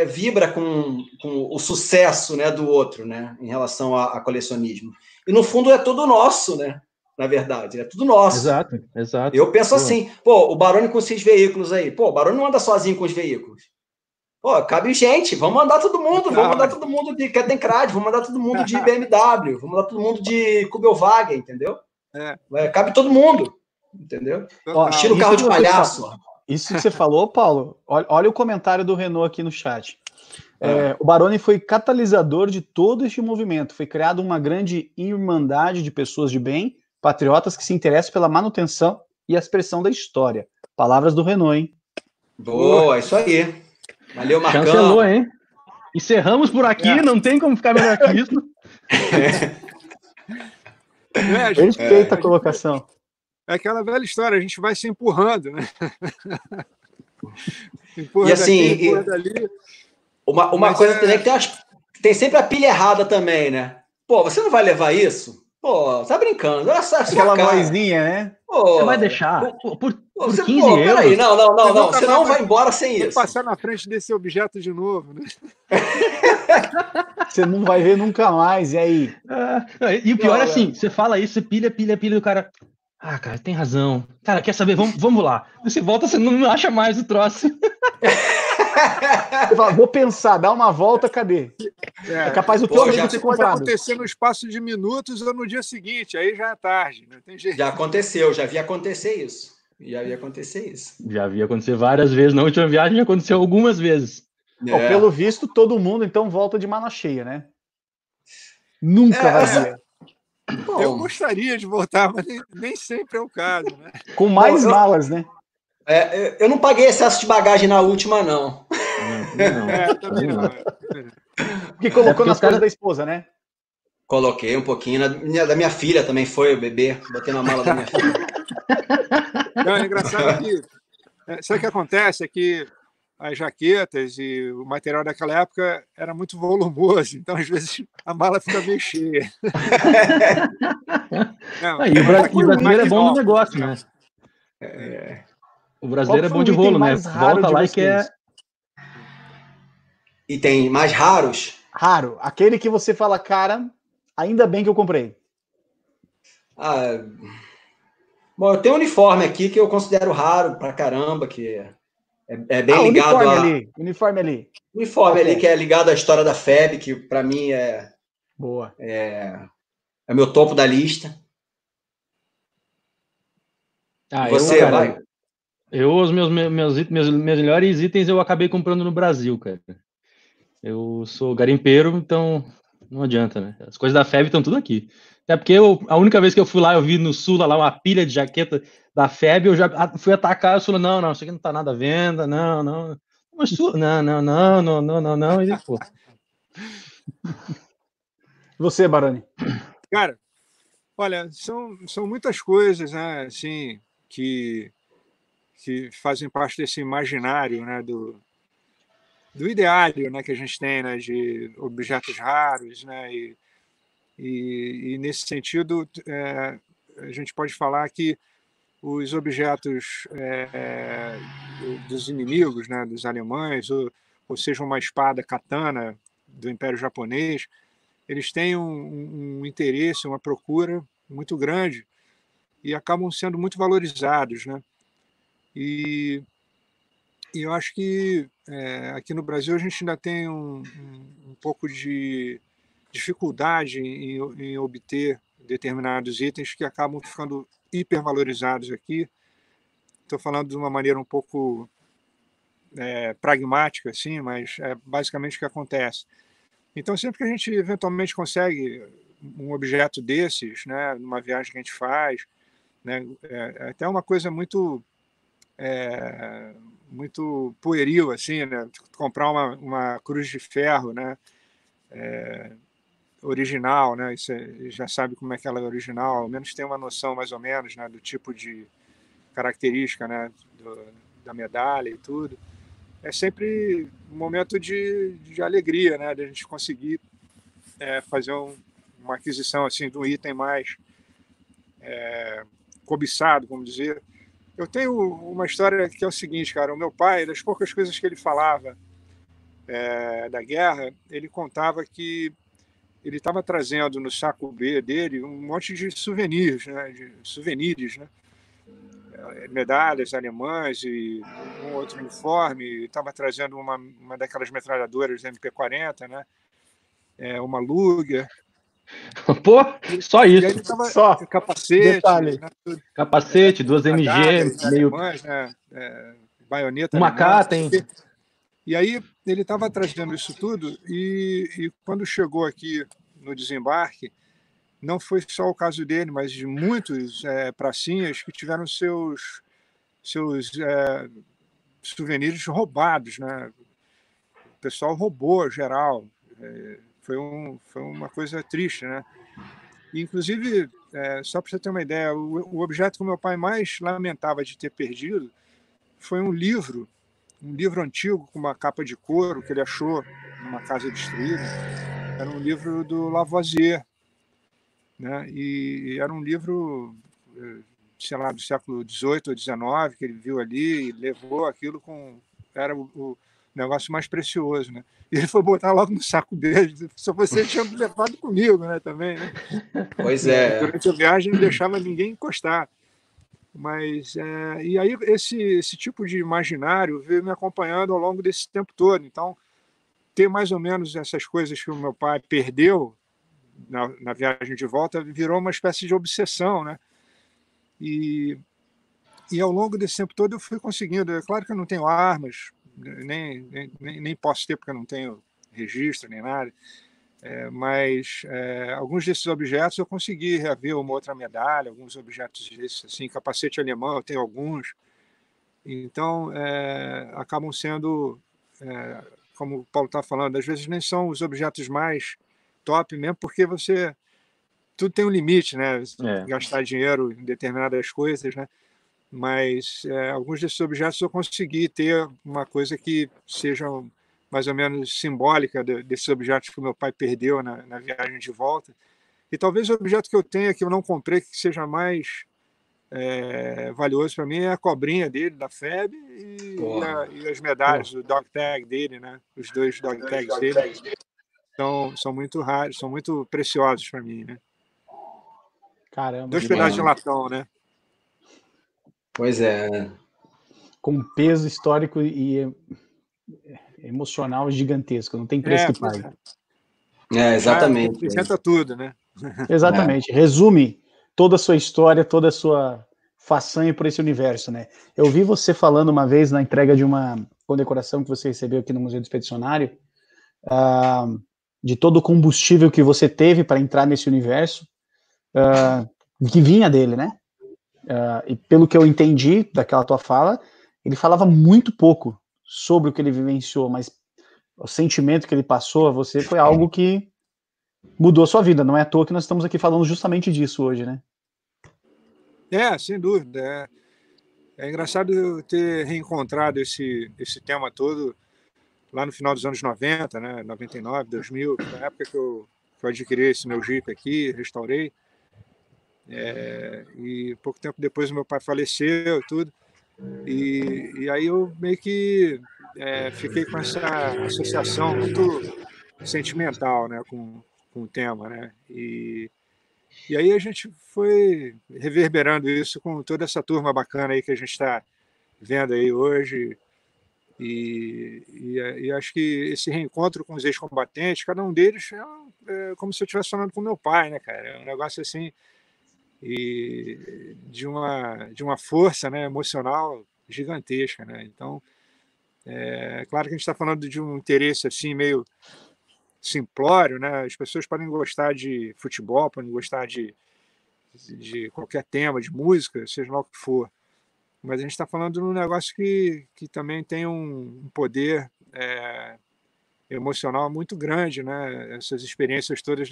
vibra com o sucesso, né, do outro, né, em relação a colecionismo. E no fundo é tudo nosso, né? Na verdade, é tudo nosso. Exato. Eu penso assim, o Barone com esses veículos aí, o Barone não anda sozinho com os veículos. Pô, cabe gente, vamos mandar todo mundo, vamos mandar todo mundo de Kettenkrad, vamos mandar todo mundo de BMW, vamos mandar todo mundo de Kubelwagen, entendeu? Cabe todo mundo, entendeu? Estilo carro de palhaço. Isso que você falou, Paulo, olha o comentário do Renault aqui no chat. O Baroni foi catalisador de todo este movimento. Foi criada uma grande irmandade de pessoas de bem, patriotas que se interessam pela manutenção e a expressão da história. Palavras do Renault, hein? Boa, isso aí. Valeu, Marcão. Chancelou, hein? Encerramos por aqui, não tem como ficar melhor que isso. Respeita a colocação. É aquela velha história, a gente vai se empurrando, né? Empurra e assim, daqui, empurra dali. Uma coisa também que tem sempre a pilha errada também, né? Pô, você não vai levar isso? Pô, tá brincando. Olha só aquela vozinha, né? Pô, você vai deixar por 15 euros? Peraí, não. Você não vai embora sem isso. Passar na frente desse objeto de novo, né? Você não vai ver nunca mais, e aí? E o pior é assim, você fala isso, você pilha do cara. Ah, cara, tem razão. Cara, quer saber? Vamos lá. Você volta, você não acha mais o troço. Você fala, vou pensar, dá uma volta, cadê? É capaz do teu amigo ter comprado. Pode acontecer no espaço de minutos ou no dia seguinte, aí já é tarde, não tem jeito. Já aconteceu, já vi acontecer isso. Já vi acontecer várias vezes. Na última viagem já aconteceu algumas vezes. Bom, pelo visto, todo mundo então volta de mala cheia, né? Nunca vazia. Eu gostaria de voltar, mas nem sempre é o caso, né? Com mais malas, né? Eu não paguei excesso de bagagem na última, não. Também não. Porque colocou nas coisas da esposa, né? Coloquei um pouquinho. Da minha filha também foi, o bebê. Botei na mala da minha filha. Não, é engraçado que... Sabe o que acontece? É que as jaquetas e o material daquela época era muito volumoso, então às vezes a mala fica meio cheia. E o brasileiro é bom no negócio, né? O brasileiro é bom de rolo, né? Volta lá e quer... E tem mais raros? Raro. Aquele que você fala, cara, ainda bem que eu comprei. Bom, eu tenho um uniforme aqui que eu considero raro pra caramba, que é bem ligado Uniforme ali. Uniforme ali, que é ligado à história da FEB, que pra mim Boa. É meu topo da lista. Você, vai? Os meus melhores itens eu acabei comprando no Brasil, cara. Eu sou garimpeiro, então não adianta, né? As coisas da FEB estão tudo aqui. Até porque a única vez que eu fui lá, eu vi no Sula lá uma pilha de jaqueta da FEB, eu já fui atacar, eu falei, não, isso aqui não tá nada à venda, não. Mas Sula, não, e pô. Você, Baroni? Cara, olha, são muitas coisas, né, assim, que fazem parte desse imaginário, né, do ideário, né, que a gente tem, né, de objetos raros, né, e nesse sentido a gente pode falar que os objetos dos inimigos, né, dos alemães, ou seja, uma espada katana do Império Japonês, eles têm um interesse, uma procura muito grande e acabam sendo muito valorizados, né? E eu acho que aqui no Brasil a gente ainda tem um pouco de dificuldade em obter determinados itens que acabam ficando hipervalorizados aqui. Estou falando de uma maneira um pouco pragmática, assim, mas é basicamente o que acontece. Então, sempre que a gente eventualmente consegue um objeto desses, né, numa viagem que a gente faz, né, é até uma coisa muito pueril, assim, né, comprar uma cruz de ferro, né, original, né, você já sabe como é que ela é original, ao menos tem uma noção mais ou menos, né, do tipo de característica, né, da medalha e tudo. É sempre um momento de alegria, né, de a gente conseguir fazer uma aquisição assim, de um item mais cobiçado, vamos dizer. Eu tenho uma história que é o seguinte, cara, o meu pai, das poucas coisas que ele falava da guerra, ele contava que ele estava trazendo no saco B dele um monte de souvenirs, né, medalhas alemãs e um outro uniforme, estava trazendo uma daquelas metralhadoras MP40, né? Uma Luger. Pô, só E isso. aí ele estava Só capacete, detalhe. né? Capacete, duas MG, meio alemãs, né? Baioneta uma alemã. K, tem. E aí ele estava trazendo isso tudo e quando chegou aqui no desembarque, não foi só o caso dele, mas de muitos pracinhas que tiveram seus souvenirs roubados, né? O pessoal roubou geral. Foi uma coisa triste, né? E, inclusive, só para você ter uma ideia, o objeto que o meu pai mais lamentava de ter perdido foi um livro antigo com uma capa de couro que ele achou numa casa destruída. Era um livro do Lavoisier, né? E era um livro, sei lá, do século XVIII ou XIX, que ele viu ali e levou aquilo era o negócio mais precioso, né? E ele foi botar logo no saco dele. Se você tinha levado comigo, né? Também, né? Pois é. Durante a viagem não deixava ninguém encostar. Mas, e aí esse tipo de imaginário veio me acompanhando ao longo desse tempo todo. Então, ter mais ou menos essas coisas que o meu pai perdeu na viagem de volta virou uma espécie de obsessão, né? E ao longo desse tempo todo eu fui conseguindo. É claro que eu não tenho armas, nem posso ter porque eu não tenho registro nem nada, mas alguns desses objetos eu consegui reaver uma outra medalha, alguns objetos desses, assim, capacete alemão, eu tenho alguns. Então, acabam sendo, como o Paulo está falando, às vezes nem são os objetos mais top mesmo, porque tudo tem um limite, né? Gastar dinheiro em determinadas coisas, né? Mas alguns desses objetos eu consegui ter uma coisa que seja mais ou menos simbólica desses objetos que o meu pai perdeu na viagem de volta. E talvez o objeto que eu tenha, que eu não comprei, que seja mais valioso para mim, é a cobrinha dele, da FEB, e as medalhas, o dog tag dele, né? Os 2 dog tags dele são muito raros, são muito preciosos para mim, né? Caramba. 2 pedaços de latão, né? Pois é. Com peso histórico e emocional gigantesco. Não tem preço que pague. Exatamente. Representa tudo, né? Exatamente. Resume toda a sua história, toda a sua façanha por esse universo, né? Eu vi você falando uma vez na entrega de uma condecoração que você recebeu aqui no Museu do Expedicionário, de todo o combustível que você teve para entrar nesse universo, que vinha dele, né? E pelo que eu entendi daquela tua fala, ele falava muito pouco sobre o que ele vivenciou, mas o sentimento que ele passou a você foi algo que mudou a sua vida. Não é à toa que nós estamos aqui falando justamente disso hoje, né? Sem dúvida. É engraçado eu ter reencontrado esse tema todo lá no final dos anos 90, né? 99, 2000, foi a época que eu adquiri esse meu Jeep aqui, restaurei. E pouco tempo depois o meu pai faleceu e tudo. E aí eu meio que fiquei com essa associação muito sentimental, né, com o tema, né? E aí a gente foi reverberando isso com toda essa turma bacana aí que a gente está vendo aí hoje. E acho que esse reencontro com os ex-combatentes, cada um deles é como se eu estivesse falando com meu pai, né, cara? É um negócio assim, e de uma força, né, emocional gigantesca, né? Então, claro que a gente está falando de um interesse assim meio simplório, né? As pessoas podem gostar de futebol, podem gostar de qualquer tema, de música, seja lá o que for. Mas a gente está falando de um negócio que também tem um poder emocional muito grande, né? Essas experiências todas,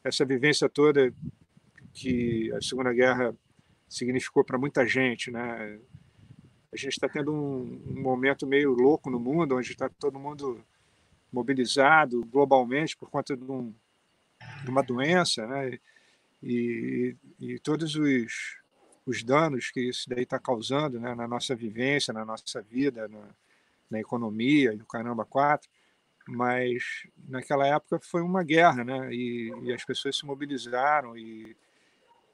essa vivência toda que a Segunda Guerra significou para muita gente, né? A gente está tendo um momento meio louco no mundo, onde está todo mundo mobilizado globalmente por conta de uma doença, né? E todos os danos que isso daí está causando, né, na nossa vivência, na nossa vida, na economia e o caramba quatro. Mas naquela época foi uma guerra, né? E as pessoas se mobilizaram e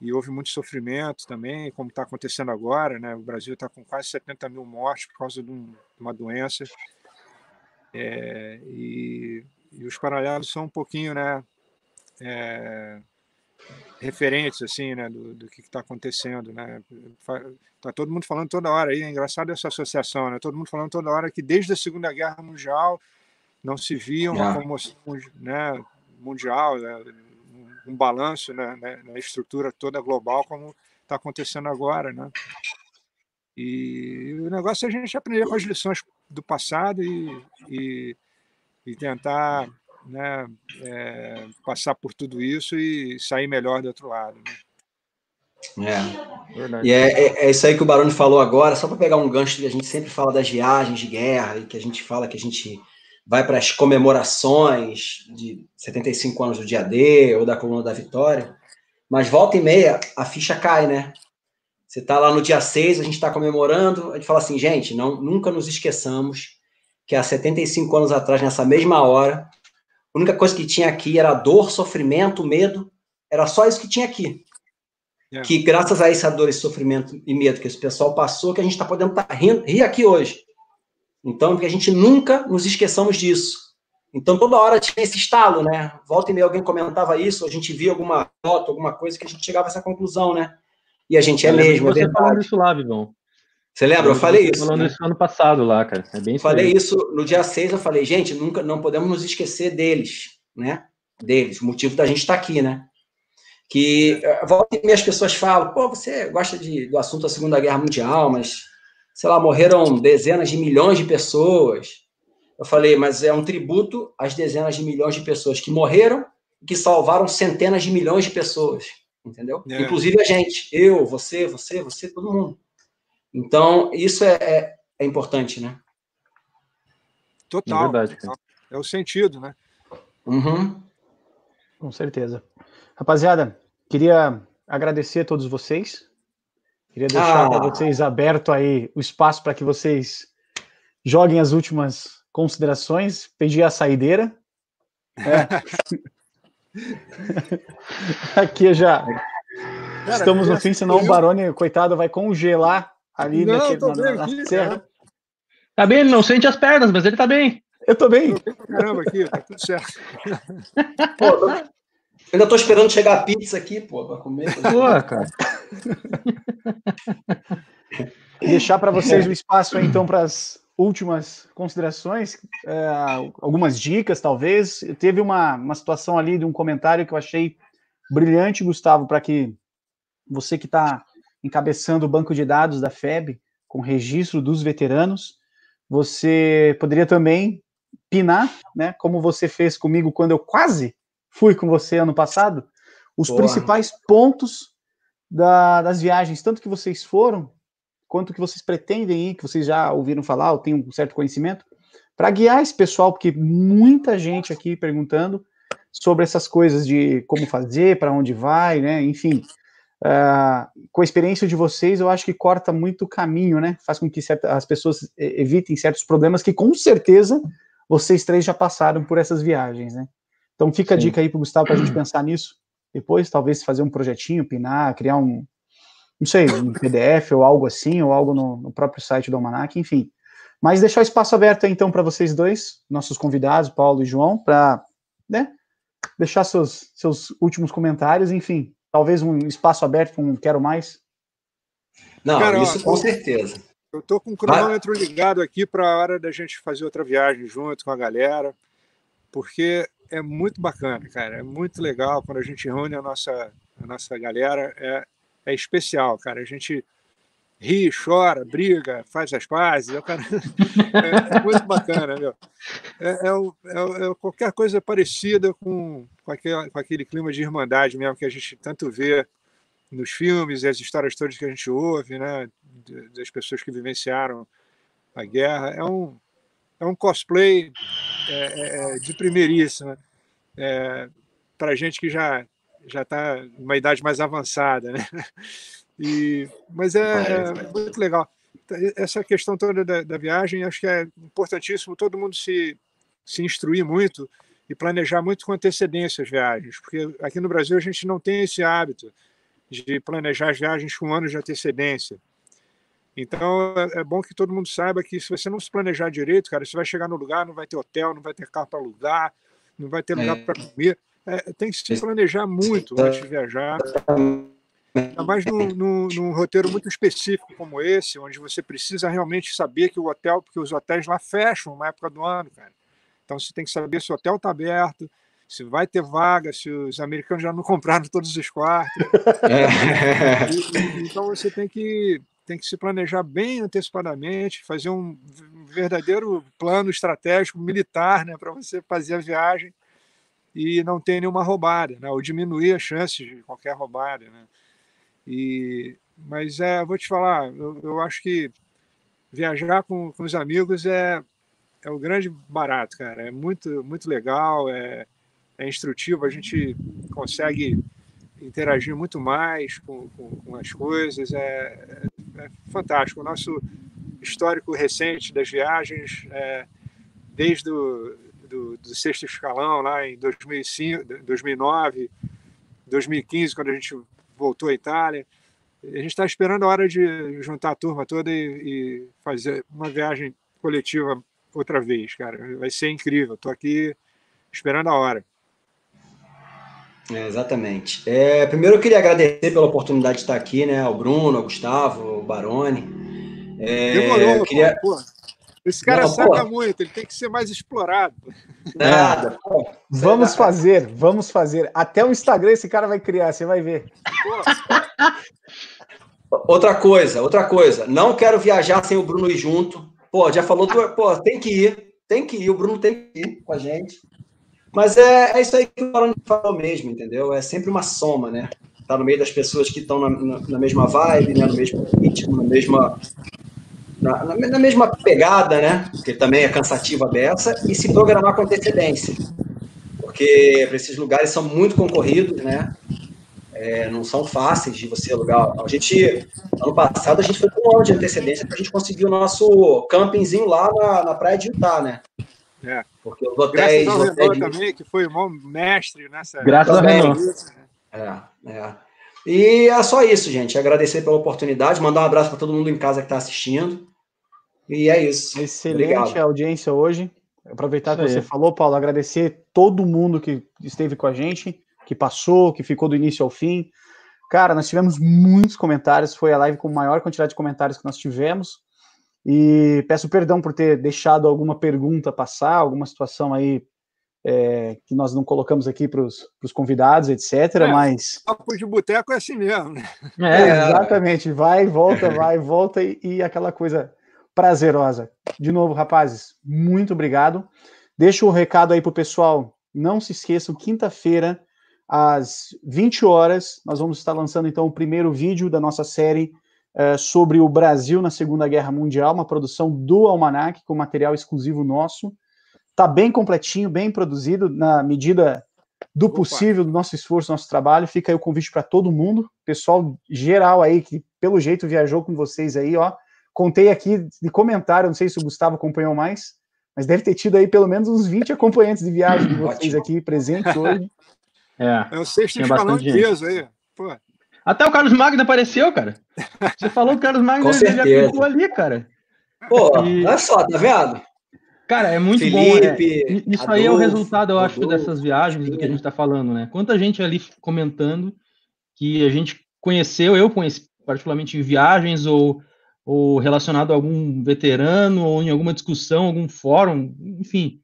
e houve muito sofrimento também, como está acontecendo agora, né? O Brasil está com quase 70 mil mortes por causa de uma doença, e os paralelos são um pouquinho, né, referentes assim, né, do que está acontecendo, né? Tá todo mundo falando toda hora aí, é engraçado essa associação, né? Todo mundo falando toda hora que desde a Segunda Guerra Mundial não se via uma comoção, né, mundial, né, um balanço, né, na estrutura toda global como está acontecendo agora, né? E o negócio é a gente aprender com as lições do passado e tentar, né, passar por tudo isso e sair melhor do outro lado, né? E é isso aí que o Baroni falou agora, só para pegar um gancho que a gente sempre fala das viagens de guerra e que a gente fala que a gente vai para as comemorações de 75 anos do dia D ou da Coluna da Vitória, mas volta e meia a ficha cai, né? Você está lá no dia 6, a gente está comemorando, a gente fala assim, gente, nunca nos esqueçamos que há 75 anos atrás, nessa mesma hora, a única coisa que tinha aqui era dor, sofrimento, medo, era só isso que tinha aqui. Que graças a essa dor, esse sofrimento e medo que esse pessoal passou, que a gente está podendo rir aqui hoje. Então, que a gente nunca nos esqueçamos disso. Então, toda hora tinha esse estalo, né? Volta e meia alguém comentava isso, a gente via alguma foto, alguma coisa que a gente chegava a essa conclusão, né? E a gente mesmo, é verdade. Você falando isso lá, Vivão. Você lembra? Eu falei isso. Falando isso ano passado lá, cara. É bem falei isso no dia 6, eu falei, gente, não podemos nos esquecer deles, né? Deles, o motivo da gente estar aqui, né? Que volta e meia as pessoas falam, pô, você gosta do assunto da Segunda Guerra Mundial, mas, sei lá, morreram dezenas de milhões de pessoas. Eu falei, mas é um tributo às dezenas de milhões de pessoas que morreram e que salvaram centenas de milhões de pessoas, entendeu? Inclusive a gente, eu, você, todo mundo. Então, isso é importante, né? Total. É verdade, cara. É o sentido, né? Uhum. Com certeza. Rapaziada, queria agradecer a todos vocês. Queria deixar para vocês aberto aí o espaço para que vocês joguem as últimas considerações. Pedir a saideira. Aqui já estamos no fim, senão o Baroni, coitado, vai congelar ali na serra. Tá bem, ele não sente as pernas, mas ele tá bem. Eu tô bem. Caramba, aqui, tá tudo certo. Pô, ainda tô esperando chegar a pizza aqui, pô, pra comer. Pô, cara. Deixar para vocês o espaço aí, então, para as últimas considerações, algumas dicas, talvez. Teve uma situação ali de um comentário que eu achei brilhante, Gustavo, para que você que está encabeçando o banco de dados da FEB, com registro dos veteranos, você poderia também pinar, né, como você fez comigo quando eu quase fui com você ano passado, os principais pontos das viagens, tanto que vocês foram, quanto que vocês pretendem ir, que vocês já ouviram falar, ou têm um certo conhecimento, para guiar esse pessoal, porque muita gente aqui perguntando sobre essas coisas de como fazer, para onde vai, né, enfim. Com a experiência de vocês, eu acho que corta muito o caminho, né, faz com que as pessoas evitem certos problemas que, com certeza, vocês três já passaram por essas viagens, né. Então fica a dica aí para o Gustavo, para a gente pensar nisso, depois talvez fazer um projetinho, pinar, criar não sei, um PDF ou algo assim, ou algo no próprio site do Almanac, enfim. Mas deixar o espaço aberto aí, então, para vocês dois, nossos convidados, Paulo e João, para, né, deixar seus últimos comentários, enfim, talvez um espaço aberto, um quero mais. Não, cara, isso com certeza. Eu tô com o cronômetro ligado aqui para a hora da gente fazer outra viagem junto com a galera, porque é muito bacana, cara, é muito legal quando a gente reúne a nossa galera, é especial, cara, a gente ri, chora, briga, faz as pazes, cara, é muito bacana, meu. Qualquer coisa parecida com aquele clima de irmandade mesmo que a gente tanto vê nos filmes e as histórias todas que a gente ouve, né, das pessoas que vivenciaram a guerra. É um cosplay de primeiríssima, para a gente que já está numa idade mais avançada, né? Mas é muito legal. Essa questão toda da viagem, acho que é importantíssimo todo mundo se instruir muito e planejar muito com antecedência as viagens, porque aqui no Brasil a gente não tem esse hábito. de planejar as viagens com anos de antecedência. Então, é bom que todo mundo saiba que se você não se planejar direito, cara, você vai chegar no lugar, não vai ter hotel, não vai ter carro para alugar, não vai ter lugar para comer. Tem que se planejar muito antes de viajar. Ainda mais num roteiro muito específico como esse, onde você precisa realmente saber que porque os hotéis lá fecham na época do ano, cara. Então, você tem que saber se o hotel está aberto, se vai ter vaga, se os americanos já não compraram todos os quartos. Então, você tem que se planejar bem antecipadamente, fazer um verdadeiro plano estratégico militar, né, para você fazer a viagem e não ter nenhuma roubada, né, ou diminuir as chances de qualquer roubada, né. Mas vou te falar, eu acho que viajar com os amigos é o grande barato, cara. É muito, muito legal, é instrutivo, a gente consegue interagir muito mais com as coisas, é fantástico. O nosso histórico recente das viagens, desde do sexto escalão, lá em 2005, 2009, 2015, quando a gente voltou à Itália, a gente está esperando a hora de juntar a turma toda e fazer uma viagem coletiva outra vez, cara. Vai ser incrível. Estou aqui esperando a hora. Exatamente. Primeiro eu queria agradecer pela oportunidade de estar aqui, né? Ao Bruno, ao Gustavo, ao Baroni. Demorou, pô. Esse cara saca muito, ele tem que ser mais explorado. Nada. Vamos fazer. Até o Instagram esse cara vai criar, você vai ver. Outra coisa. Não quero viajar sem o Bruno ir junto. Pô, já falou, tem que ir, o Bruno tem que ir com a gente. Mas é isso aí que o Baroni falou mesmo, entendeu? É sempre uma soma, né? Tá no meio das pessoas que estão na mesma vibe, né? No mesmo ritmo, na mesma pegada, né? Porque também é cansativa dessa, e se programar com antecedência. Porque esses lugares são muito concorridos, né? Não são fáceis de você alugar. Ano passado, a gente foi com um ano de antecedência para a gente conseguir o nosso campingzinho lá na praia de Utah, né? Porque os hotéis... Graças ao Renault também, que foi o irmão mestre nessa... Graças ao Renault. E é só isso, gente. Agradecer pela oportunidade, mandar um abraço para todo mundo em casa que está assistindo. E é isso. Excelente. Obrigado. A audiência hoje. Aproveitar que você falou, Paulo, agradecer todo mundo que esteve com a gente, que passou, que ficou do início ao fim. Cara, nós tivemos muitos comentários, foi a live com a maior quantidade de comentários que nós tivemos. E peço perdão por ter deixado alguma pergunta passar, alguma situação aí que nós não colocamos aqui para os convidados, etc. Mas... Papo de boteco é assim mesmo, né? Exatamente. Vai, volta e aquela coisa prazerosa. De novo, rapazes, muito obrigado. Deixa um recado aí pro pessoal. Não se esqueçam, quinta-feira, às 20 horas, nós vamos estar lançando então o primeiro vídeo da nossa série sobre o Brasil na Segunda Guerra Mundial, uma produção do Almanac, com material exclusivo nosso. Está bem completinho, bem produzido, na medida do possível, do nosso esforço, do nosso trabalho. Fica aí o convite para todo mundo, pessoal geral aí, que pelo jeito viajou com vocês aí, ó. Contei aqui de comentário, não sei se o Gustavo acompanhou mais, mas deve ter tido aí pelo menos uns 20 acompanhantes de viagem de vocês aqui presentes hoje. É o sexto escalão de peso aí. Pô. Até o Carlos Magno apareceu, cara. Você falou que o Carlos Magno já ficou ali, cara. Pô, olha só, tá vendo? Cara, é muito Felipe, bom. Isso Adolfo, aí é o resultado, eu acho, dessas viagens, do que a gente tá falando, né? Quanta gente ali comentando que a gente conheceu, eu conheci particularmente em viagens ou relacionado a algum veterano, ou em alguma discussão, algum fórum, enfim.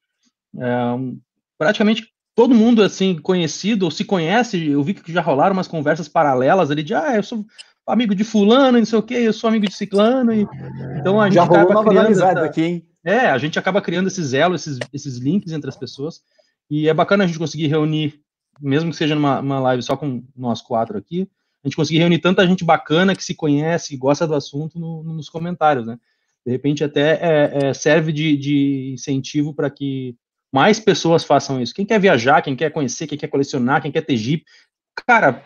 Praticamente todo mundo, assim, conhecido, ou se conhece, eu vi que já rolaram umas conversas paralelas ali de, eu sou amigo de fulano, não sei o quê, eu sou amigo de ciclano, então a gente já rolou acaba novas criando amizades aqui, hein? a gente acaba criando esses elos, esses links entre as pessoas, e é bacana a gente conseguir reunir, mesmo que seja numa live só com nós 4 aqui, a gente conseguir reunir tanta gente bacana que se conhece e gosta do assunto nos comentários, né? De repente até serve de incentivo para que mais pessoas façam isso. Quem quer viajar, quem quer conhecer, quem quer colecionar, quem quer ter Jeep, cara,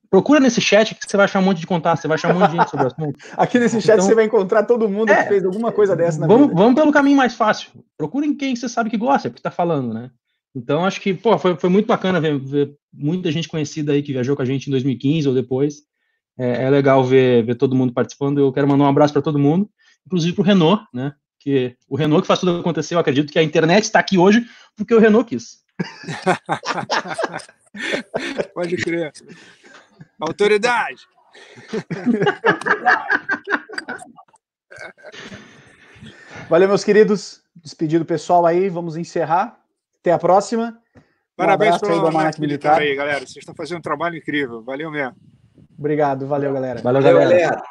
procura nesse chat que você vai achar um monte de contato, você vai achar um monte de gente sobre o assunto. Aqui nesse chat você vai encontrar todo mundo que fez alguma coisa dessa na vida. Vamos pelo caminho mais fácil. Procurem quem você sabe que gosta, porque tá falando, né? Então, acho que, foi muito bacana ver muita gente conhecida aí que viajou com a gente em 2015 ou depois. é legal ver todo mundo participando. Eu quero mandar um abraço para todo mundo, inclusive para o Renault, né? Que o Renault que faz tudo acontecer. Eu acredito que a internet está aqui hoje porque o Renault quis. Pode crer. Autoridade! Valeu, meus queridos. Despedido pessoal aí, vamos encerrar. Até a próxima. Parabéns pelo Almanac Militar aí, galera. Vocês estão fazendo um trabalho incrível. Valeu mesmo. Obrigado, valeu, galera. Valeu, Valeu, galera. galera.